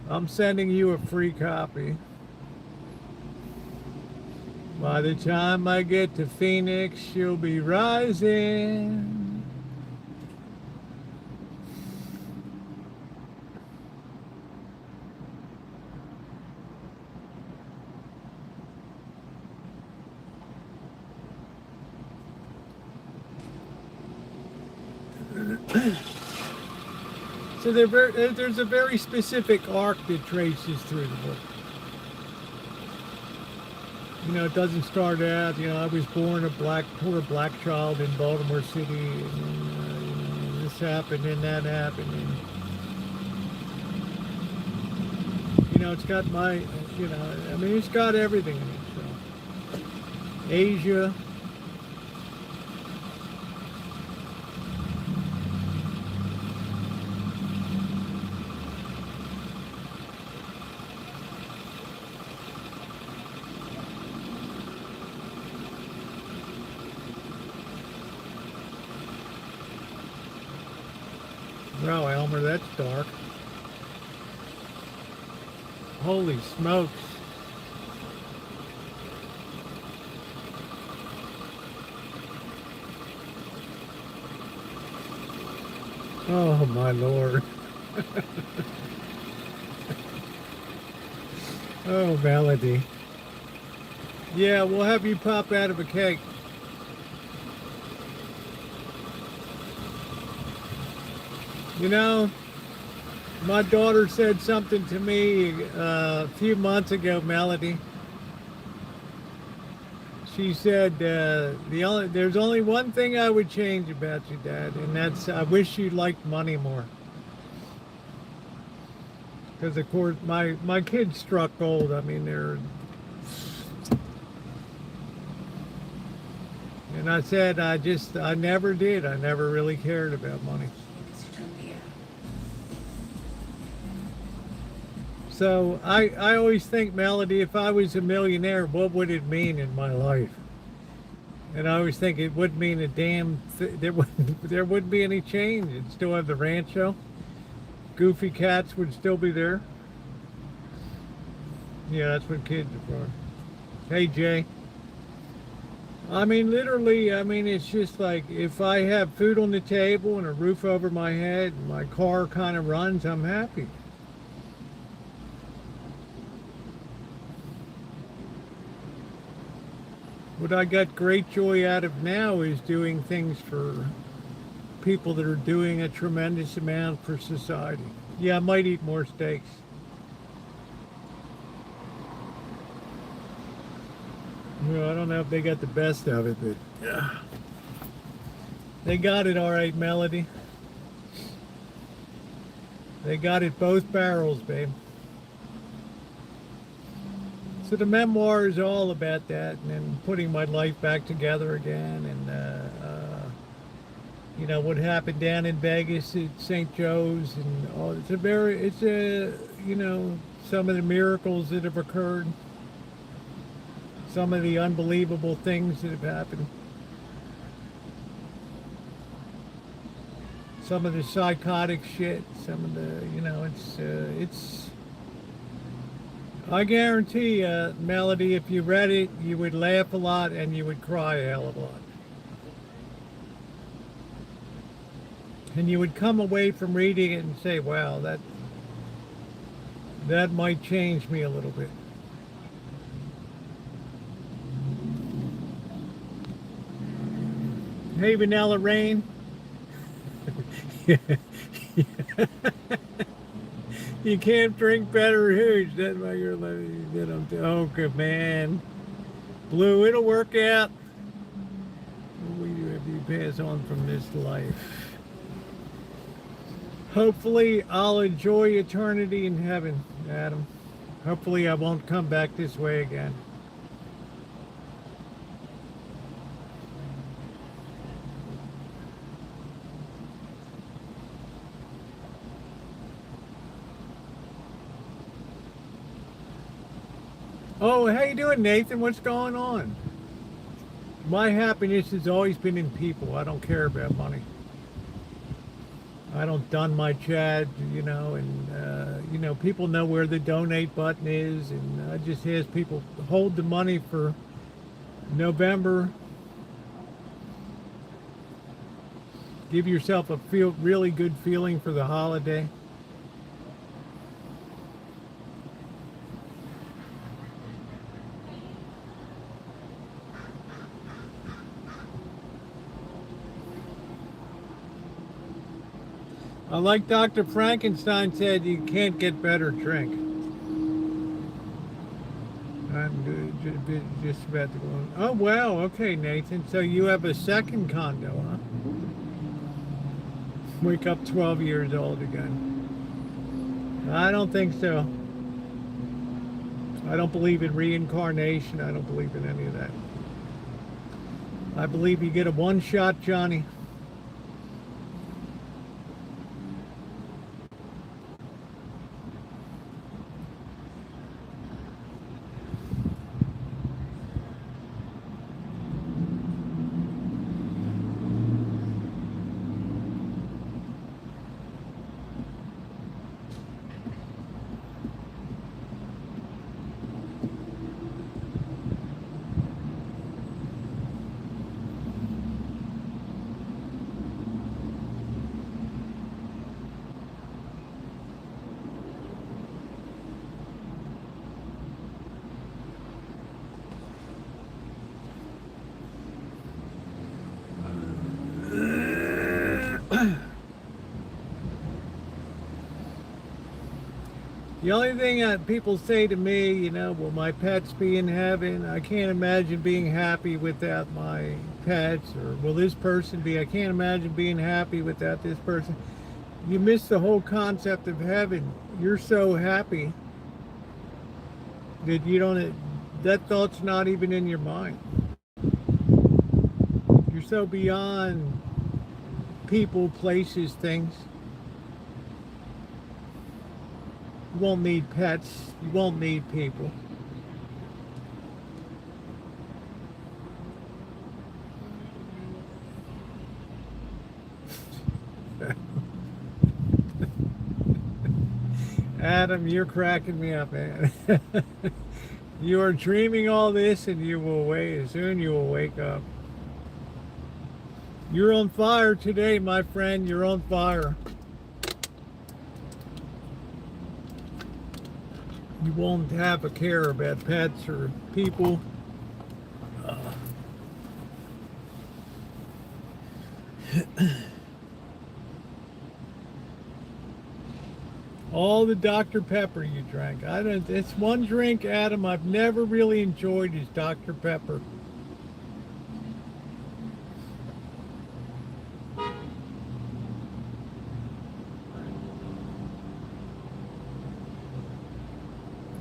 I'm sending you a free copy. By the time I get to Phoenix, she'll be rising. So there's a very specific arc that traces through the book. You know, it doesn't start out, you know, I was born a poor black child in Baltimore City, and you know, this happened and that happened, and you know, it's got my, you know, I mean, it's got everything in it. So Asia. Wow, Elmer, that's dark. Holy smokes. Oh, my Lord. Oh, Melody. Yeah, we'll have you pop out of a cake. You know, my daughter said something to me a few months ago, Melody. She said there's only one thing I would change about you, Dad, and that's I wish you liked money more. Because of course my kids struck gold. I mean they're, and I said I never did. I never really cared about money. So I always think, Melody, if I was a millionaire, what would it mean in my life? And I always think it would mean a damn there wouldn't be any change. It'd still have the Rancho. Goofy cats would still be there. Yeah, that's what kids are for. Hey, Jay. I mean, literally, I mean, it's just like if I have food on the table and a roof over my head, and my car kind of runs, I'm happy. What I got great joy out of now is doing things for people that are doing a tremendous amount for society. Yeah, I might eat more steaks. Well, I don't know if they got the best of it, but yeah. They got it all right, Melody. They got it both barrels, babe. So the memoir is all about that, and then putting my life back together again, and you know what happened down in Vegas at St. Joe's, and all. It's a you know, some of the miracles that have occurred, some of the unbelievable things that have happened, some of the psychotic shit, some of the, you know, it's. I guarantee, Melody, if you read it, you would laugh a lot and you would cry a hell of a lot. And you would come away from reading it and say, wow, that might change me a little bit. Hey, Vanilla Rain. You can't drink better hooch. That's why you're letting me get them. Oh, good man. Blue, it'll work out. What do you have you pass on from this life? Hopefully, I'll enjoy eternity in heaven, Adam. Hopefully, I won't come back this way again. Oh, how you doing, Nathan? What's going on? My happiness has always been in people. I don't care about money. I don't dun my chat, you know, and, you know, people know where the donate button is, and I just ask people hold the money for November. Give yourself a really good feeling for the holiday. Like Dr. Frankenstein said, you can't get better drink. I'm just about to go on. Oh, wow. Okay, Nathan. So you have a second condo, huh? Wake up 12 years old again. I don't think so. I don't believe in reincarnation. I don't believe in any of that. I believe you get a one-shot Johnny. The only thing that people say to me, you know, will my pets be in heaven? I can't imagine being happy without my pets. Or will this person be? I can't imagine being happy without this person. You miss the whole concept of heaven. You're so happy that you don't, that thought's not even in your mind. You're so beyond people, places, things. You won't need pets. You won't need people. Adam, you're cracking me up, man. You are dreaming all this and you will wake, soon you will wake up. You're on fire today, my friend. You're on fire. You won't have a care about pets or people. All the Dr. Pepper you drank. I don't. It's one drink, Adam, I've never really enjoyed is Dr. Pepper.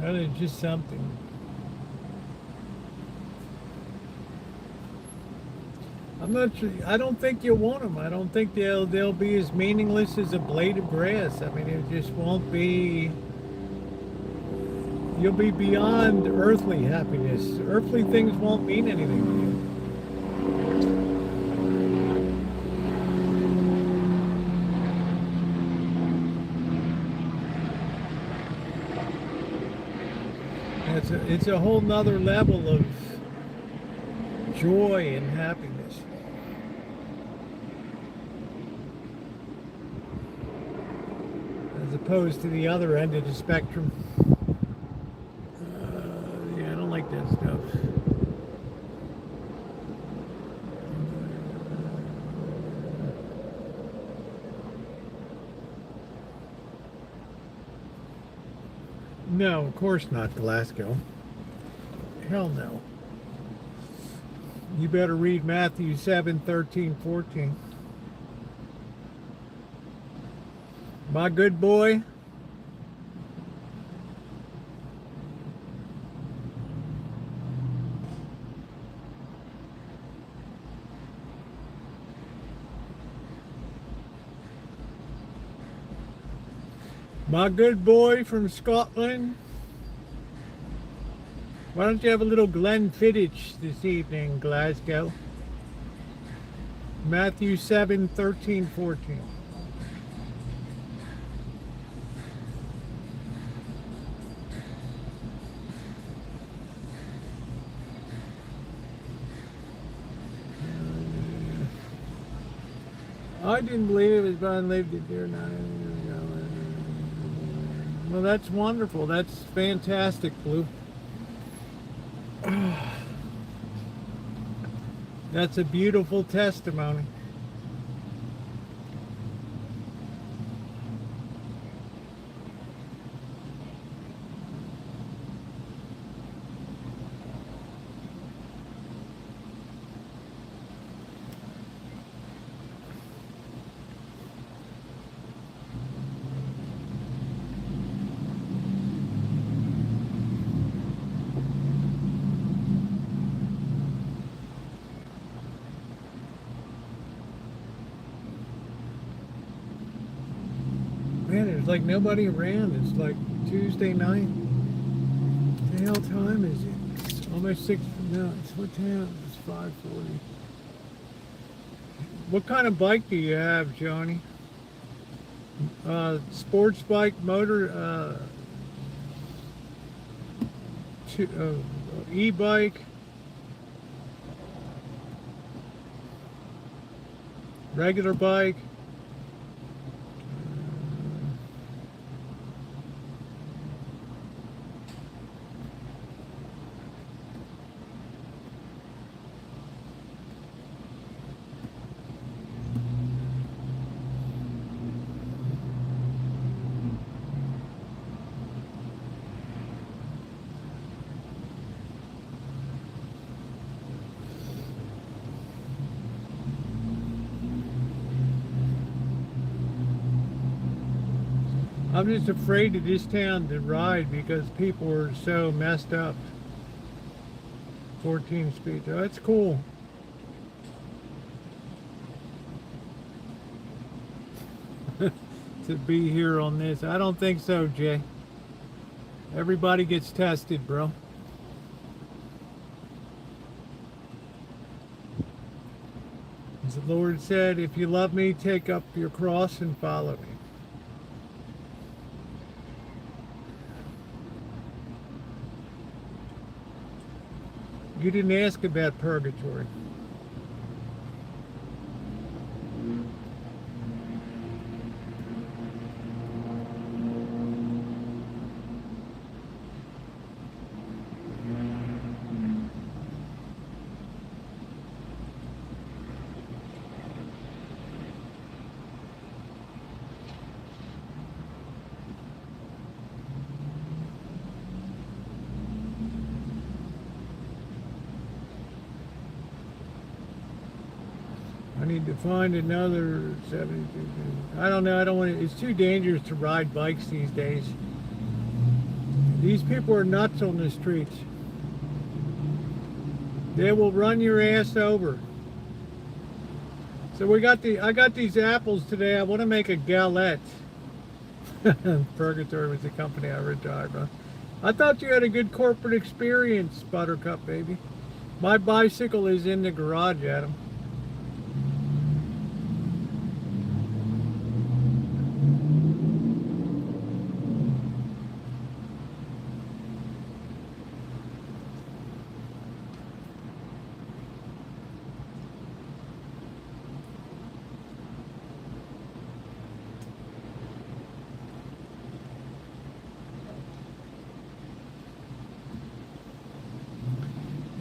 That is just something. I'm not sure. I don't think you'll want them. I don't think they'll be as meaningless as a blade of grass. I mean, it just won't be. You'll be beyond earthly happiness. Earthly things won't mean anything to you. It's a whole nother level of joy and happiness. As opposed to the other end of the spectrum. Yeah, I don't like that stuff. No, of course not, Glasgow. Hell no. You better read Matthew 7:13-14. My good boy. My good boy from Scotland. Why don't you have a little Glenfiddich this evening, Glasgow? Matthew 7:13-14. I didn't believe it was Brian lived it there 9 years ago. Well, that's wonderful. That's fantastic, Blue. That's a beautiful testimony. Man, there's like nobody around. It's like Tuesday night. What the hell time is it? It's almost 6. No, it's what time? It's 5:40. What kind of bike do you have, Johnny? Sports bike, motor, e-bike, regular bike. I'm just afraid of this town to ride because people are so messed up. 14 speed. Oh, that's cool. To be here on this. I don't think so, Jay. Everybody gets tested, bro. As the Lord said, if you love me, take up your cross and follow me. You didn't ask about purgatory. I need to find another 72. I don't know. I don't want to. It's too dangerous to ride bikes these days. These people are nuts on the streets. They will run your ass over. So I got these apples today. I want to make a galette. Purgatory was the company I retired on. I thought you had a good corporate experience, Buttercup baby. My bicycle is in the garage, Adam.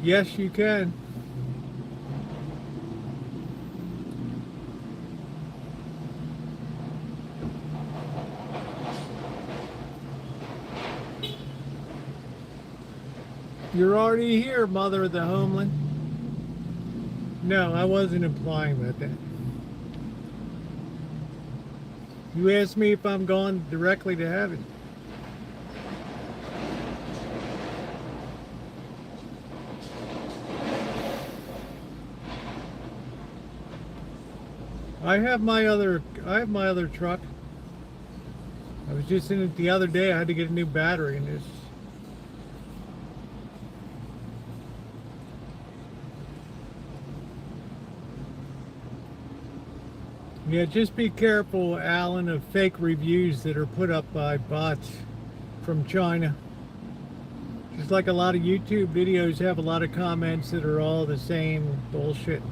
Yes, you can. You're already here, mother of the homeland. No, I wasn't implying that. You asked me if I'm going directly to heaven. I have my other truck. I was just in it the other day. I had to get a new battery in this. Yeah, just be careful, Alan, of fake reviews that are put up by bots from China. Just like a lot of YouTube videos have a lot of comments that are all the same bullshit.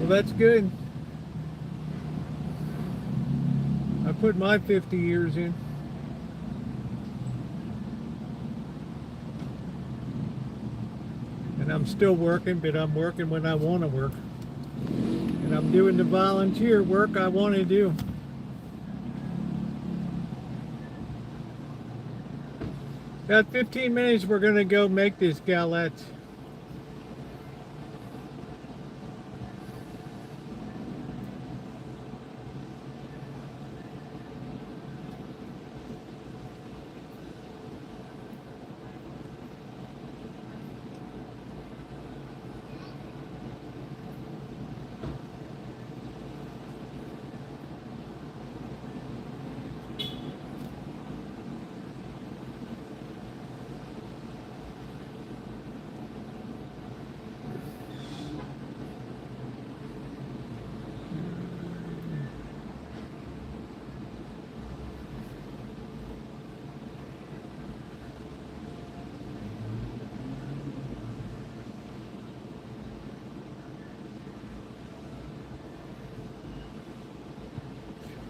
That's good. I put my 50 years in. And I'm still working, but I'm working when I want to work. And I'm doing the volunteer work I want to do. About 15 minutes, we're going to go make this galette.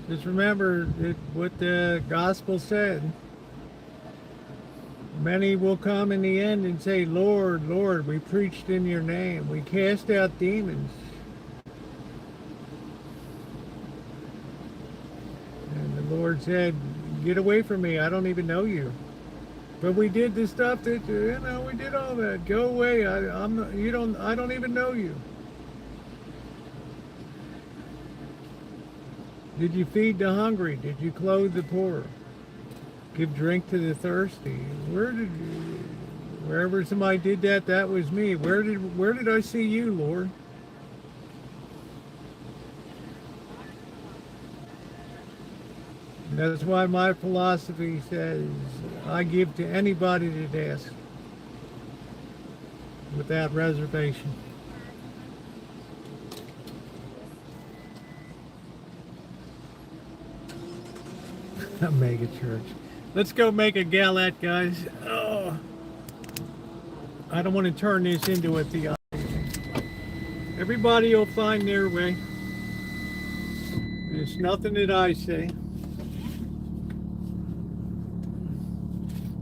Just remember what the gospel said. Many will come in the end and say, Lord, Lord, we preached in your name. We cast out demons. And the Lord said, get away from me. I don't even know you. But we did the stuff that, we did all that. Go away. I'm not, you don't, I don't even know you. Did you feed the hungry? Did you clothe the poor? Give drink to the thirsty? Wherever somebody did that, that was me. Where did I see you, Lord? And that's why my philosophy says I give to anybody that asks without reservation. A mega church. Let's go make a galette, guys. Oh, I don't want to turn this into a theology. Everybody will find their way. It's nothing that I say.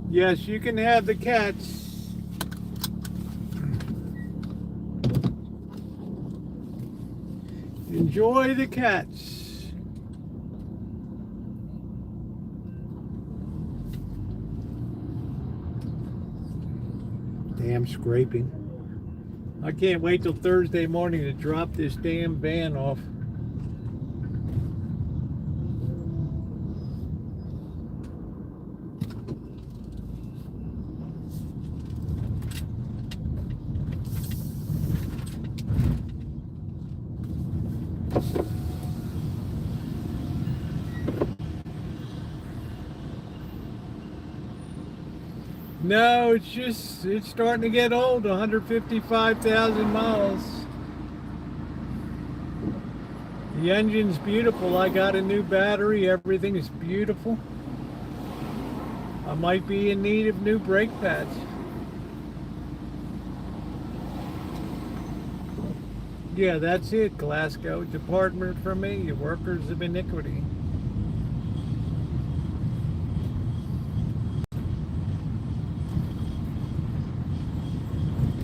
Yes, you can have the cats. Enjoy the cats. Damn scraping. I can't wait till Thursday morning to drop this damn van off. No, it's starting to get old, 155,000 miles. The engine's beautiful. I got a new battery. Everything is beautiful. I might be in need of new brake pads. Yeah, that's it, Glasgow. Department from me, you workers of iniquity.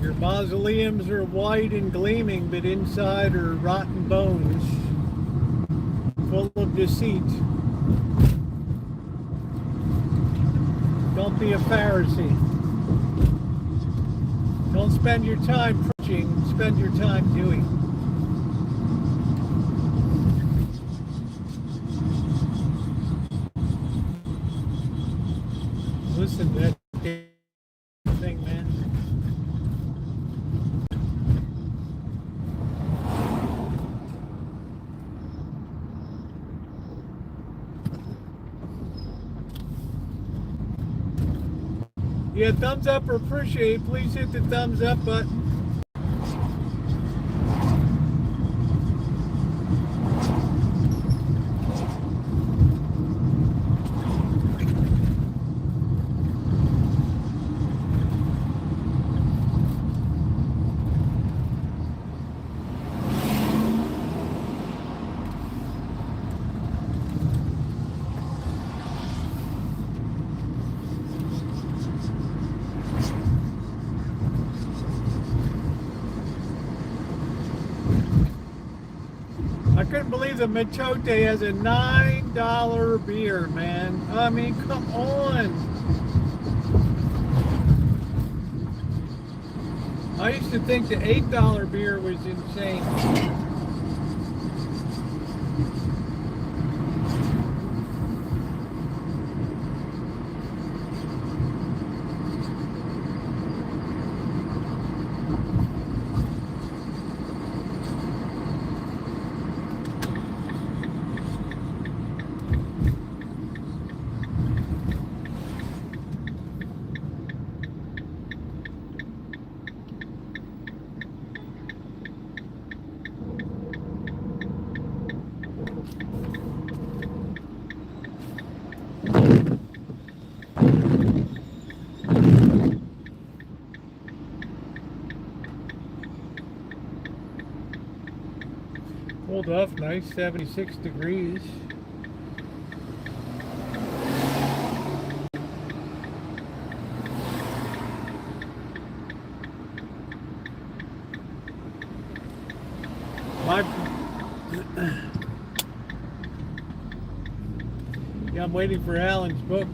Your mausoleums are white and gleaming, but inside are rotten bones, full of deceit. Don't be a Pharisee. Don't spend your time preaching, spend your time doing. Listen to that thing, man. Yeah, thumbs up or appreciate. Please hit the thumbs up button. I couldn't believe the Machote has a $9 beer, man. I mean, come on. I used to think the $8 beer was insane. Cooled off nice, 76 degrees. Yeah, I'm waiting for Alan's book.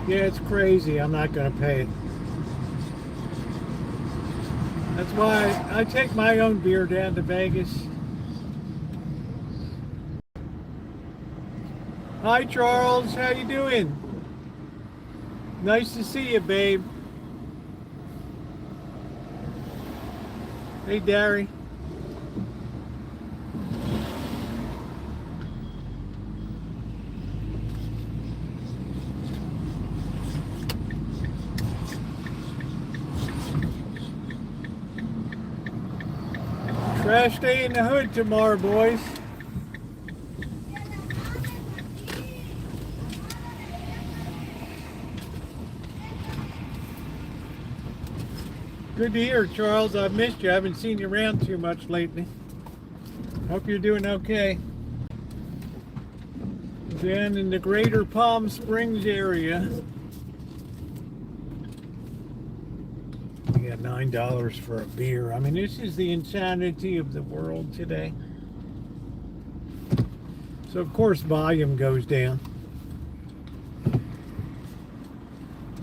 Yeah, it's crazy. I'm not going to pay it. That's why I take my own beer down to Vegas. Hi, Charles. How you doing? Nice to see you, babe. Hey, Derry. Trash day in the hood tomorrow, boys. Good to hear, Charles. I've missed you. I haven't seen you around too much lately. Hope you're doing okay. Down in the greater Palm Springs area. You got $9 for a beer. I mean, this is the insanity of the world today. So, of course, volume goes down.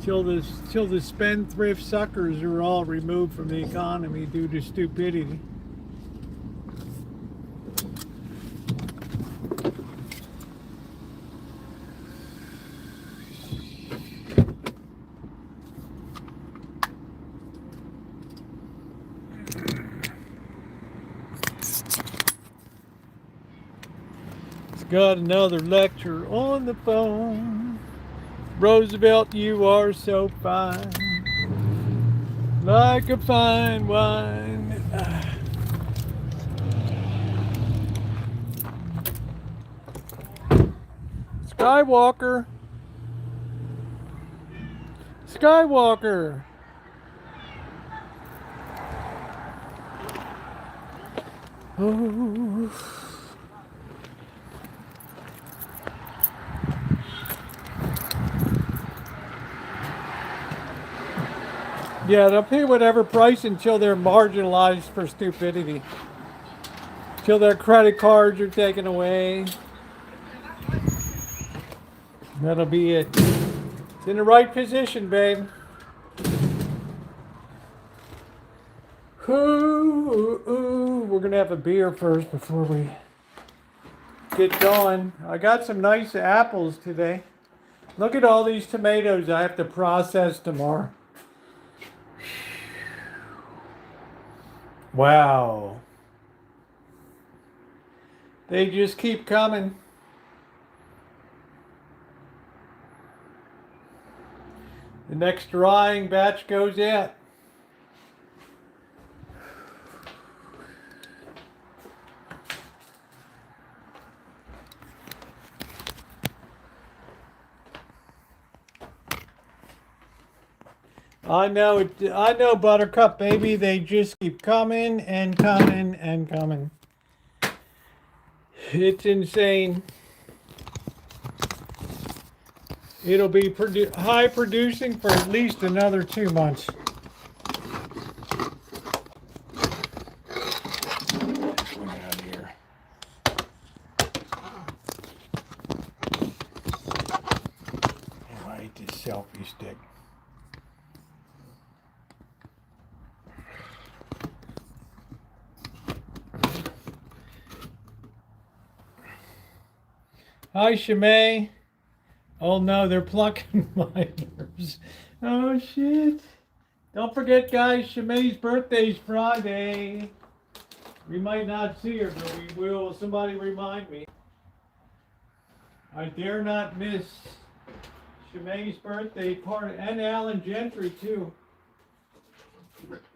Till the spendthrift suckers are all removed from the economy due to stupidity. It's got another lecture on the phone. Roosevelt, you are so fine, like a fine wine. Skywalker. Skywalker. Oh. Yeah, they'll pay whatever price until they're marginalized for stupidity. Till their credit cards are taken away. That'll be it. It's in the right position, babe. Ooh, we're gonna have a beer first before we get going. I got some nice apples today. Look at all these tomatoes I have to process tomorrow. Wow. They just keep coming. The next drying batch goes out. I know, Buttercup, baby. They just keep coming and coming and coming. It's insane. It'll be high producing for at least another 2 months. This one out here. Oh, I hate this selfie stick. Hi, Shimei. Oh no, they're plucking my nerves. Oh shit. Don't forget, guys, Shimei's birthday's Friday. We might not see her, but we will. Somebody remind me. I dare not miss Shimei's birthday party. And Alan Gentry, too.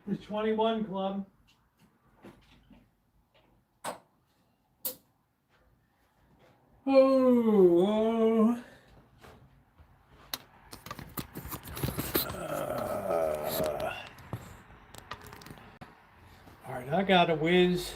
The 21 Club. Oh. All right, I got a whiz.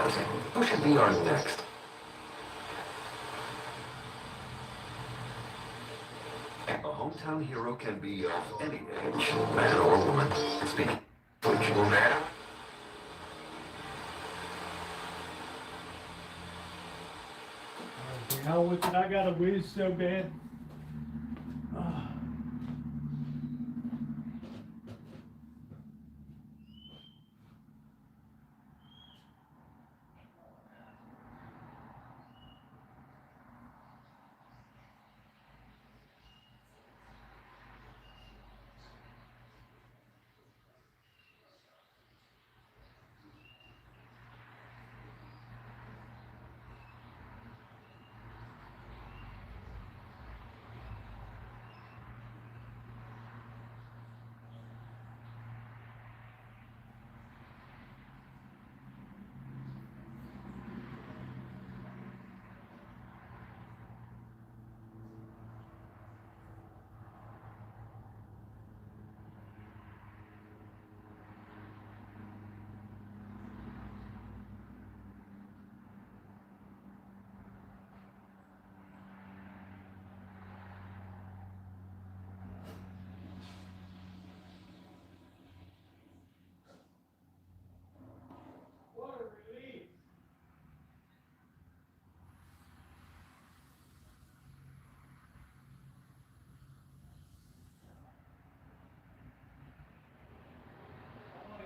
housing. Who should be our next? A hometown hero can be of any age, man or woman. Speaking of which, man. The hell with it, I gotta whiz so bad.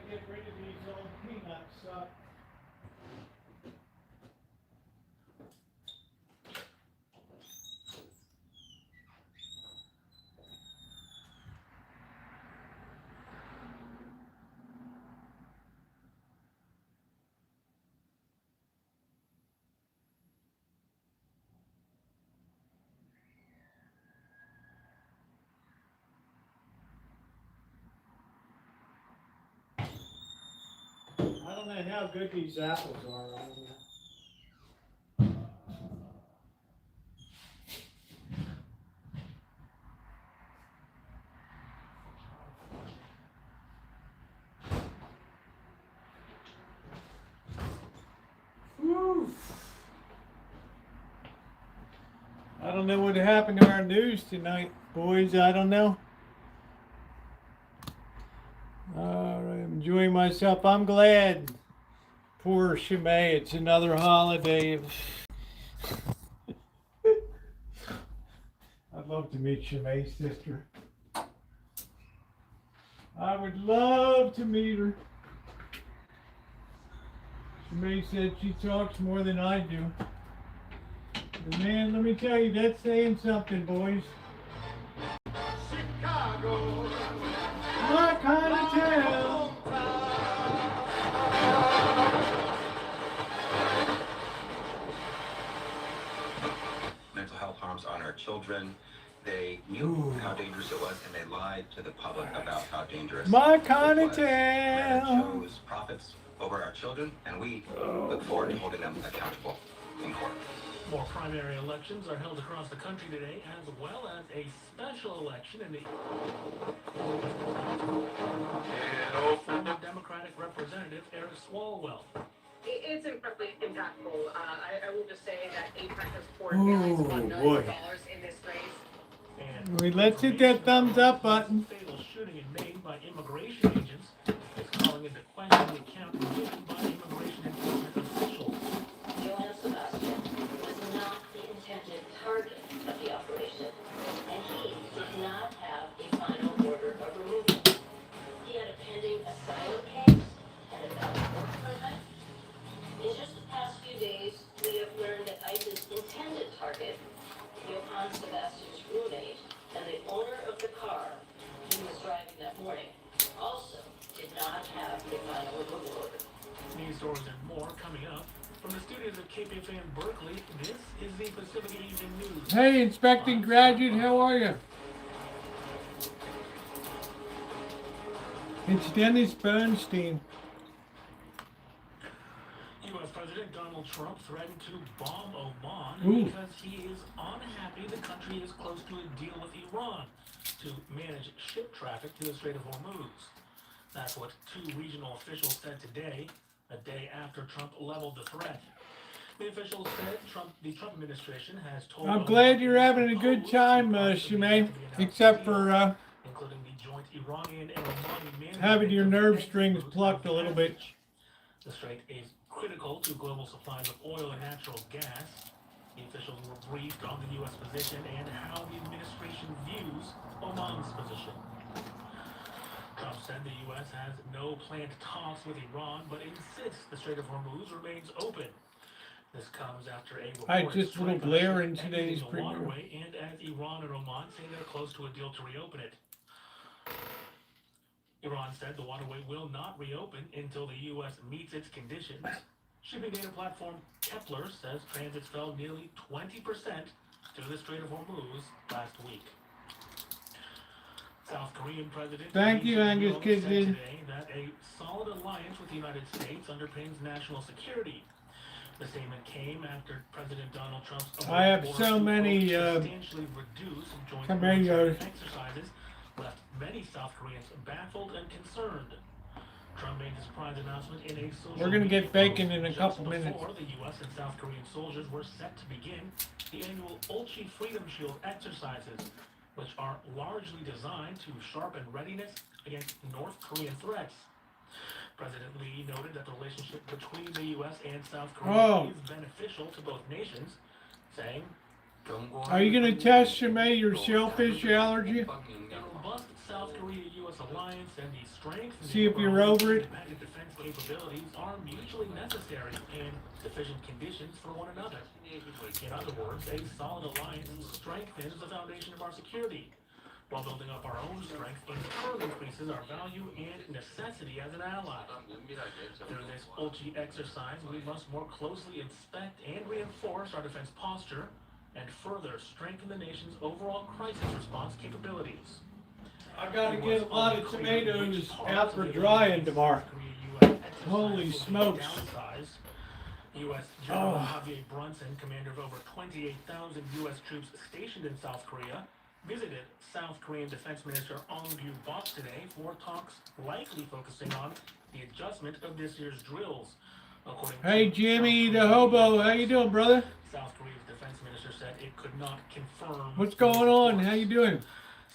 Get rid of these old peanuts. I don't know how good these apples are. I don't know. Whew. I don't know what happened to our news tonight, boys. I don't know. All right, I'm enjoying myself. I'm glad. Poor Shimei, it's another holiday. I'd love to meet Shimei's sister. I would love to meet her. Shimei said she talks more than I do. But man, let me tell you, that's saying something, boys. Chicago, my kind of town. Mental health harms on our children. They knew how dangerous it was, and they lied to the public about how dangerous my kind it of was. town. Chose profits over our children, and we look forward to holding them accountable in court. More primary elections are held across the country today, as well as a special election in the former Democratic Representative Eric Swalwell. It's incredibly impactful. I will just say that APAC has poured millions upon millions of dollars in this race. We let's hit that thumbs up button. Fatal shooting in Maine by immigration agents is calling into question the account given by immigration enforcement officials. Joanna Sebastian was not the intended target of the operation, and he did not have a final order of removal. He had a pending asylum case and a valid work permit. In just the past few days, we have learned that ICE's intended target, Johann Sebastian's roommate, and the owner of the car he was driving that morning, also did not have a final removal order. These stories and more coming up. From the studios of KPFA Berkeley, this is the Pacific Evening News. Hey, inspecting graduate, how are you? It's Dennis Bernstein. U.S. President Donald Trump threatened to bomb Oman because he is unhappy the country is close to a deal with Iran to manage ship traffic to the Strait of Hormuz. That's what two regional officials said today. a day after Trump leveled the threat. The officials said the Trump administration has told I'm glad you're having a good time, Shimei, except for including the joint Iranian and Omani having your nerve strings plucked a little bit. The strait is critical to global supplies of oil and natural gas. The officials were briefed on the U.S. position and how the administration views Oman's position. Trump said the U.S. has no planned talks with Iran, but insists the Strait of Hormuz remains open. This comes after a report Just a little glare in today's the waterway, and as Iran and Oman say they're close to a deal to reopen it. Iran said the waterway will not reopen until the U.S. meets its conditions. Shipping data platform Kepler says transits fell nearly 20% through the Strait of Hormuz last week. South Korean President Thank you, Angus said Kidley. today that a solid alliance with the United States underpins national security. The statement came after President Donald Trump's I have so many substantially reduced joint tomatoes. exercises left many South Koreans baffled and concerned. Trump made the surprise announcement in a social We're gonna media get bacon post in a just couple minutes. before the U.S. and South Korean soldiers were set to begin the annual Ulchi Freedom Shield exercises, which are largely designed to sharpen readiness against North Korean threats. President Lee noted that the relationship between the U.S. and South Korea is beneficial to both nations, saying, Are you going to test, Shimei, your shellfish allergy? "A robust South Korea-U.S. alliance and the strength See if you're over it. independent defense capabilities are mutually necessary and sufficient conditions for one another. In other words, a solid alliance strengthens the foundation of our security, while building up our own strength in turn increases our value and necessity as an ally. Through this Ulchi exercise, we must more closely inspect and reinforce our defense posture and further strengthen the nation's overall crisis response capabilities." I gotta get a lot of tomatoes out for drying tomorrow. Holy smokes. U.S. General Javier Brunson, commander of over 28,000 U.S. troops stationed in South Korea, visited South Korean Defense Minister Ong Byu-bok today for talks likely focusing on the adjustment of this year's drills. Hey Jimmy the hobo, how you doing, brother? South Korea's defense minister said it could not confirm. What's going on? How you doing?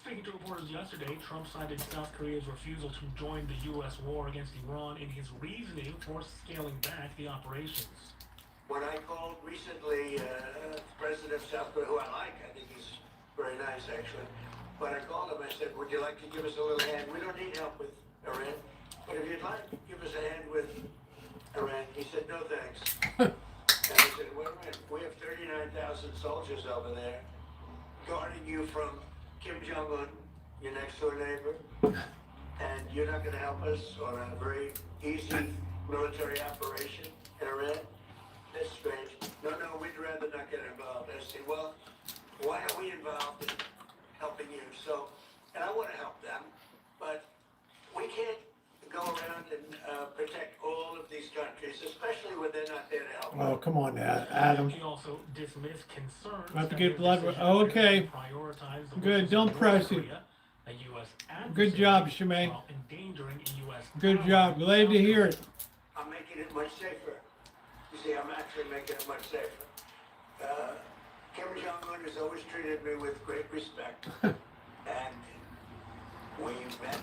Speaking to reporters yesterday, Trump cited South Korea's refusal to join the U.S. war against Iran in his reasoning for scaling back the operations. When I called recently the president of South Korea, who I like, I think he's very nice actually, but I called him, I said, would you like to give us a little hand? We don't need help with Iran, but if you'd like to give us a hand with Iran, he said, no thanks. And I said, wait a minute, we have 39,000 soldiers over there guarding you from Kim Jong-un, your next door neighbor, and you're not going to help us on a very easy military operation in Iran? That's strange. No, we'd rather not get involved. I said, well, why are we involved in helping you? So, and I want to help them, but we can't go around and protect all of these countries, especially when they're not there to help. Oh, come on now, Adam. He also dismissed concerns. I have to get blood. Oh, okay. Good, don't press it. Good job, Shimei. Good job. Glad to hear it. I'm making it much safer. You see, I'm actually making it much safer. Kim Jong-un has always treated me with great respect. And we've met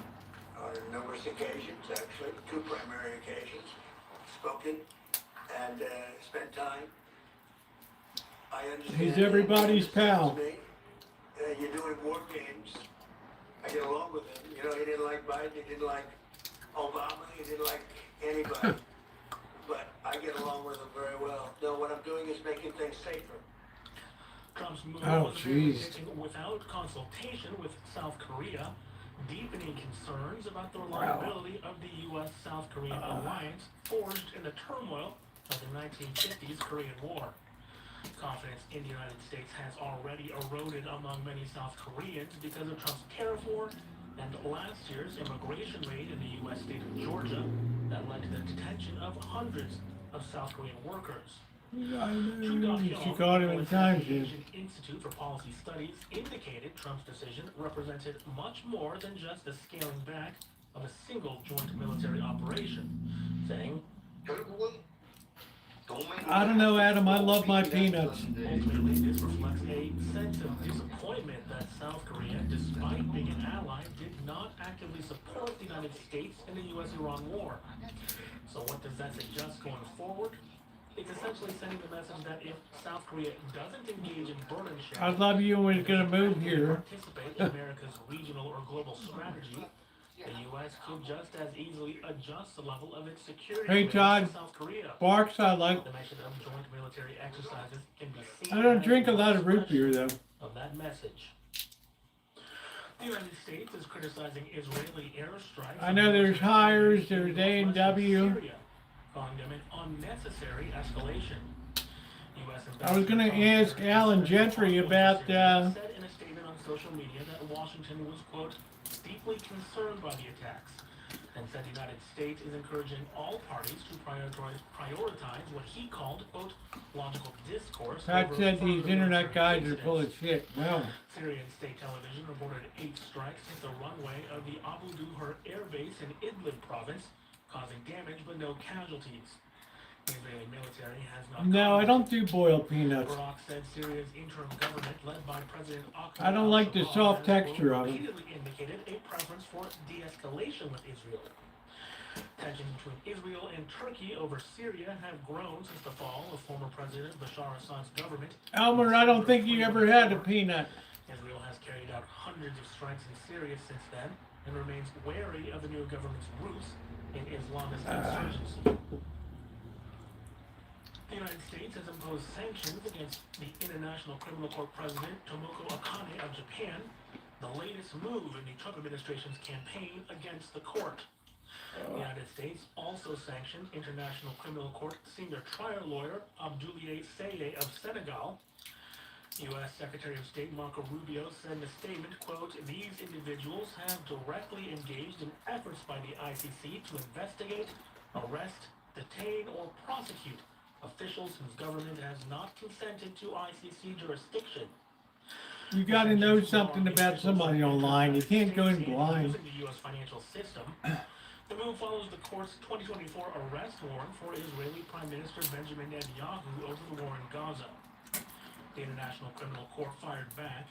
on numerous occasions, actually, 2 primary occasions, spoken and spent time. I understand. He's everybody's pal. You're doing war games. I get along with him. You know, he didn't like Biden, he didn't like Obama, he didn't like anybody. But I get along with him very well. No, what I'm doing is making things safer. Trump's move Oh, was jeez. without consultation with South Korea, deepening concerns about the reliability of the U.S.-South Korean alliance forged in the turmoil of the 1950s Korean War. Confidence in the United States has already eroded among many South Koreans because of Trump's tariff war and last year's immigration raid in the U.S. state of Georgia that led to the detention of hundreds of South Korean workers. She caught him in time, dude. The Institute for Policy Studies indicated Trump's decision represented much more than just the scaling back of a single joint military operation, saying I don't know, Adam. I love my peanuts. Ultimately, this reflects a sense of disappointment that South Korea, despite being an ally, did not actively support the United States in the U.S.-Iran war. So what does that suggest going forward? It's essentially sending the message that if South Korea doesn't engage in burden sharing, I love you and we're gonna move here. participate in America's regional or global strategy, the U.S. could just as easily adjust the level of its security Hey, commitments Todd. to South Korea. Barks, I like. The mention of joint military exercises can be seen I don't as drink a lot of one root beer though. expression of that message. The United States is criticizing Israeli airstrikes. I know there's hires, there's A&W. Syria, calling them an unnecessary escalation. I was gonna ask Alan Gentry about, said in a statement on social media that Washington was, quote, deeply concerned by the attacks, and said the United States is encouraging all parties to prioritize what he called, quote, logical discourse. Pat over said these further internet military guys are incidents. full of shit. No. Syrian state television reported 8 strikes hit the runway of the Abu Duhur air base in Idlib province, causing damage but no casualties. The Israeli military has not. No, I don't do boiled peanuts. Barak said Syria's interim government, led by President Ahmed I don't like the al-Sharaa, soft has, texture quote, of it. repeatedly indicated a preference for de-escalation with Israel. Tensions between Israel and Turkey over Syria have grown since the fall of former President Bashar Assad's government. Elmer, I don't think you ever had a peanut. Israel has carried out hundreds of strikes in Syria since then and remains wary of the new government's roots in Islamist insurgency. The United States has imposed sanctions against the International Criminal Court President Tomoko Akane of Japan, the latest move in the Trump administration's campaign against the court. The United States also sanctioned International Criminal Court senior trial lawyer Abdoulaye Seye of Senegal. U.S. Secretary of State Marco Rubio said in a statement, quote, these individuals have directly engaged in efforts by the ICC to investigate, arrest, detain, or prosecute officials whose government has not consented to ICC jurisdiction. You gotta know something about somebody online. You can't go in blind. Using the U.S. financial system. The move follows the court's 2024 arrest warrant for Israeli Prime Minister Benjamin Netanyahu over the war in Gaza. The International Criminal Court fired back,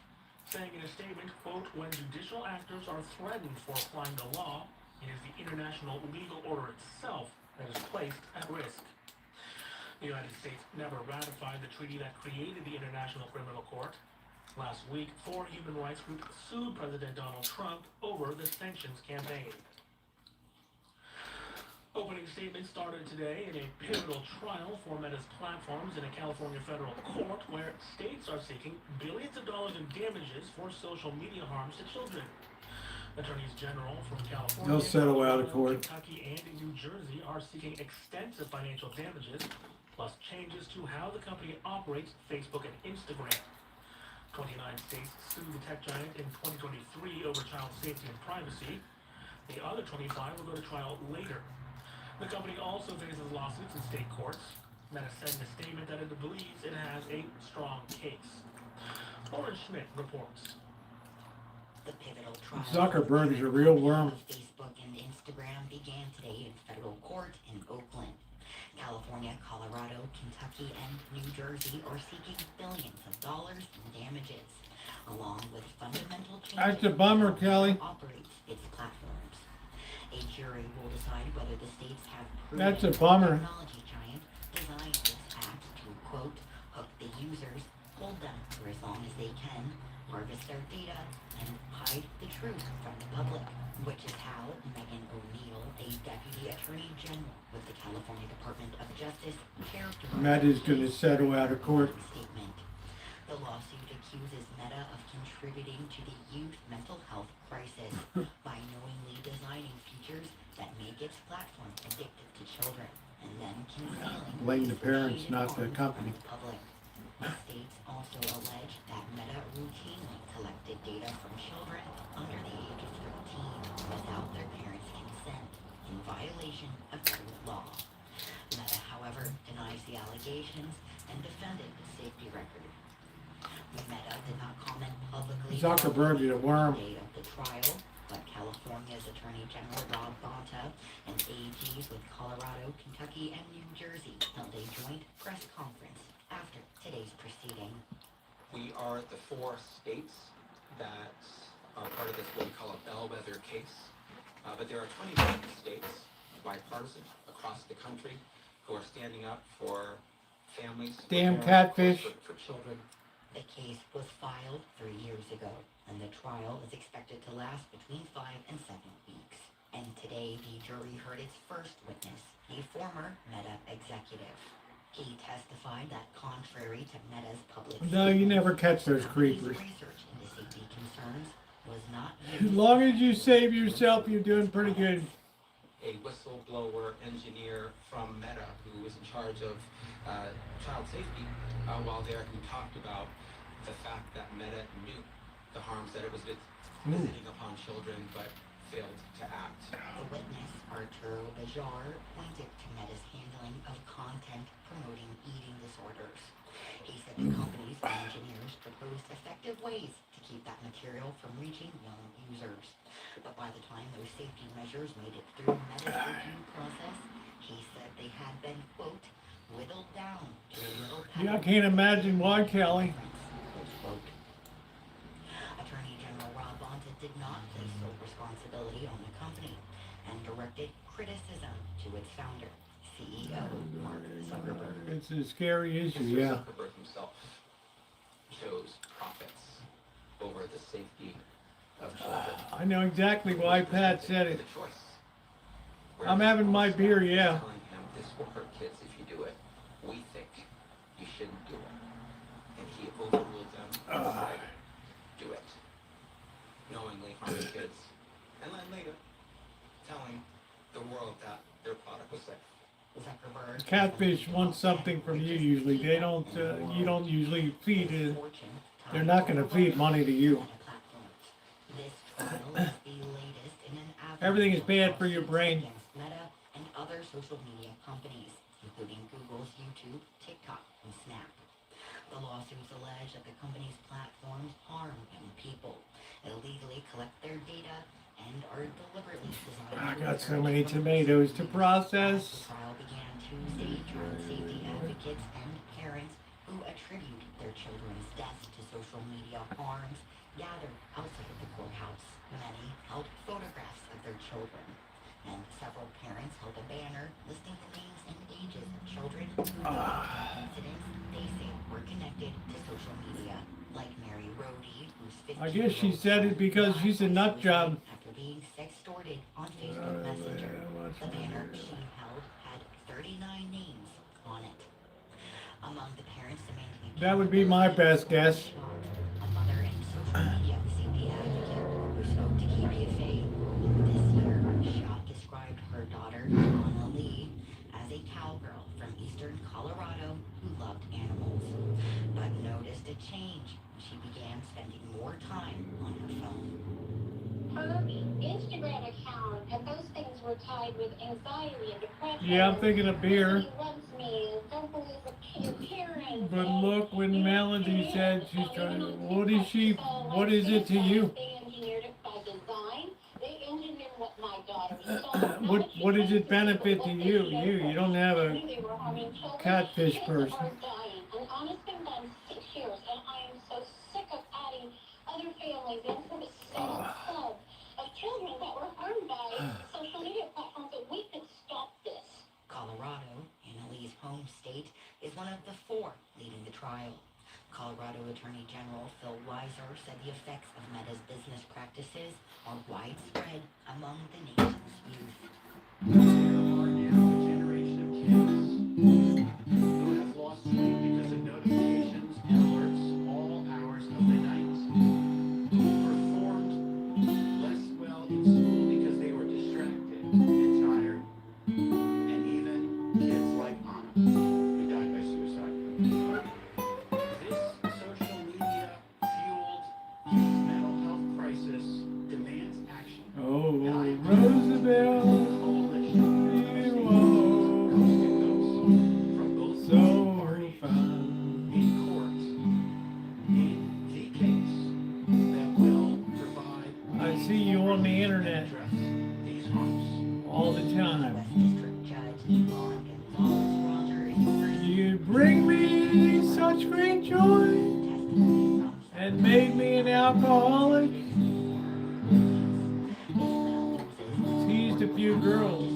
saying in a statement, quote, when judicial actors are threatened for applying the law, it is the international legal order itself that is placed at risk. The United States never ratified the treaty that created the International Criminal Court. Last week, 4 human rights groups sued President Donald Trump over the sanctions campaign. Opening statements started today in a pivotal trial for Meta's platforms in a California federal court where states are seeking billions of dollars in damages for social media harms to children. Attorneys general from California, They'll settle out of court. Kentucky, and New Jersey are seeking extensive financial damages, plus changes to how the company operates Facebook and Instagram. 29 states sued the tech giant in 2023 over child safety and privacy. The other 25 will go to trial later. The company also faces lawsuits in state courts. Meta said in a statement that it believes it has a strong case. Lauren Schmidt reports. The pivotal trial Zuckerberg is a real worm. Facebook and Instagram began today in federal court in Oakland. California, Colorado, Kentucky, and New Jersey are seeking billions of dollars in damages, along with fundamental changes That's a bummer, to how Kelly. Meta operates its platforms. A jury will decide whether the states have proven That's a the bummer. technology giant designed its apps to, quote, hook the users, hold them for as long as they can, harvest their data, and hide the truth from the public, which is how Megan O'Neill, a deputy attorney general with the California Department of Justice, characterized That is gonna settle out of court. statement. The lawsuit accuses Meta of contributing to the youth mental health crisis by knowingly designing features that make its platform addictive to children, and then concealing Blame the parents, associated not the harms company. from the public. The states also allege that Meta routinely collected data from children under the age of 13 without their parents' consent, in violation of federal law. Meta, however, denies the allegations and defended the safety record. Meta did not comment publicly Zuckerberg is a worm. on the date of the trial, but California's Attorney General Rob Bonta and AGs with Colorado, Kentucky, and New Jersey held a joint press conference after today's proceeding. We are the 4 states that are part of this what we call a bellwether case. But there are 29 states, bipartisan, across the country, who are standing up for families, Damn for catfish. parents, for children. The case was filed 3 years ago, and the trial is expected to last between 5 and 7 weeks. And today, the jury heard its first witness, a former Meta executive. He testified that contrary to Meta's public No, you statements, never catch those the company's creepers. research into safety concerns was not As used long as you save yourself, you're doing pretty good. A whistleblower engineer from Meta who was in charge of child safety while there, who talked about the fact that Meta knew the harms that it was visiting upon children but failed to act. The witness, Arturo Bajar, pointed to Meta's handling of content promoting eating disorders. He said the company's engineers proposed effective ways to keep that material from reaching young users. But by the time those safety measures made it through Meta's review process, he said they had been, quote, whittled down to a little Yeah, I can't imagine why, Kelly. quote. Attorney General Rob Bonta did not place sole responsibility on the company and directed criticism to its founder, CEO Mark Zuckerberg. It's a scary issue, Mr. yeah. Zuckerberg himself chose profits over the safety of children. I know exactly why Pat said it. The choice. I'm having my beer, yeah. Telling him this will hurt kids if you do it. We think you shouldn't do it. And he overruled them and said, do it. Knowingly harming kids. And then later, telling the world that their product was safe. Zuckerberg Catfish want something from you usually. They don't, you don't usually feed it. They're not going to feed money to you. This trial is the latest in an Everything is bad for your brain. against Meta and other social media companies, including Google's YouTube, TikTok, and Snap. The lawsuits allege that the company's platforms harm young people, illegally collect their data, and are deliberately designed I to got so encourage many tomatoes to The process. trial began Tuesday. Child safety advocates and parents who attribute their children's deaths to social media harms gathered outside of the courthouse. Many held photographs of their children, and several parents held a banner listing the names and ages of children who died in incidents they say were connected to social media, like Mary Rhodey, who's 15. I guess she said it because she's a nut job. After being sextorted on Facebook Messenger. The banner she held had 39 names on it. Among the parents demanding That would be my best guess. a mother and social media safety advocate who spoke to KPFA this year. Schott described her daughter, Anna Lee, as a cowgirl from eastern Colorado who loved animals, but noticed a change when she began spending more time on her phone. Her Instagram account and those things were tied with anxiety and depression. Yeah, I'm thinking of beer. Nobody loves me. Don't believe the parents. But and, look, when you know, Melody it said is. she's So trying to, even what is she, so, what like, is it to you? They engineered it by design. They engineered what my daughter saw. What does it benefit to you? You don't have a They were harming children. catfish Kids person. are dying. And honestly, it's been 6 years, and I am so sick of adding other families into the same club of children that were harmed by social media platforms, that we could stop this. Colorado, Annalee's home state, is one of the 4 leading the trial. Colorado Attorney General Phil Weiser said the effects of Meta's business practices are widespread among the nation's youth. There are now a generation of kids who have lost sleep because of notifications and alerts all hours of the night, who performed less well in school because they were distracted and tired, and even kids like Anna, who died by suicide. This social media fueled youth mental health crisis demands action. Oh, Roosevelt, you From both are so parties fine. in court in the case that will provide I see you on the internet. bring me such great joy and made me an alcoholic. Teased a few girls.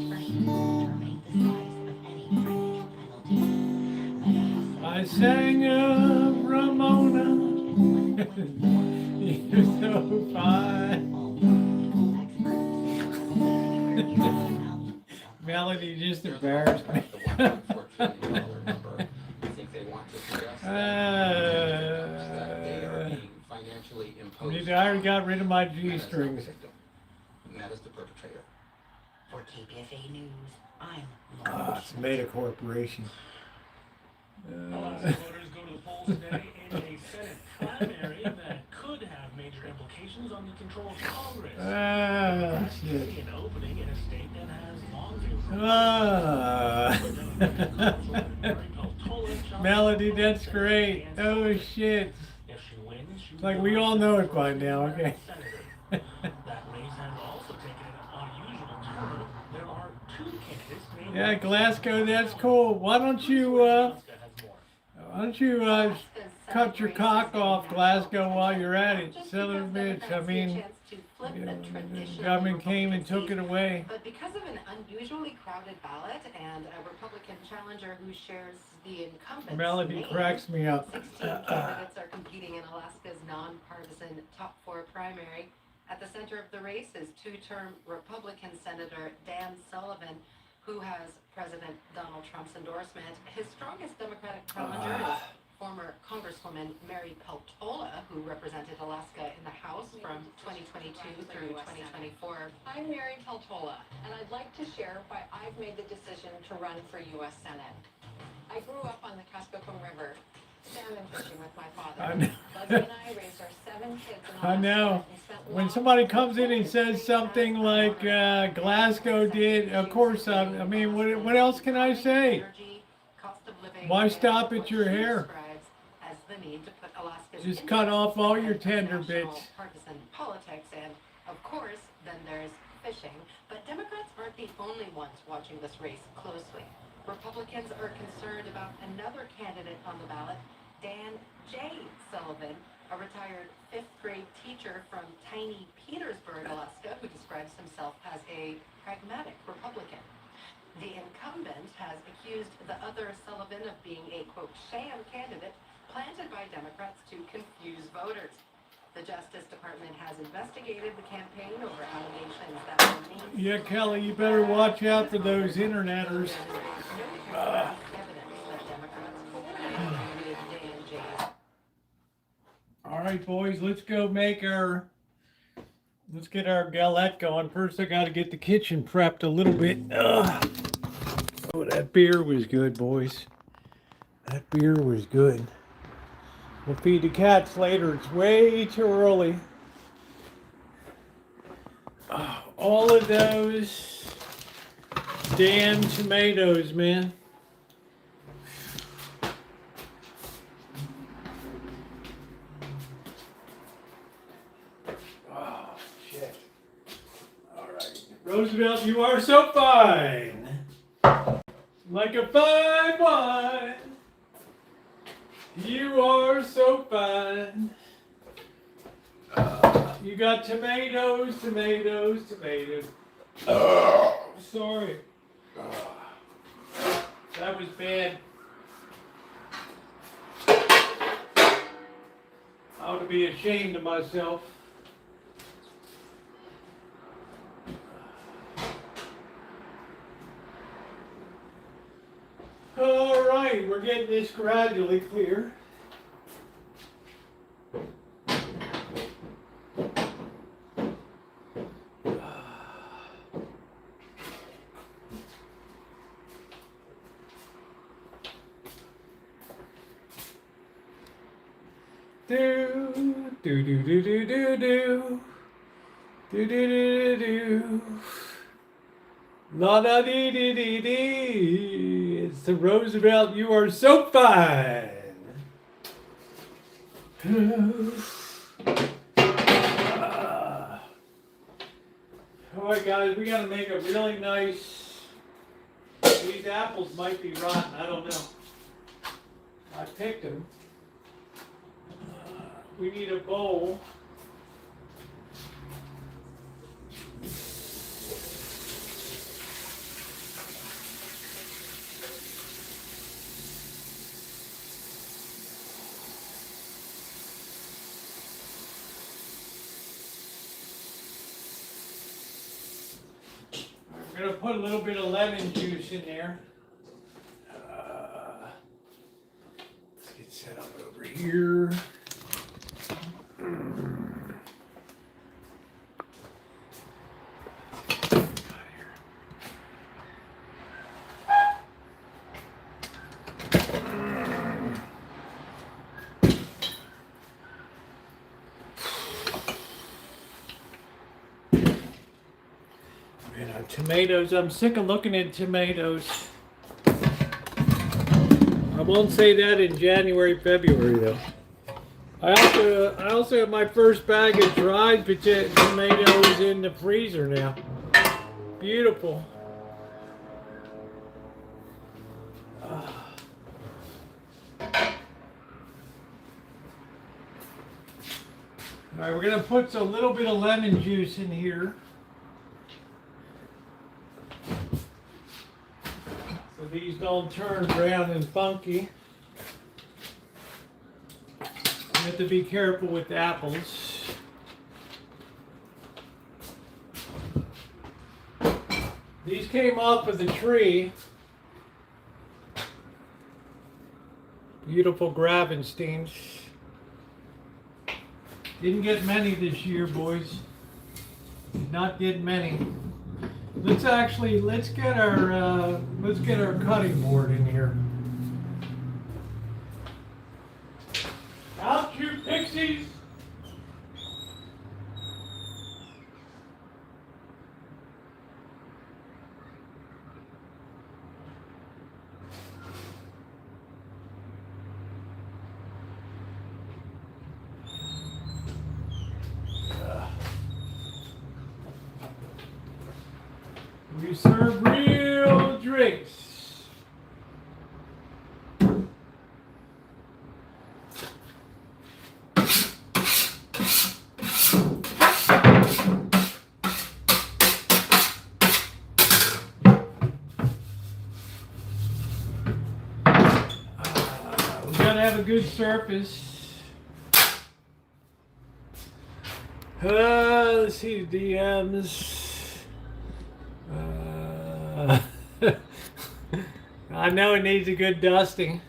I sang of Ramona. You're so fine. Melody just embarrassed me. I already got rid of my G-strings. That is the perpetrator. For KPFA News, I'm It's made a corporation. Alaska voters go to the polls today in a Senate primary that could have major implications on the control of Congress. Shit. An opening in a state that has long been Melody, that's great. Oh shit. If she wins, she It's like we all know it by now, okay? That race has also taken an unusual turn. There are two candidates named Yeah, Glasgow, that's cool. Why don't you cut your cock off, Glasgow, while you're at it, son of a bitch. I mean, the government came and took it away. But because of an unusually crowded ballot and a Republican challenger who shares the incumbent's Melody name, cracks me up. 16 candidates are competing in Alaska's nonpartisan top four primary. At the center of the race is two-term Republican Senator Dan Sullivan, who has President Donald Trump's endorsement. His strongest Democratic challenger is former Congresswoman Mary Peltola, who represented Alaska in the House from 2022 through 2024. I'm Mary Peltola, and I'd like to share why I've made the decision to run for U.S. Senate. I grew up on the Kuskokwim River, salmon fishing with my father. Leslie and I raised our 7 kids in Alaska. I know. and spent When long somebody comes in and says something like Glasgow did, of course, I mean, what else can I say? Why stop at your hair? Just cut off all your tender bits. Partisan politics, and of course, then there's fishing. But Democrats aren't the only ones watching this race closely. Republicans are concerned about another candidate on the ballot, Dan J. Sullivan, a retired 5th grade teacher from tiny Petersburg, Alaska, who describes himself as a pragmatic Republican. The incumbent has accused the other Sullivan of being a, quote, sham candidate planted by Democrats to confuse voters. The Justice Department has investigated the campaign over allegations that were named. Yeah, Kelly, you better watch out for those interneters. All right, boys, let's go let's get our galette going. First, I got to get the kitchen prepped a little bit. Oh, that beer was good, boys. That beer was good. We'll feed the cats later. It's way too early. Oh, all of those damn tomatoes, man. Oh, shit. All right. Roosevelt, you are so fine. Like a fine wine. You are so fine. You got tomatoes. Sorry. That was bad. I ought to be ashamed of myself. All right, we're getting this gradually clear. La da dee dee dee dee. It's the Roosevelt. You are so fine. All right, guys, we gotta make a really nice. These apples might be rotten. I don't know. picked them. We need a bowl. I'm going to put a little bit of lemon juice in there. Let's get set up over here. Tomatoes. I'm sick of looking at tomatoes. I won't say that in January, February though. I also have my first bag of dried tomatoes in the freezer now. Beautiful. Alright, we're going to put a little bit of lemon juice in here. So these don't turn brown and funky. You have to be careful with apples. These came off of the tree. Beautiful Gravensteins. Didn't get many this year, boys. Did not get many. Let's get our cutting board in here. Out you pixies! We serve real drinks. We gotta have a good surface. Let's see the DMs. I know it needs a good dusting.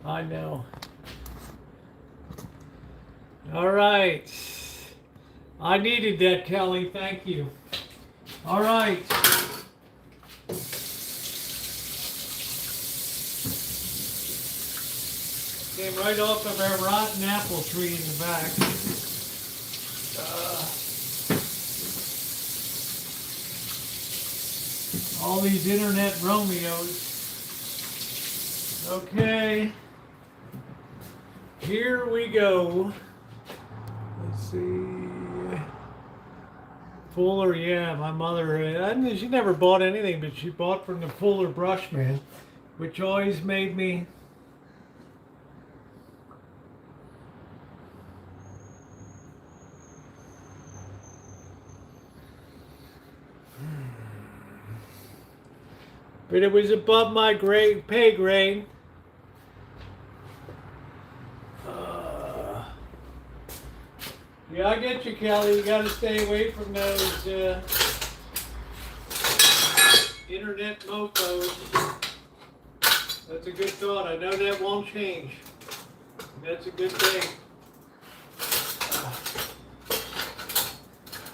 I know. All right. I needed that, Kelly. Thank you. All right. Came right off of our rotten apple tree in the back. All these internet Romeos. Okay. Here we go. Let's see. Fuller, yeah, my mother, she never bought anything, but she bought from the Fuller brush man, which always made me but it was above my pay grade. Yeah, I get you, Kelly. You got to stay away from those internet mofos. That's a good thought. I know that won't change. That's a good thing.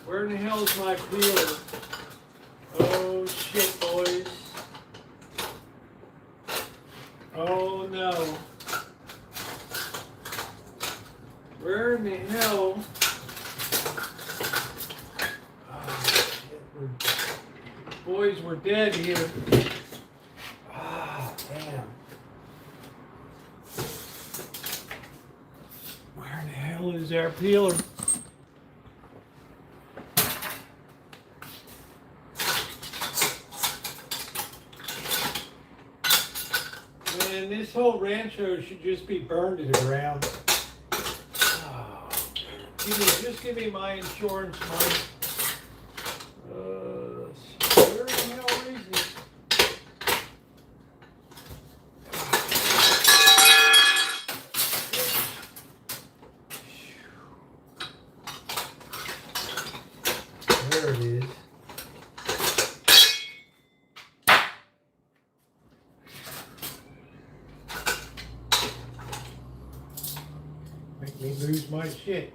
Where in the hell is my peeler? Oh shit, boys. Oh no. Where in the hell? Oh, shit. Boys, we're dead here. Ah, damn. Where in the hell is our peeler? Man, this this whole rancho should just be burned to the ground. Oh, just give me my insurance money. Where the hell is it? There it is. Make me lose my shit.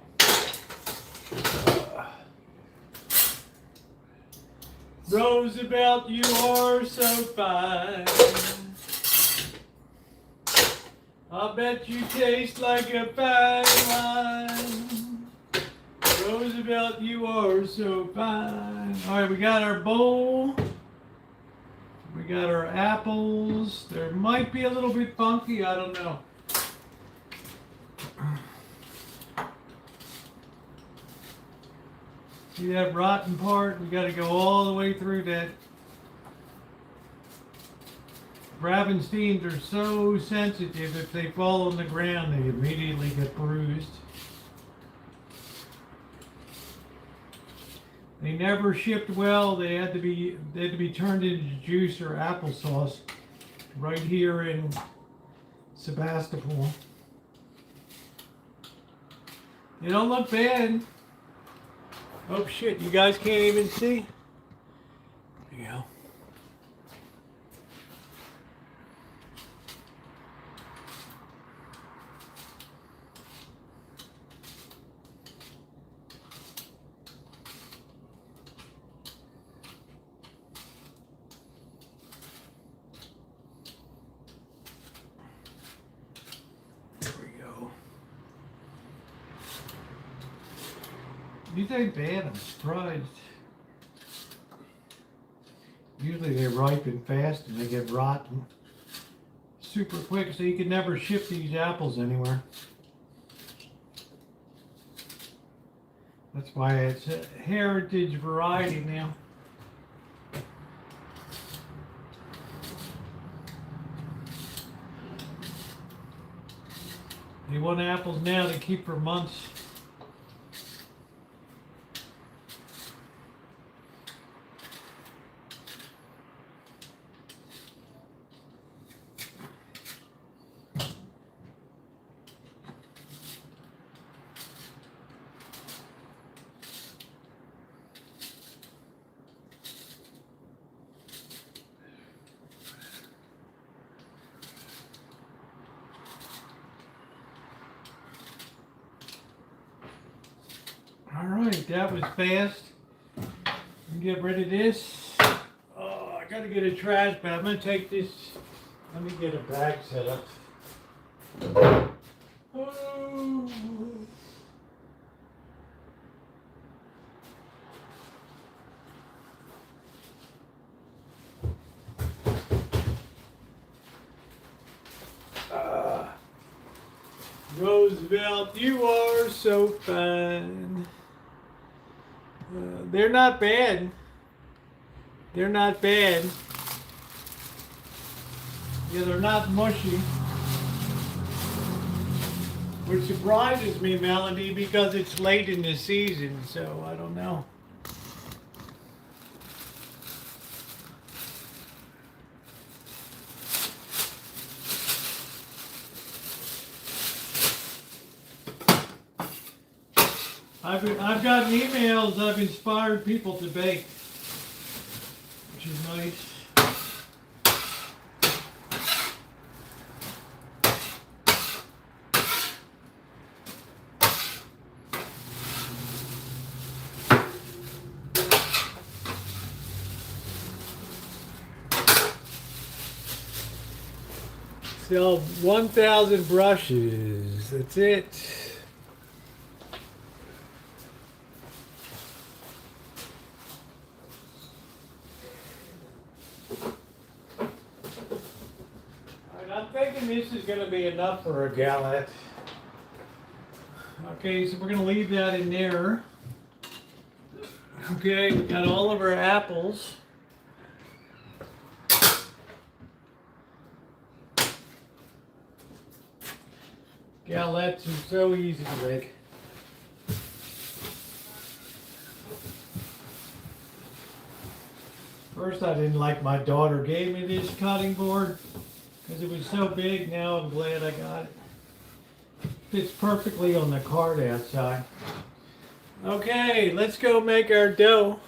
Roosevelt, you are so fine. I bet you taste like a fine wine. Roosevelt, you are so fine. All right, we got our bowl. We got our apples. They might be a little bit funky, I don't know. See that rotten part? We got to go all the way through that. Ravensteins are so sensitive, if they fall on the ground, they immediately get bruised. They never shipped well. They had to be turned into juice or applesauce right here in Sebastopol. They don't look bad. Oh shit, you guys can't even see? There you go. These ain't bad, I'm surprised. Usually they ripen fast and they get rotten super quick, so you can never ship these apples anywhere. That's why it's a heritage variety now. They want apples now to keep for months. Alright, that was fast. Get rid of this. Oh, I gotta get a trash bag. I'm gonna take this. Let me get a bag set up. Oh. Roosevelt, you are so fine. They're not bad. They're not bad. Yeah, they're not mushy. Which surprises me, Melody, because it's late in the season, so I don't know. I've gotten emails. I've inspired people to bake, which is nice. Sell 1,000 brushes. That's it. I'm thinking this is going to be enough for a galette. Okay, so we're going to leave that in there. Okay, we got all of our apples. Galettes are so easy to make. First, I didn't like my daughter gave me this cutting board because it was so big. Now I'm glad I got it. Fits perfectly on the card outside. Okay, let's go make our dough.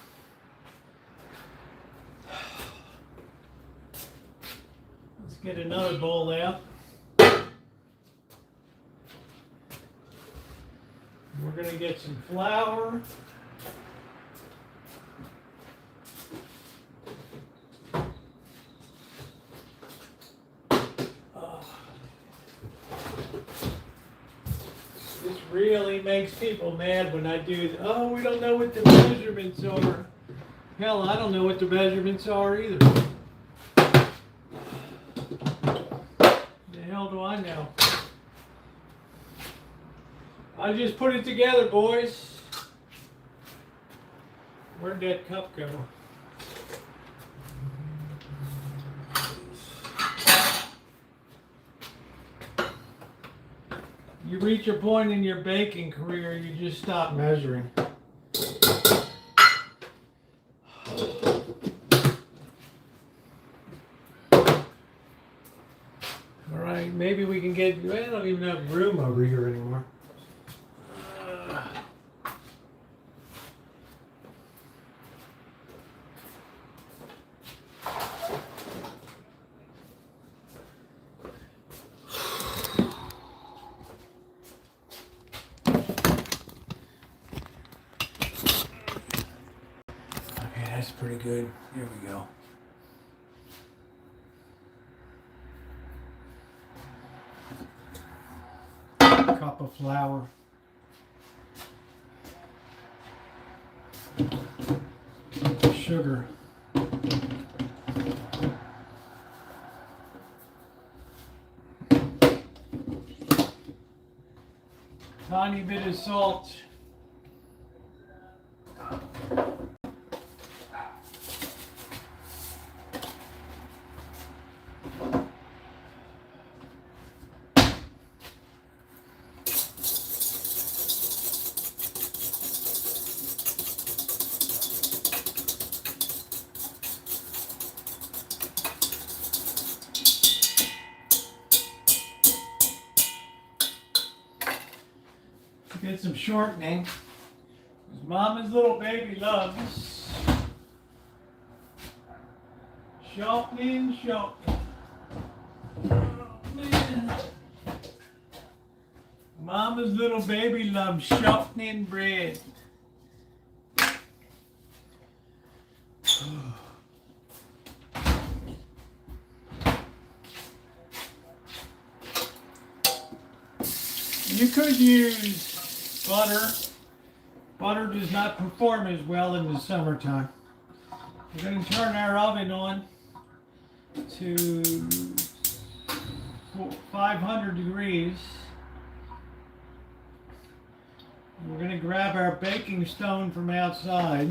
Let's get another bowl out. We're going to get some flour. This really makes people mad when I do, oh, we don't know what the measurements are. Hell, I don't know what the measurements are either. The hell do I know? I just put it together, boys. Where'd that cup go? You reach a point in your baking career, you just stop measuring. All right, maybe we can get, I don't even have room over here anymore. That's pretty good. Here we go. Cup of flour. Sugar. Tiny bit of salt. Get some shortening. Mama's little baby loves shortening. Oh, man. Mama's little baby loves shortening bread. You could use butter. Butter does not perform as well in the summertime. We're going to turn our oven on to 500 degrees. We're going to grab our baking stone from outside.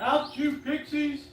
Out you pixies!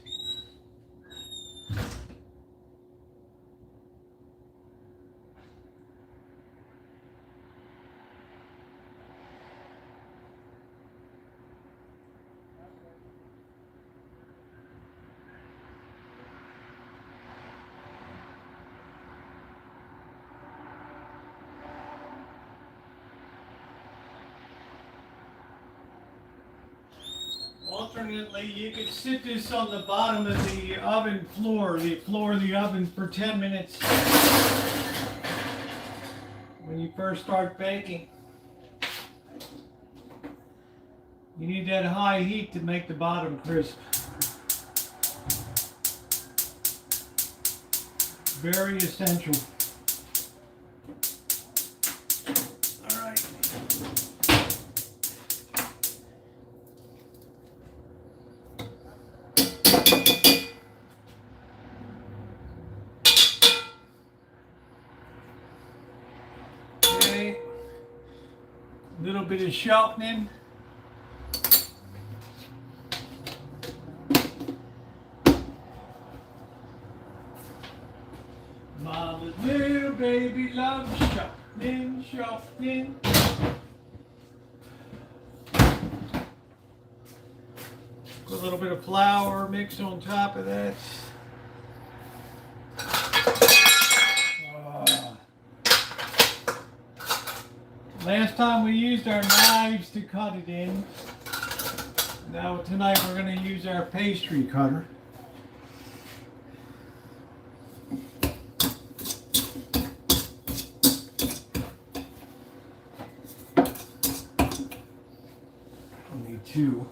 Alternately, you could sit this on the bottom of the oven floor, the floor of the oven for 10 minutes when you first start baking. You need that high heat to make the bottom crisp. Very essential. All right. Okay. A little bit of shortening. Mama's little baby loves shuffling, shuffling. Put a little bit of flour mix on top of that. Last time we used our knives to cut it in. Now tonight we're going to use our pastry cutter. I'll need two.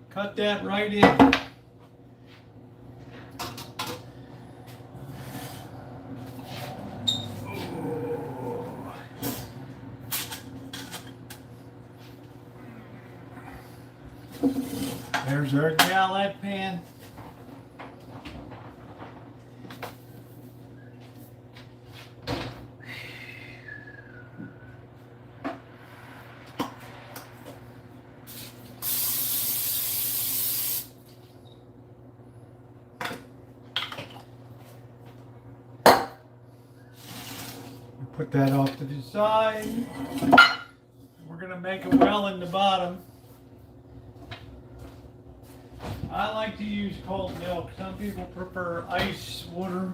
Cut that right in. There's our galette pan. Put that off to the side. We're going to make a well in the bottom. I like to use cold milk. Some people prefer ice water.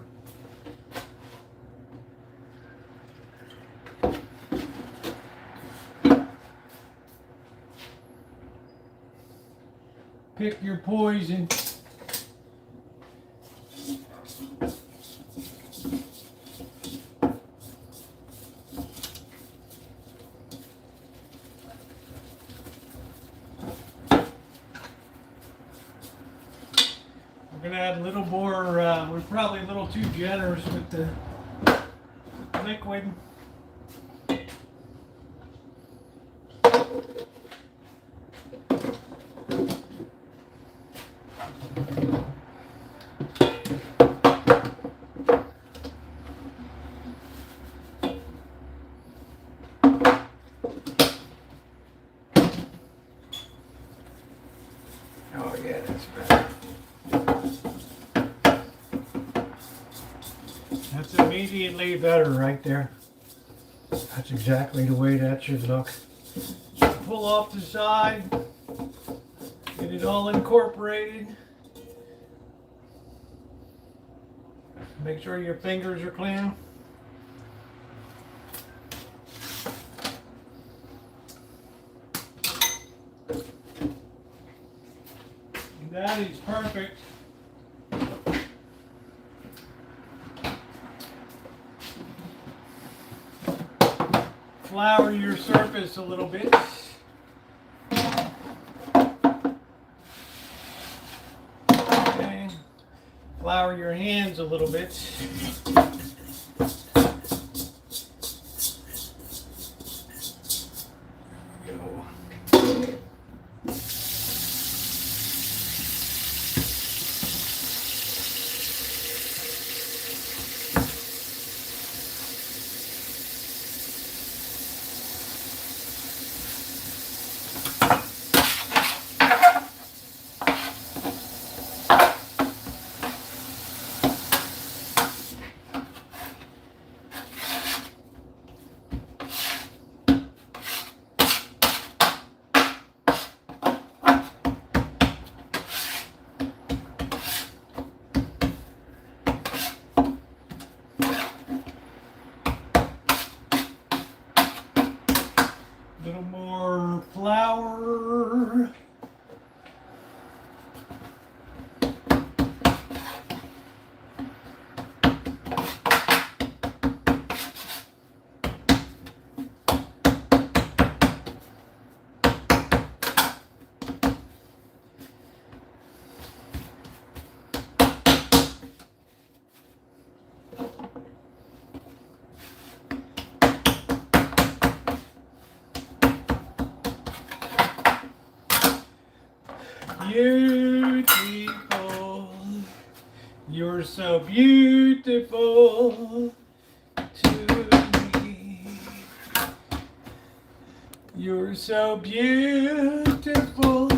Pick your poison. We're going to add a little more, we're probably a little too generous with the liquid. Oh yeah, that's better. That's immediately better right there. That's exactly the way that should look. Pull off the side. Get it all incorporated. Make sure your fingers are clean. That is perfect. Flour your surface a little bit. Okay. Flour your hands a little bit. There we go. beautiful. You're so beautiful to me. You're so beautiful.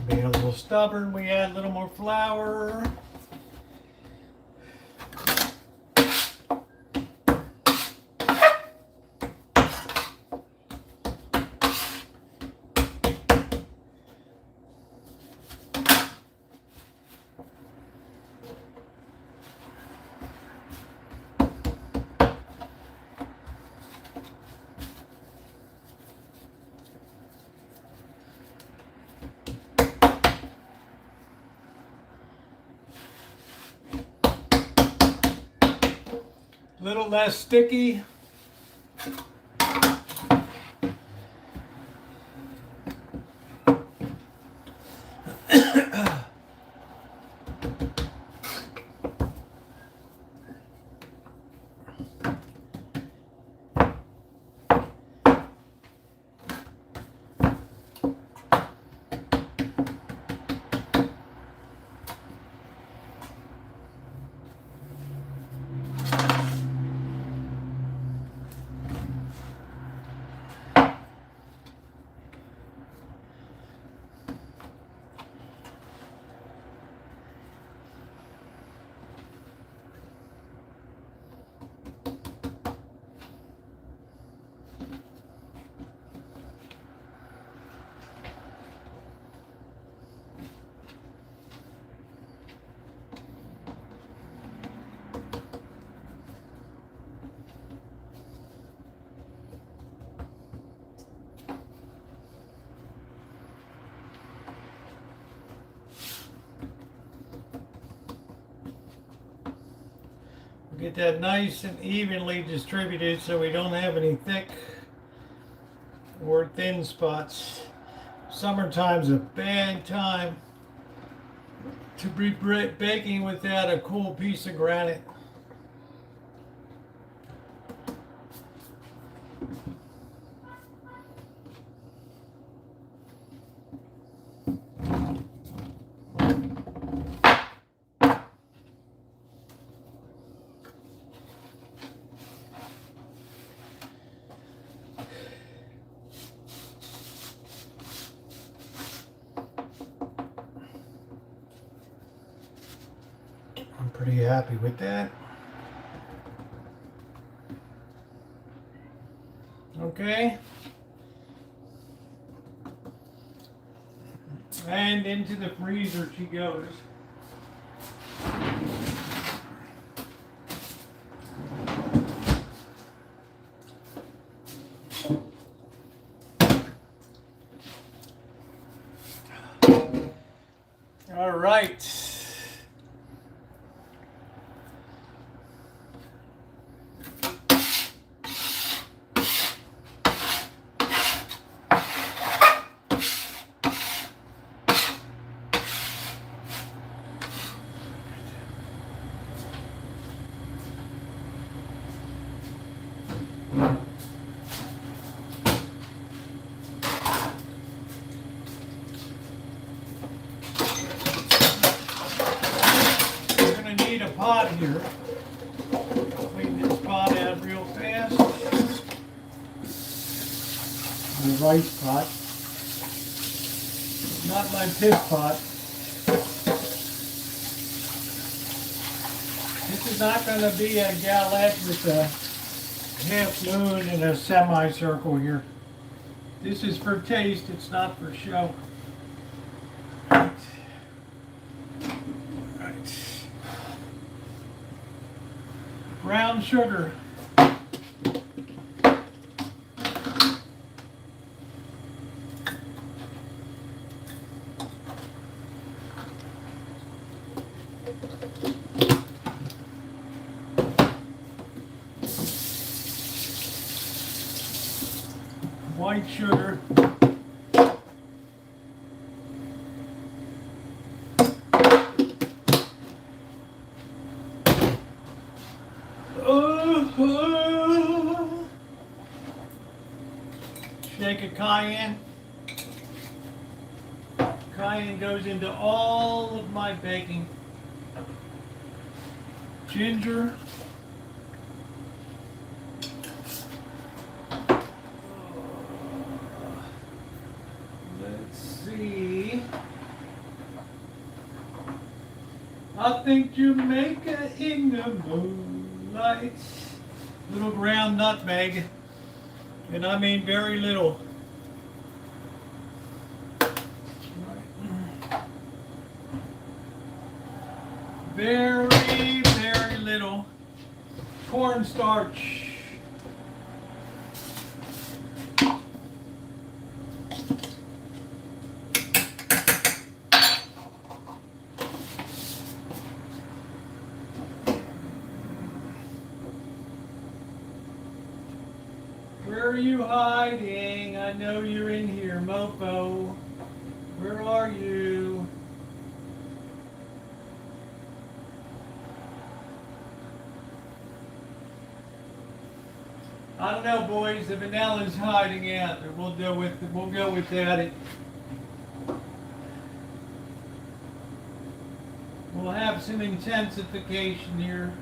Being a little stubborn, we add a little more flour. A little less sticky. Get that nice and evenly distributed so we don't have any thick or thin spots. Summertime's a bad time to be baking without a cool piece of granite. I'm pretty happy with that. Okay. And into the freezer she goes. All right. Pot here. Clean this pot out real fast. the rice pot. Not my piss pot. This is not going to be a galette with a half moon and a semicircle here. This is for taste, it's not for show. Right. Brown sugar. White sugar. Shake of cayenne. Cayenne goes into all of my baking. Ginger. Let's see. I think Jamaica in the moonlight. Little ground nutmeg. And I mean very little. Very, very little. Cornstarch. Where are you hiding? I know you're in here, mofo. Where are you? I don't know, boys. The vanilla's hiding out, but we'll go without it. We'll have some intensification here.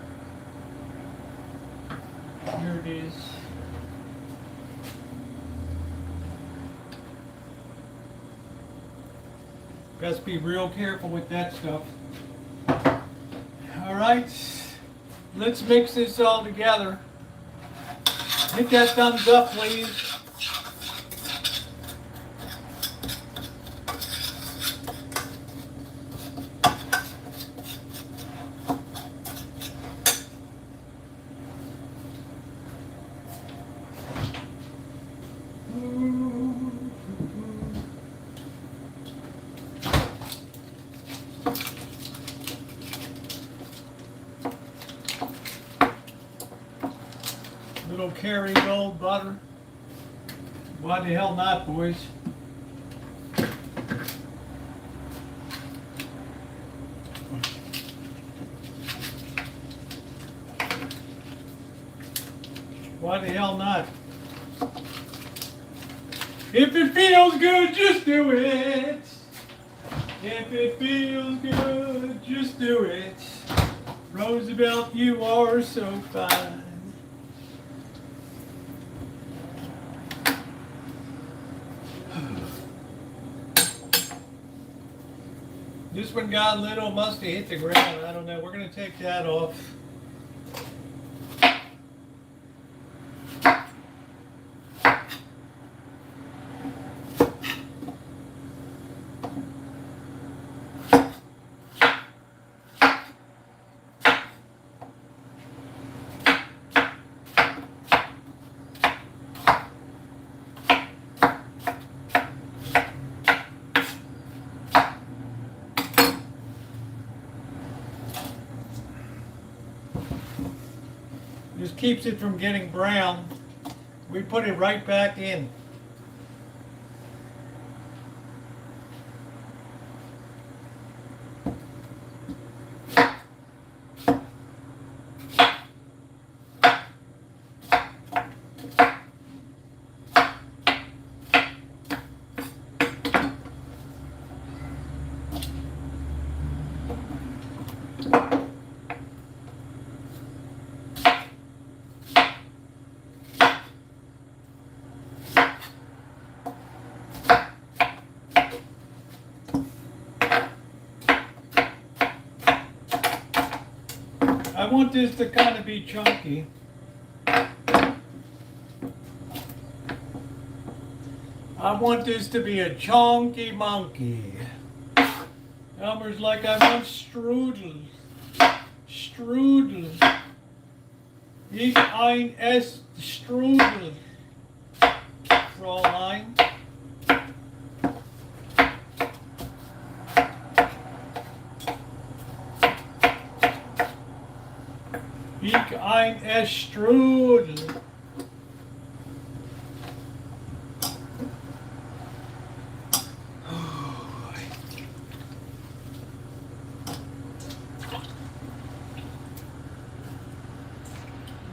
Here it is. Got to be real careful with that stuff. All right, let's mix this all together. Hit that thumbs up, please. Little Kerrygold butter. Why the hell not, boys? Why the hell not? If it feels good, just do it. If it feels good, just do it. Roosevelt, you are so fine. This one got a little, must have hit the ground. I don't know. We're going to take that off. Just keeps it from getting brown. We put it right back in. I want this to kind of be chunky. I want this to be a chunky monkey. Elmer's like, I want strudel. Strudel. Ich ein Ess Strudel. Fräulein. Ich ein Ess Strudel.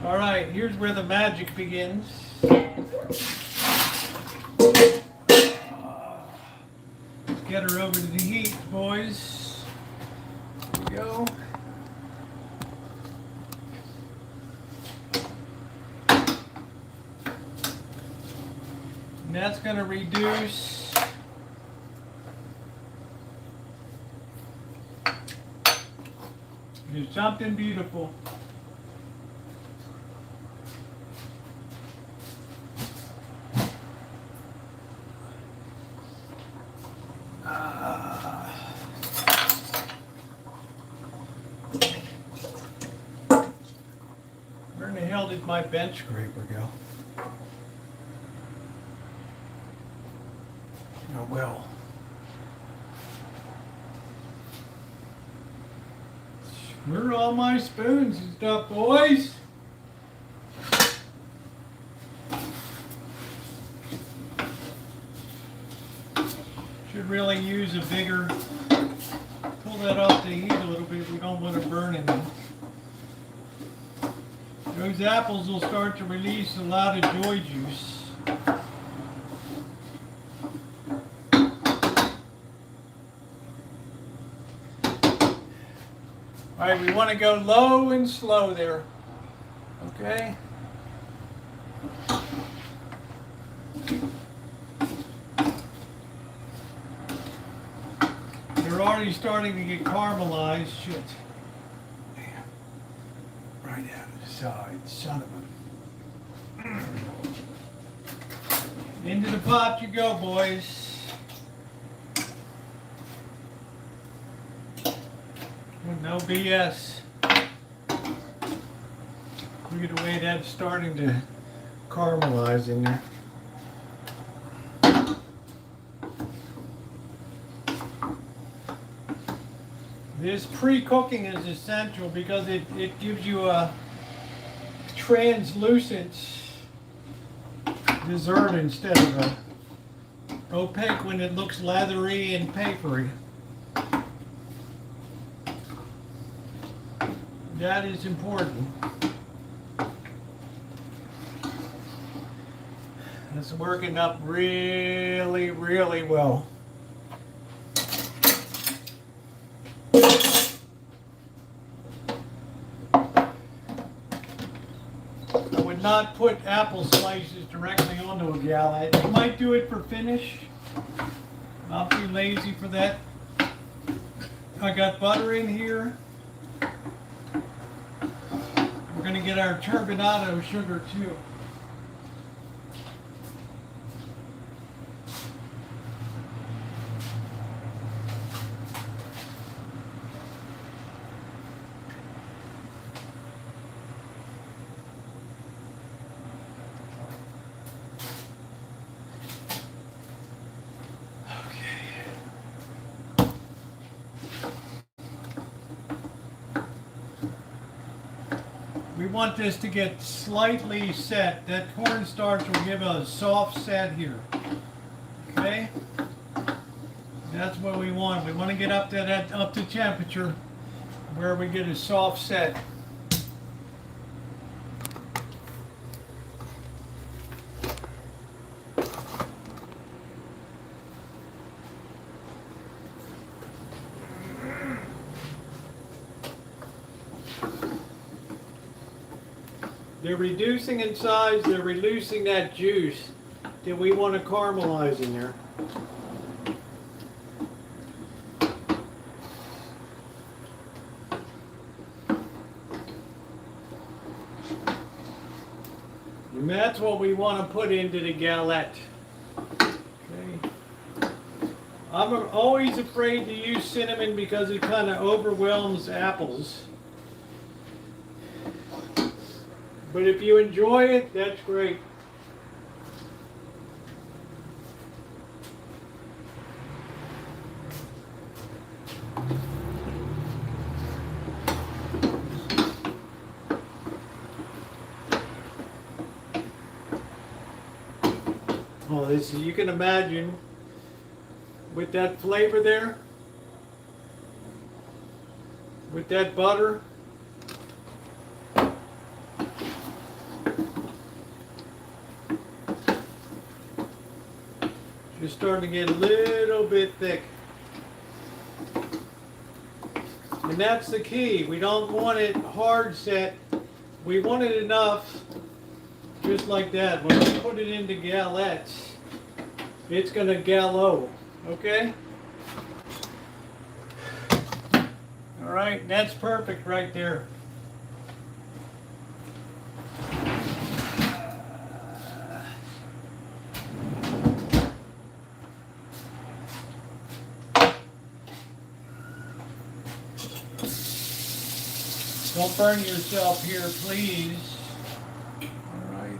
All right, here's where the magic begins. Get her over to the heat, boys. Here we go. And that's going to reduce to something beautiful. Where in the hell did my bench scraper go? Oh well. Where are all my spoons and stuff, boys? Should really use a bigger, pull that off the heat a little bit. We don't want to burn anything. Those apples will start to release a lot of joy juice. All right, we want to go low and slow there. Okay? They're already starting to get caramelized. Shit. Damn. Right out of the side. Son of a... Into the pot you go, boys. No BS. Look at the way that's starting to caramelize in there. This pre-cooking is essential because it gives you a translucent dessert instead of a opaque when it looks leathery and papery. That is important. It's working up really, really well. I would not put apple slices directly onto a galette. You might do it for finish. I'm too lazy for that. I got butter in here. We're going to get our turbinado sugar too. We want this to get slightly set. That cornstarch will give a soft set here. Okay? That's what we want. We want to get up to that up to temperature where we get a soft set. They're reducing in size, they're releasing that juice that we want to caramelize in there. And that's what we want to put into the galette. Okay. I'm always afraid to use cinnamon because it kind of overwhelms apples. But if you enjoy it, that's great. Oh, this, you can imagine with that flavor there, with that butter, just starting to get a little bit thick. And that's the key. We don't want it hard set. We want it enough, just like that. When we put it into galettes, it's going to gallo. Okay? All right, that's perfect right there. Don't burn yourself here, please. All right.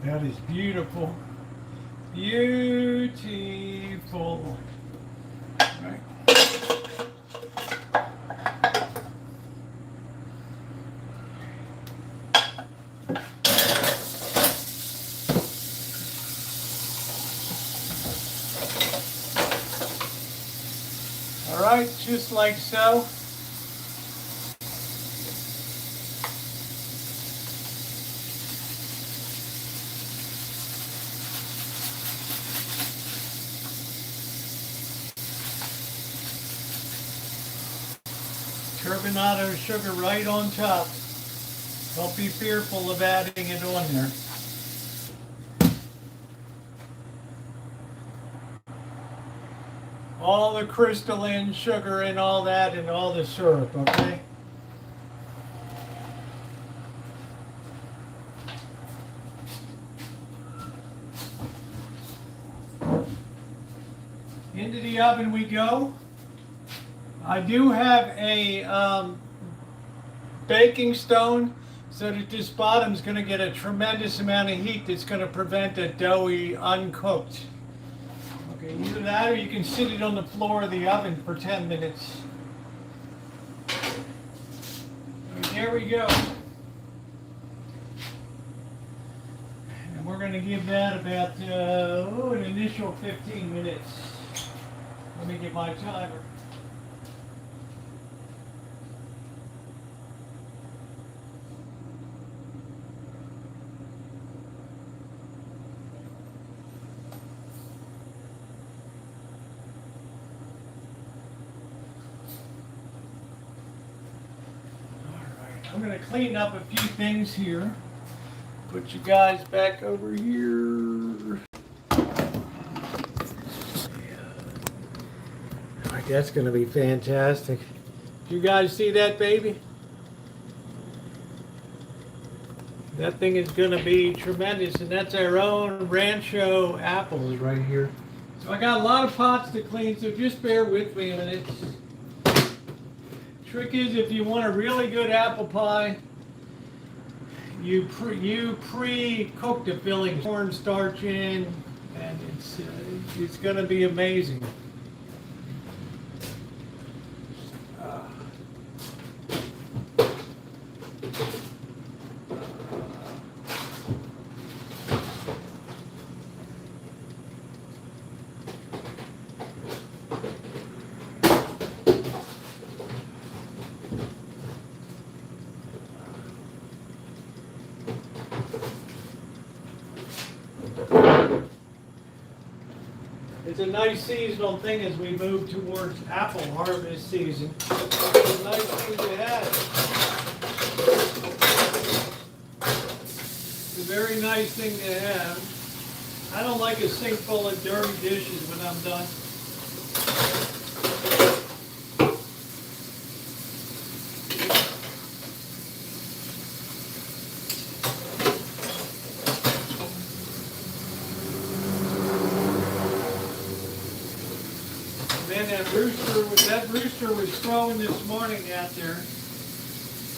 That is beautiful. Beautiful. Right. All right, just like so. Turbinado sugar right on top. Don't be fearful of adding it on there. All the crystalline sugar and all that and all the syrup, okay? Into the oven we go. I do have a baking stone so that this bottom is going to get a tremendous amount of heat that's going to prevent it doughy uncooked. Okay, either that or you can sit it on the floor of the oven for 10 minutes. And there we go. And we're going to give that about an initial 15 minutes. Let me get my timer. I'm going to clean up a few things here. Put you guys back over here. Alright, that's going to be fantastic. You guys see that, baby? That thing is going to be tremendous, and that's our own Rancho apples right here. So I got a lot of pots to clean, so just bear with me a minute. Trick is, if you want a really good apple pie, you pre-cook the filling, cornstarch in, and it's going to be amazing. It's a nice seasonal thing as we move towards apple harvest season. It's a nice thing to have. It's a very nice thing to have. I don't like a sink full of dirty dishes when I'm done. Man, that rooster was crowing this morning out there.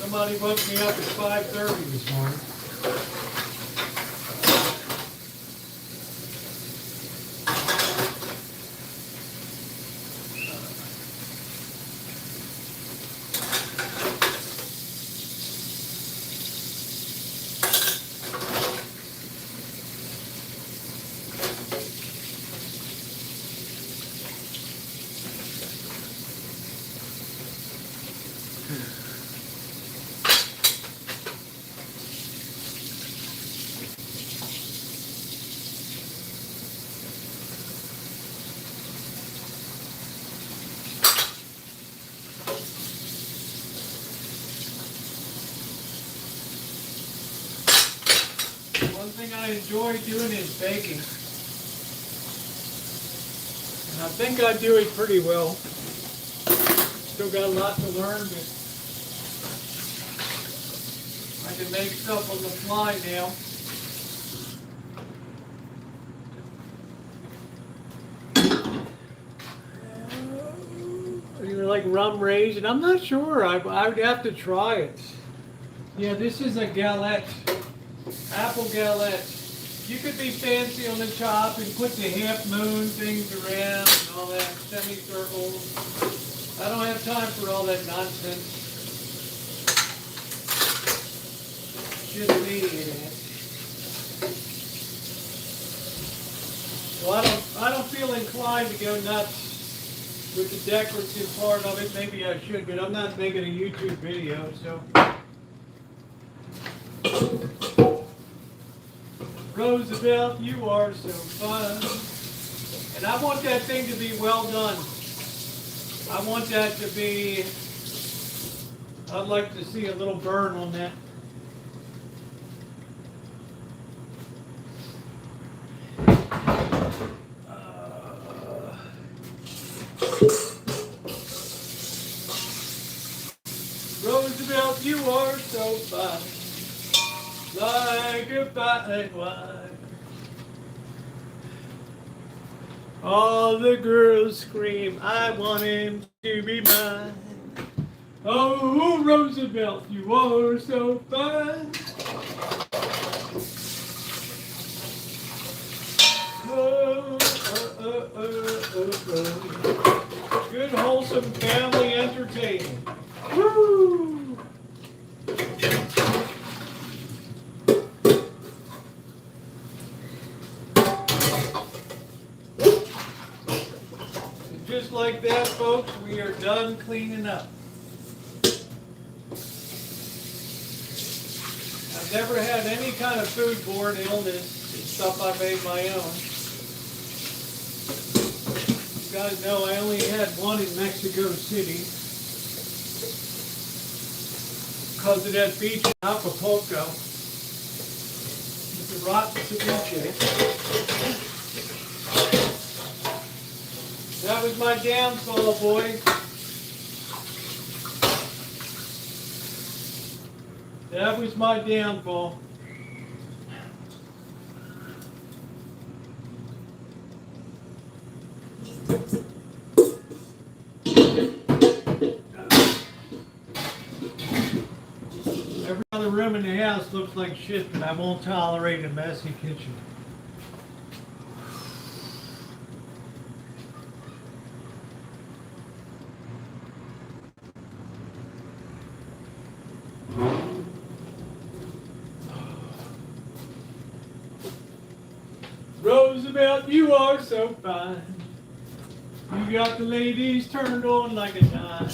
Somebody woke me up at 5:30 this morning. One thing I enjoy doing is baking. And I think I do it pretty well. Still got a lot to learn, but I can make stuff on the fly now. You like rum raisin? I'm not sure. I would have to try it. Yeah, this is a galette. Apple galette. You could be fancy on the top and put the half moon things around and all that, semicircles. I don't have time for all that nonsense. Just me in it. Well, I don't feel inclined to go nuts with the decorative part of it. Maybe I should, but I'm not making a YouTube video, so. Roosevelt, you are so fun. And I want that thing to be well done. I want that to be, I'd like to see a little burn on that. Roosevelt, you are so fine. Like a fine wine. All the girls scream, I want him to be mine. Oh, Roosevelt, you are so fine. Oh, Good wholesome family entertainment. Woo! Just like that, folks, we are done cleaning up. I've never had any kind of foodborne illness. It's stuff I made my own. You guys know I only had one in Mexico City because of that beach in Acapulco. It's a rotten ceviche. That was my downfall, boy. That was my downfall. Every other room in the house looks like shit, but I won't tolerate a messy kitchen. Roosevelt, you are so fine. You got the ladies turned on like a dime.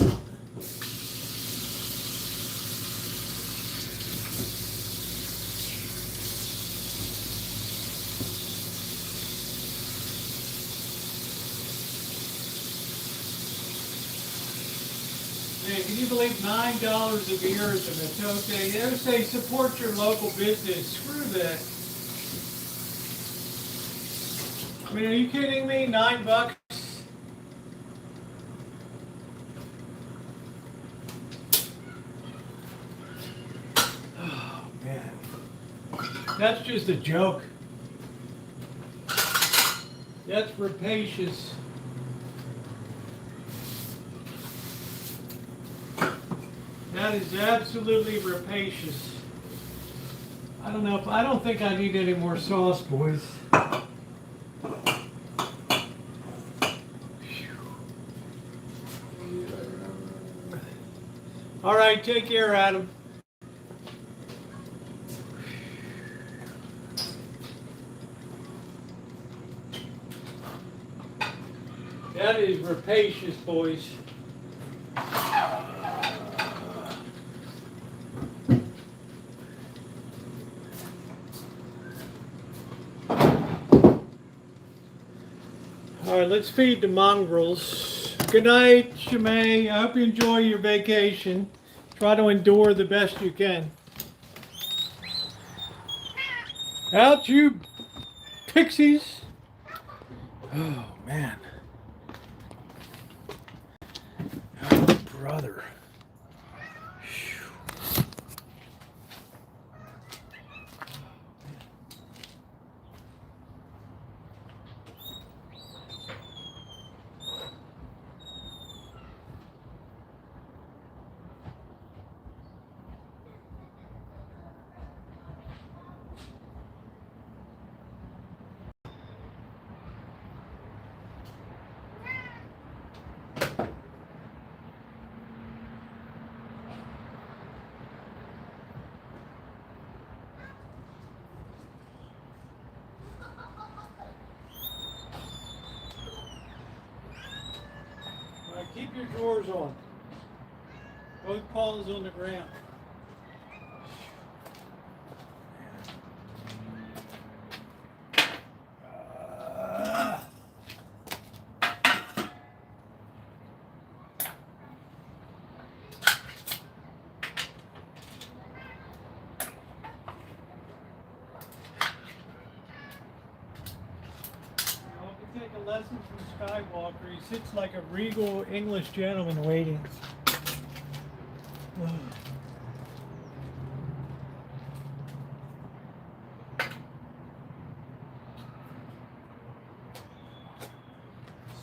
Okay, can you believe $9 a beer is a matote? They say support your local business. Screw that. I mean, are you kidding me? $9? Oh, man. That's just a joke. That's rapacious. That is absolutely rapacious. I don't think I need any more sauce, boys. All right, take care, Adam. That is rapacious, boys. All right, let's feed the mongrels. Good night, Shimei. I hope you enjoy your vacation. Try to endure the best you can. Out, you pixies. Oh, man. Oh, brother. All right, keep your drawers on. Both paws on the ground. Take a lesson from Skywalker. He sits like a regal English gentleman waiting.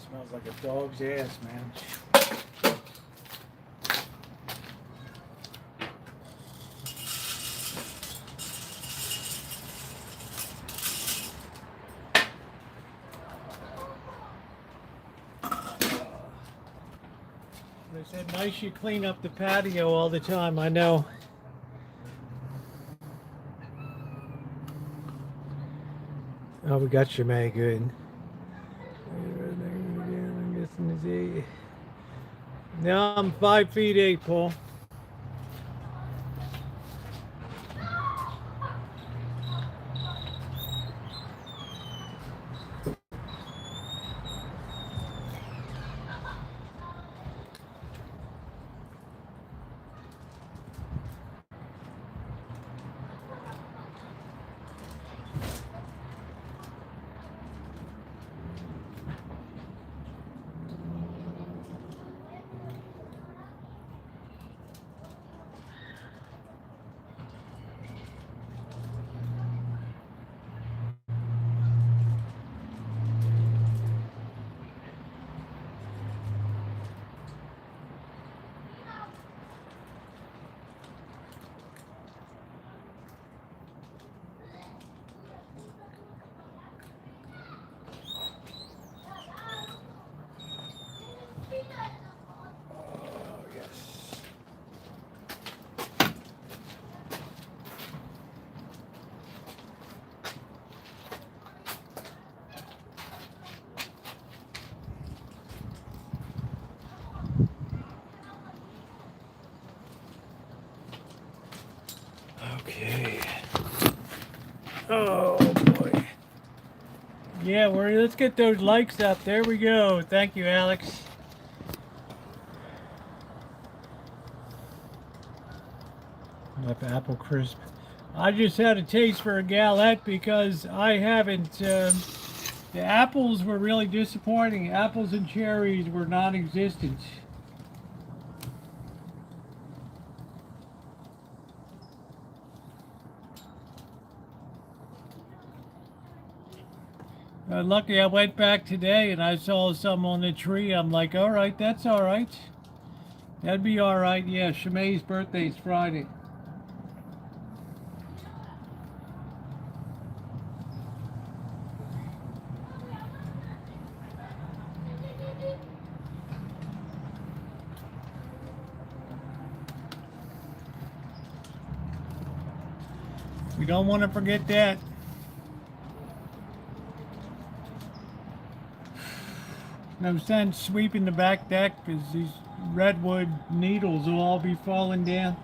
Smells like a dog's ass, man. They said nice you clean up the patio all the time, I know. Oh, we got Shimei, good. Now I'm 5 feet 8, Paul. Okay. Oh boy. Yeah, let's get those likes up. There we go. Thank you, Alex. Left apple crisp. I just had a taste for a galette because I haven't. The apples were really disappointing. Apples and cherries were non-existent. Lucky I went back today and I saw some on the tree. I'm like, all right, that's all right. That'd be all right. Yeah, Shemai's birthday's Friday. We don't want to forget that. No sense sweeping the back deck because these redwood needles will all be falling down.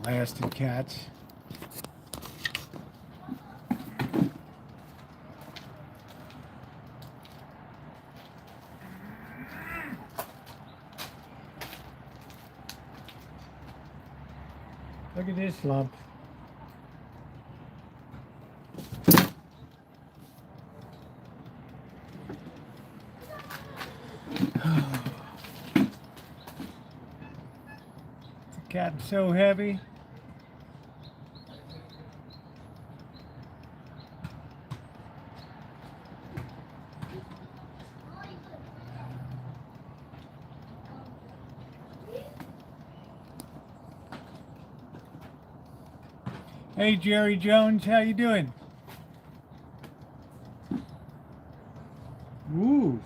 Blasted cats. Look at this lump. The cat's so heavy. Hey Jerry Jones, how you doing? Ooh.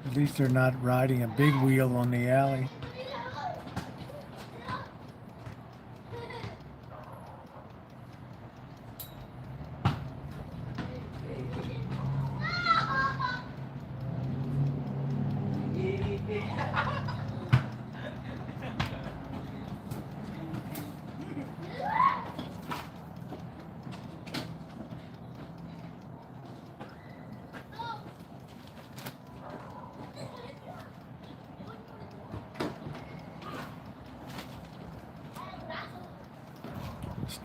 At least they're not riding a big wheel on the alley.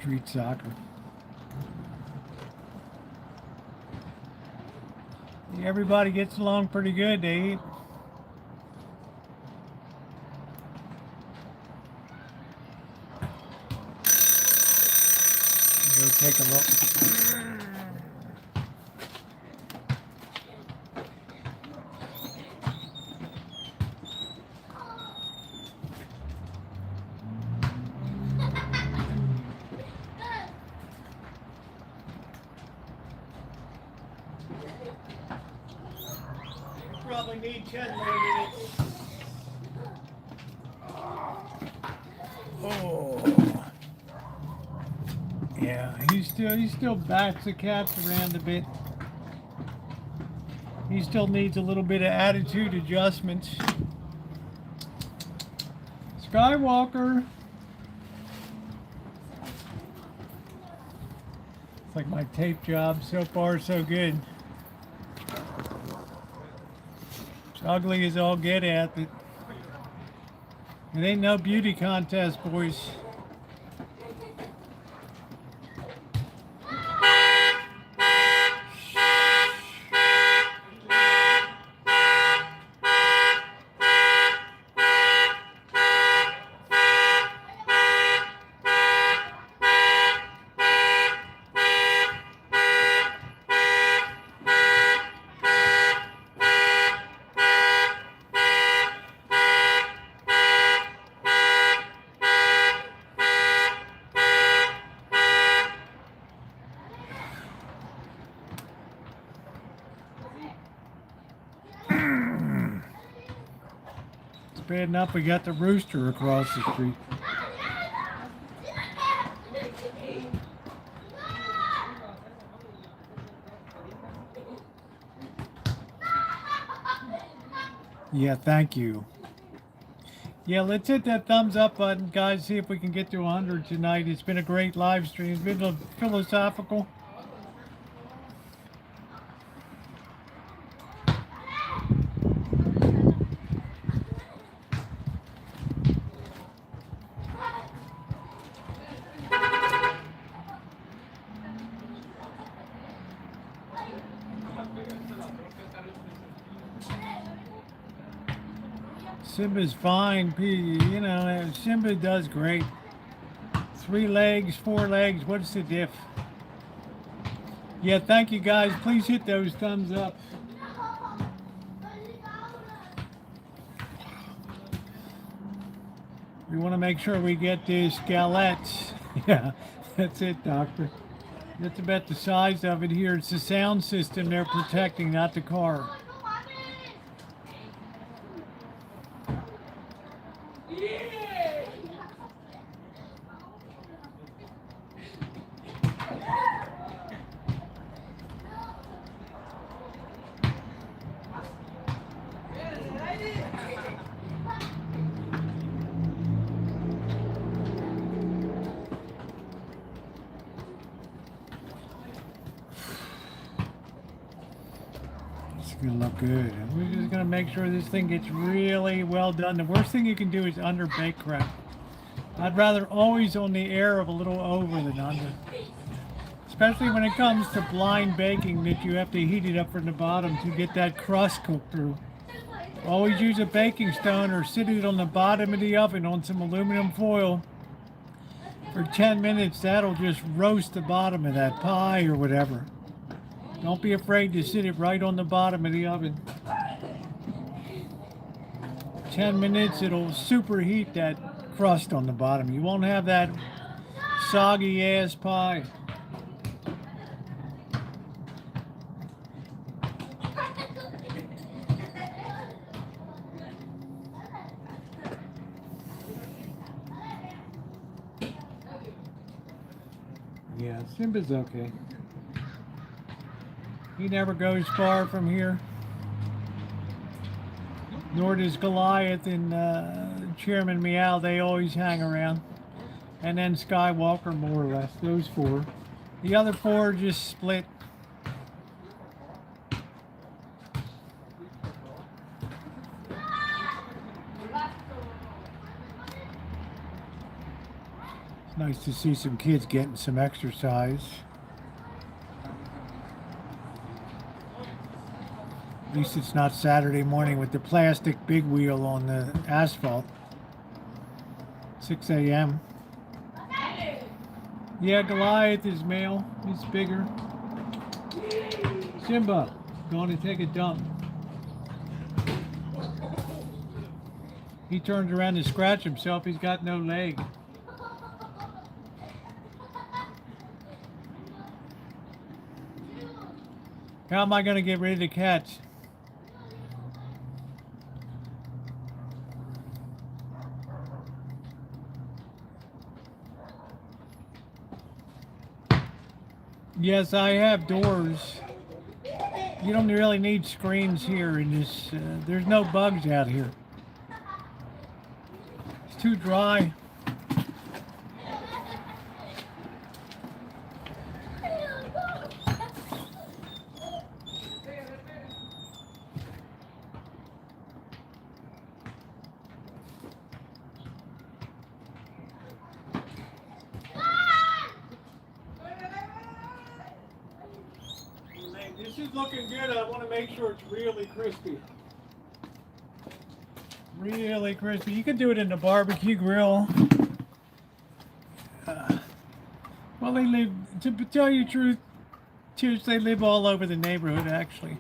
Street soccer. Everybody gets along pretty good, they eat. Go take a look. Probably need 10 more minutes. Oh. Yeah, he still bats the cats around a bit. He still needs a little bit of attitude adjustments. Skywalker. It's like my tape job. So far, so good. It's ugly as all get at, but it ain't no beauty contest, boys. bad enough we got the rooster across the street. Yeah, thank you. Yeah, let's hit that thumbs up button, guys. See if we can get to 100 tonight. It's been a great live stream. It's been philosophical. Simba's fine. You know, Simba does great. 3 legs, 4 legs. What's the diff? Yeah, thank you guys. Please hit those thumbs up. We want to make sure we get these galettes. Yeah, that's it, Doctor. That's about the size of it here. It's the sound system they're protecting, not the car. It's gonna look good. And we're just gonna make sure this thing gets really well done. The worst thing you can do is underbake crap. I'd rather always on the air of a little over than under. Especially when it comes to blind baking, that you have to heat it up from the bottom to get that crust cooked through. Always use a baking stone or sit it on the bottom of the oven on some aluminum foil for 10 minutes. That'll just roast the bottom of that pie or whatever. Don't be afraid to sit it right on the bottom of the oven. 10 minutes, it'll superheat that crust on the bottom. You won't have that soggy ass pie. Yeah, Simba's okay. He never goes far from here. Nor does Goliath and Chairman Meow. They always hang around. And then Skywalker, more or less. Those 4. The other 4 just split. It's nice to see some kids getting some exercise. At least it's not Saturday morning with the plastic big wheel on the asphalt. 6 a.m. Yeah, Goliath is male. He's bigger. Simba, going to take a dump. He turns around to scratch himself. He's got no leg. How am I going to get rid of the cats? Yes, I have doors. You don't really need screens here in this. There's no bugs out here. It's too dry. This is looking good. I want to make sure it's really crispy. Really crispy. You can do it in the barbecue grill. Well, they live, to tell you the truth, Tish, they live all over the neighborhood, actually.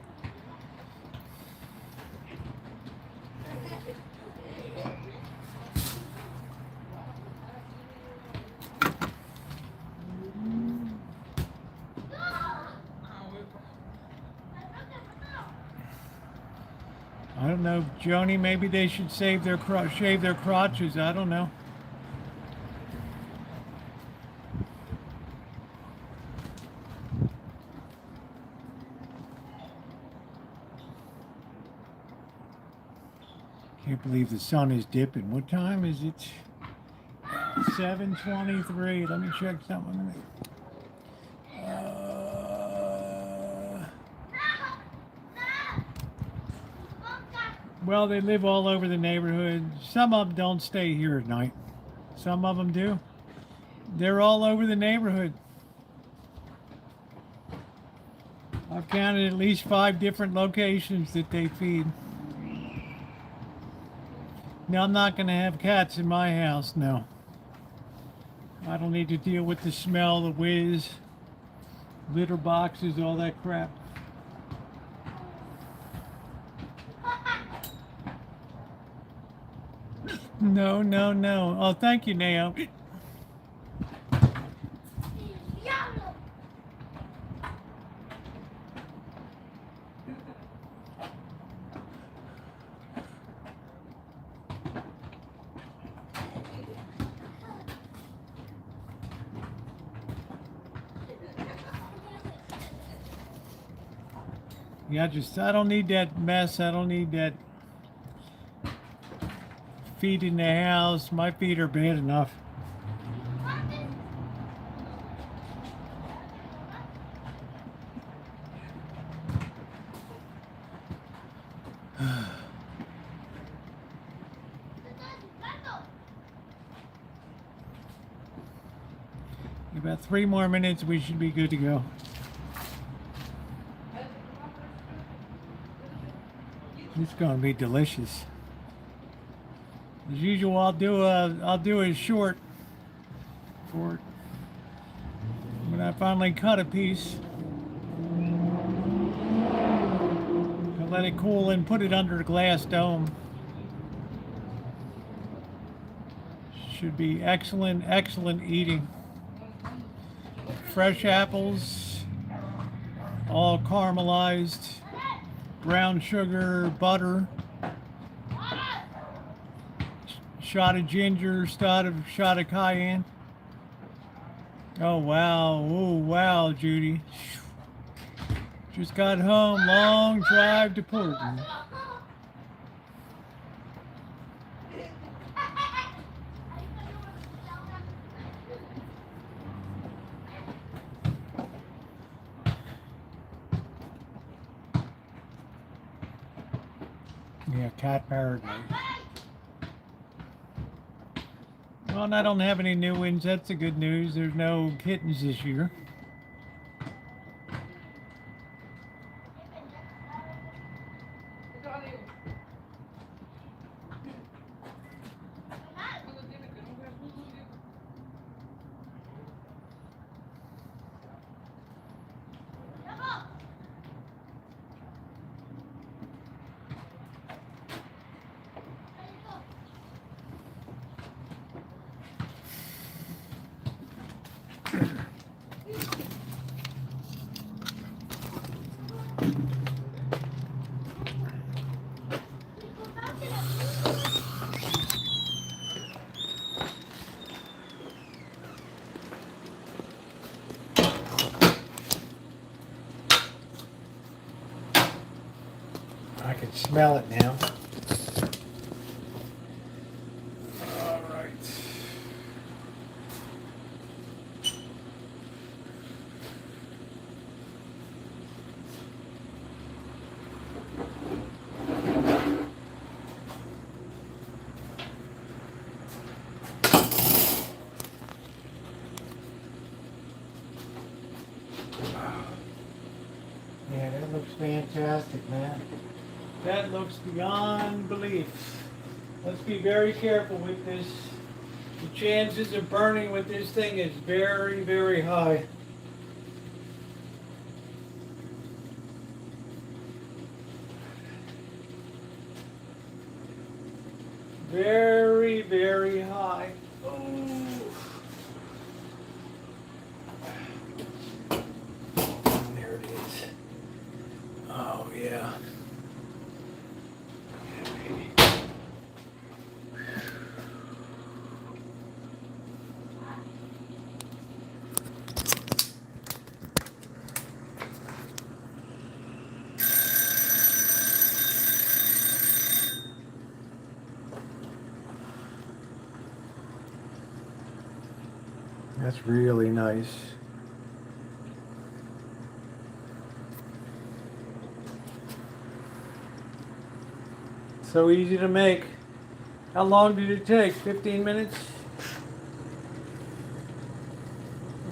I don't know, Joni, maybe they should shave their crotches. I don't know. Can't believe the sun is dipping. What time is it? 7:23. Let me check something. Well, they live all over the neighborhood. Some of them don't stay here at night. Some of them do. They're all over the neighborhood. I've counted at least 5 different locations that they feed. Now, I'm not going to have cats in my house, no. I don't need to deal with the smell, the whiz, litter boxes, all that crap. No, no, no. Oh, thank you, Nao. Yeah, I don't need that mess. I don't need that feet in the house. My feet are bad enough. About 3 more minutes, we should be good to go. It's going to be delicious. As usual, I'll do a short for it when I finally cut a piece. I'll let it cool and put it under a glass dome. Should be excellent, excellent eating. Fresh apples, all caramelized, brown sugar, butter, shot of ginger, shot of cayenne. Oh wow, oh wow, Judy. Just got home, long drive to Portland. Yeah, cat paradise. Well, and I don't have any new ones. That's the good news. There's no kittens this year. I can smell it now. All right. Yeah, that looks fantastic, man. That looks beyond belief. Let's be very careful with this. The chances of burning with this thing is very, very high. Very, very high. Oh. There it is. Oh, yeah. That's really nice. So easy to make. How long did it take? 15 minutes?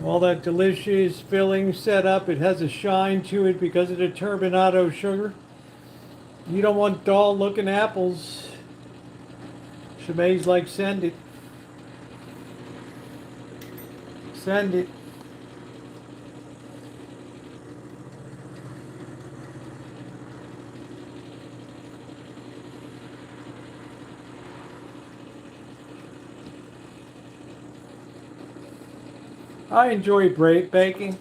All that delicious filling set up. It has a shine to it because of the turbinado sugar. You don't want dull looking apples. Shemai's like, send it. Send it. I enjoy baking.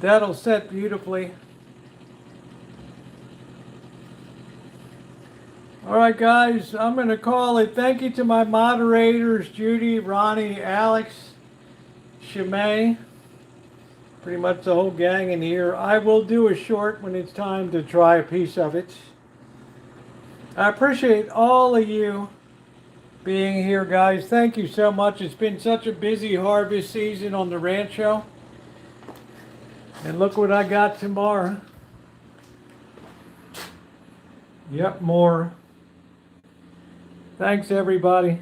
That'll set beautifully. All right, guys, I'm going to call it. Thank you to my moderators, Judy, Ronnie, Alex, Shemay, pretty much the whole gang in here. I will do a short when it's time to try a piece of it. I appreciate all of you being here, guys. Thank you so much. It's been such a busy harvest season on the Rancho. And look what I got tomorrow. Yep, more. Thanks, everybody.